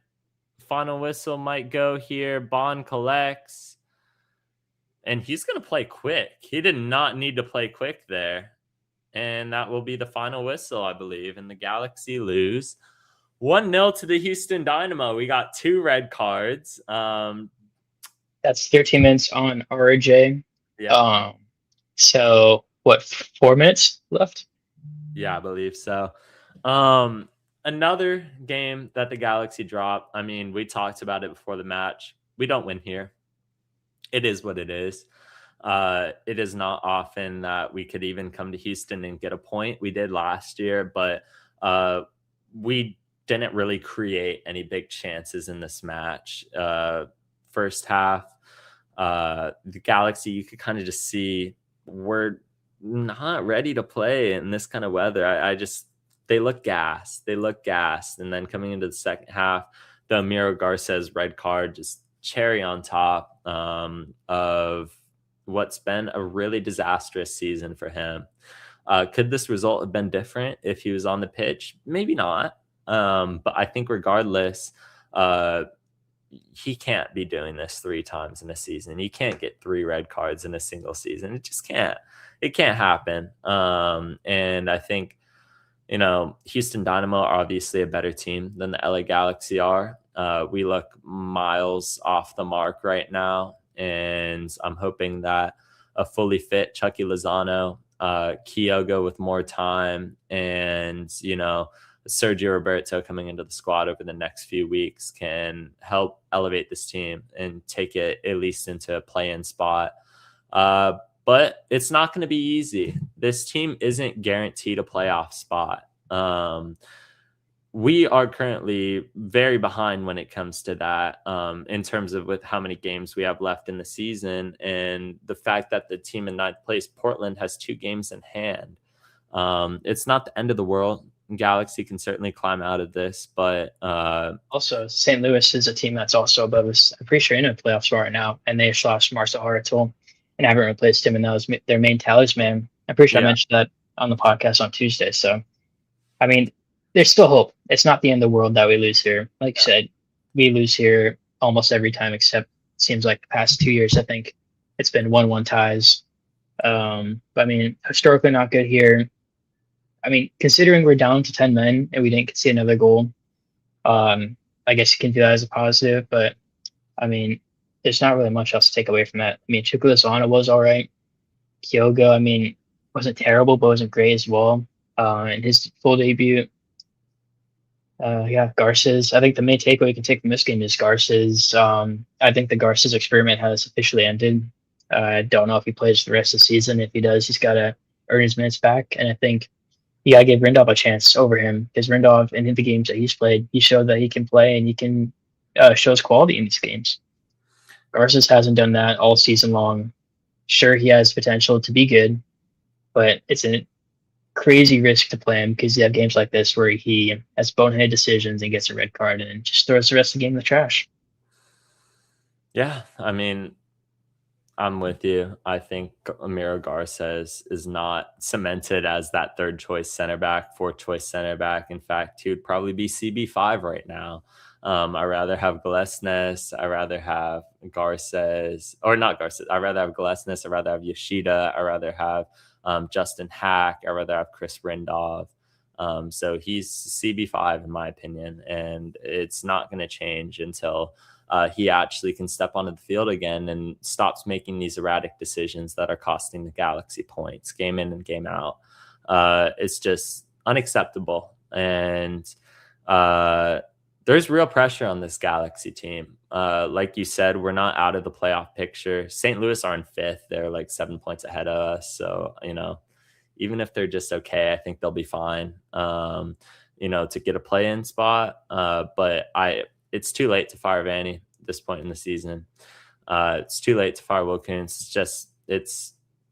Final whistle might go here. Bond collects. And he's going to play quick. He did not need to play quick there. And that will be the final whistle, I believe. And the Galaxy lose 1-0 to the Houston Dynamo. We got 2 red cards. That's 13 minutes on RJ. Yeah. So what? 4 minutes left. Yeah, I believe so. Another game that the Galaxy dropped. I mean, we talked about it before the match. We don't win here. It is what it is. It is not often that we could even come to Houston and get a point. We did last year, but we didn't really create any big chances in this match. First half, the Galaxy, you could kind of just see we're not ready to play in this kind of weather. They look gassed. And then coming into the second half, the Amiro Garces red card, just cherry on top of what's been a really disastrous season for him. Could this result have been different if he was on the pitch? Maybe not. But I think regardless, he can't be doing this 3 times in a season. You can't get 3 red cards in a single season. It just can't. It can't happen. And I think, Houston Dynamo are obviously a better team than the LA Galaxy are. We look miles off the mark right now. And I'm hoping that a fully fit Chucky Lozano, Kyogo with more time, and, Sergio Roberto coming into the squad over the next few weeks can help elevate this team and take it at least into a play-in spot. But it's not going to be easy. This team isn't guaranteed a playoff spot. We are currently very behind when it comes to that, in terms of with how many games we have left in the season, and the fact that the team in 9th place, Portland, has 2 games in hand. It's not the end of the world. Galaxy can certainly climb out of this, but Also, St. Louis is a team that's also above us. I'm pretty sure in the playoffs right now, and they just lost Marcel Hartel and haven't replaced him, and that was their main talisman. I'm pretty sure I mentioned that on the podcast on Tuesday. So, I mean, there's still hope. It's not the end of the world that we lose here. Like you said, we lose here almost every time, except it seems like the past 2 years. I think it's been 1-1 ties. But I mean, historically not good here. I mean, considering we're down to 10 men and we didn't see another goal, I guess you can do that as a positive. But I mean, there's not really much else to take away from that. I mean, Chukwueze Lozano was all right. Kyogo, I mean, wasn't terrible, but wasn't great as well. In his full debut, Garces. I think the main takeaway you can take from this game is Garces. I think the Garces experiment has officially ended. I don't know if he plays the rest of the season. If he does, he's got to earn his minutes back. And I think you got to give Rindov a chance over him, because Rindov, in the games that he's played, he showed that he can play and he can show his quality in these games. Garces hasn't done that all season long. Sure, he has potential to be good, but it's a crazy risk to play him because you have games like this where he has boneheaded decisions and gets a red card and just throws the rest of the game in the trash. Yeah, I mean, I'm with you. I think Amiro Garces is not cemented as that third choice center back, fourth choice center back. In fact, he would probably be CB5 right now. I'd rather have Glesnes. I'd rather have Garces, or not Garces. I'd rather have Glesnes. I'd rather have Yoshida. I'd rather have Justin Hack. I'd rather have Chris Rindov. So he's CB5 in my opinion, and it's not going to change until he actually can step onto the field again and stops making these erratic decisions that are costing the Galaxy points game in and game out. It's just unacceptable. And there's real pressure on this Galaxy team. Like you said, we're not out of the playoff picture. St. Louis are in fifth. They're like 7 points ahead of us. So, even if they're just okay, I think they'll be fine, to get a play-in spot. But it's too late to fire Vanny at this point in the season. It's too late to fire Wilkins.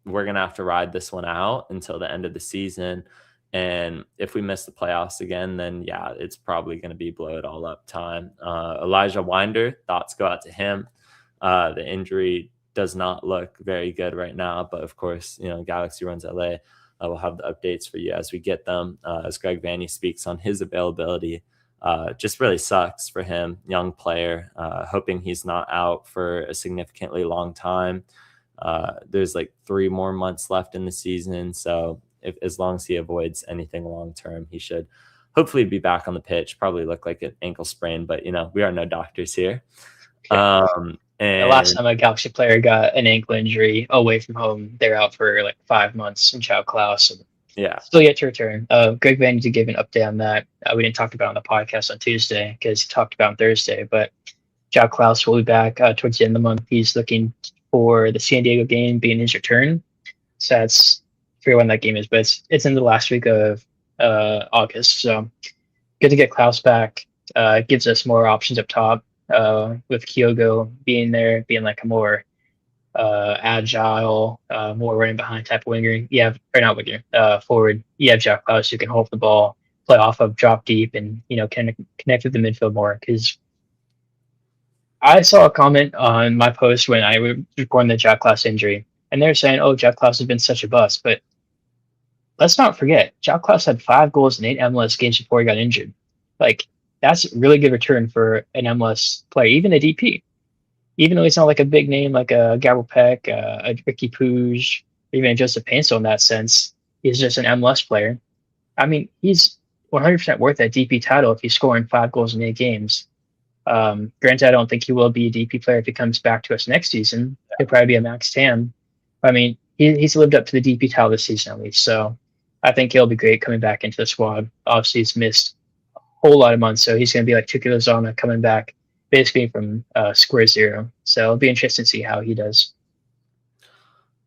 We're going to have to ride this one out until the end of the season. And if we miss the playoffs again, then yeah, it's probably going to be blow it all up time. Elijah Winder, thoughts go out to him. The injury does not look very good right now, but of course, Galaxy runs LA. We'll have the updates for you as we get them. As Greg Vanny speaks on his availability, just really sucks for him, young player, hoping he's not out for a significantly long time. There's like 3 more months left in the season. So as long as he avoids anything long-term, he should hopefully be back on the pitch. Probably look like an ankle sprain, but we are no doctors here. And the last time a Galaxy player got an ankle injury away from home, they're out for like 5 months in João Klaus. Yeah. Still yet to return. Greg Van to give an update on that. We didn't talk about it on the podcast on Tuesday because he talked about on Thursday, but João Klaus will be back towards the end of the month. He's looking for the San Diego game being his return. So that's I forget when that game is, but it's in the last week of August. So good to get Klaus back. Gives us more options up top. With Kyogo being there, being like a more agile, more running behind type of winger. Forward. You have Jack Klaus who can hold the ball, play off of, drop deep, and can connect with the midfield more. Because I saw a comment on my post when I was reporting the Jack Klaus injury, and they're saying, "Oh, Jack Klaus has been such a bust," but let's not forget, Jack Klaus had 5 goals in 8 MLS games before he got injured. Like, that's a really good return for an MLS player, even a DP. Even though he's not like a big name like a Gabriel Peck, a Ricky Puig, even a Joseph Painsil in that sense, he's just an MLS player. I mean, he's 100% worth that DP title if he's scoring 5 goals in 8 games. Granted, I don't think he will be a DP player if he comes back to us next season. He'll probably be a max TAM. I mean, he's lived up to the DP title this season at least. So I think he'll be great coming back into the squad. Obviously, he's missed a whole lot of months, so he's going to be like Tuki Lozano coming back basically from square zero. So it'll be interesting to see how he does.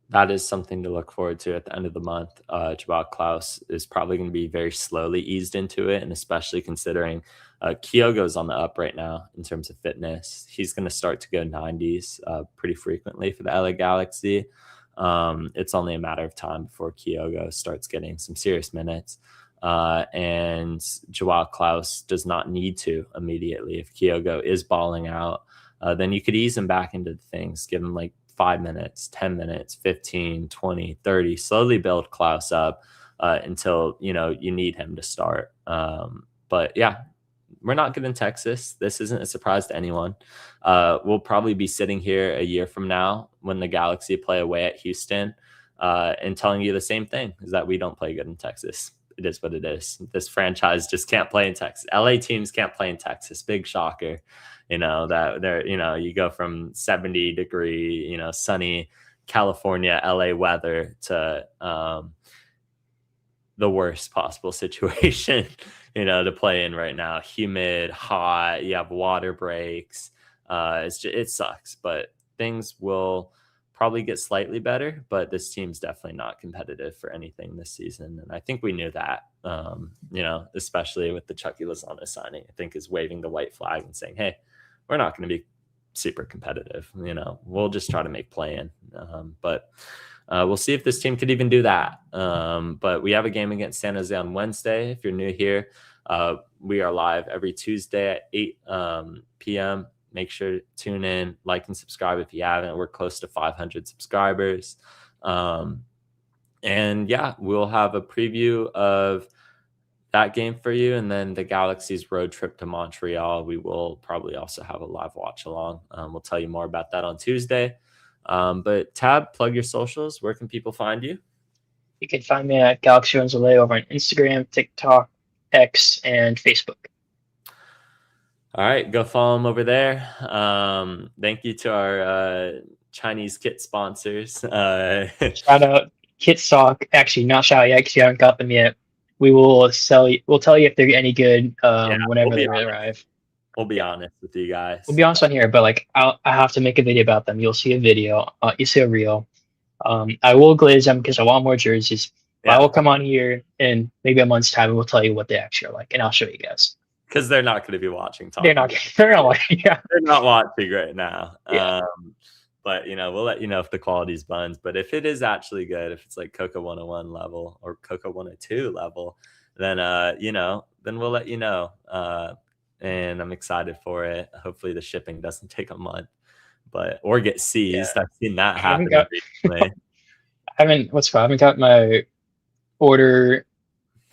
That is something to look forward to at the end of the month. João Klaus is probably going to be very slowly eased into it, and especially considering Kyogo's on the up right now in terms of fitness. He's going to start to go 90s pretty frequently for the LA Galaxy. It's only a matter of time before Kyogo starts getting some serious minutes. And João Klaus does not need to immediately. If Kyogo is balling out, then you could ease him back into things, give him like 5 minutes, 10 minutes, 15, 20, 30, slowly build Klaus up until, you need him to start. But yeah, we're not good in Texas. This isn't a surprise to anyone. We'll probably be sitting here a year from now when the Galaxy play away at Houston and telling you the same thing, is that we don't play good in Texas. It is what it is. This franchise just can't play in Texas. LA teams can't play in Texas. Big shocker. That they're, you go from 70-degree, sunny California, LA weather to the worst possible situation, to play in right now. Humid, hot, you have water breaks. It sucks, but things will probably get slightly better, but this team's definitely not competitive for anything this season. And I think we knew that, especially with the Chucky Lozano signing, I think is waving the white flag and saying, hey, we're not going to be super competitive. We'll just try to make play-in. But we'll see if this team could even do that. But we have a game against San Jose on Wednesday. If you're new here, we are live every Tuesday at 8 p.m. make sure to tune in, like and subscribe if you haven't. We're close to 500 subscribers. And yeah, we'll have a preview of that game for you, and then the Galaxy's road trip to Montreal. We will probably also have a live watch along. We'll tell you more about that on Tuesday. But Tab, plug your socials. Where can people find you? You can find me at Galaxy Runs Away over on Instagram, TikTok, X, and Facebook. All right, go follow them over there. Thank you to our Chinese kit sponsors. Shout out Kit Sock. Actually, not shout out yet because you haven't got them yet. We will sell you. We'll tell you if they're any good whenever they arrive. We'll be honest with you guys. We'll be honest on here, but like I have to make a video about them. You'll see a video. You see a reel. I will glaze them because I want more jerseys. Yeah. I will come on here in maybe a month's time and we'll tell you what they actually are like, and I'll show you guys. Because they're not going to be watching. They're not watching right now. Yeah. But we'll let you know if the quality's buns. But if it is actually good, if it's like Coca 101 level or Coca 102 level, then then we'll let you know. And I'm excited for it. Hopefully the shipping doesn't take a month, or get seized. Yeah. I've seen that happen recently. I haven't got my order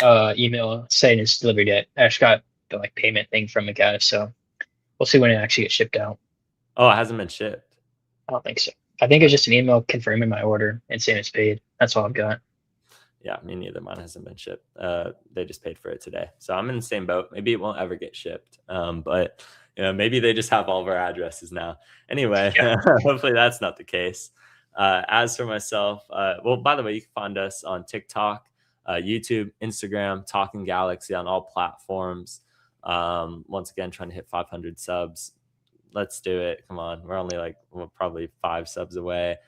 email saying it's delivered yet. I just got the payment thing from a guy, so we'll see when it actually gets shipped out. Oh, it hasn't been shipped? I don't think so. I think it's just an email confirming my order and saying it's paid. That's all I've got. Yeah, me neither. Mine hasn't been shipped. They just paid for it today. So I'm in the same boat. Maybe it won't ever get shipped. But maybe they just have all of our addresses now. Anyway, yeah. Hopefully that's not the case. As for myself, well, by the way, you can find us on TikTok, YouTube, Instagram, Talking Galaxy on all platforms. Once again, trying to hit 500 subs. Let's do it. Come on. We're only probably 5 subs away.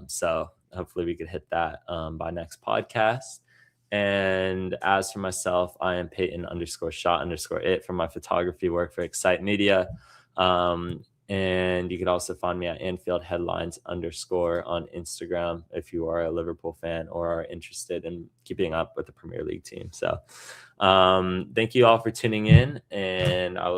So hopefully we could hit that by next podcast. And as for myself, I am Peyton_shot_it for my photography work for Excite Media. And you can also find me at Anfield Headlines_ on Instagram if you are a Liverpool fan or are interested in keeping up with the Premier League team. So thank you all for tuning in, and I will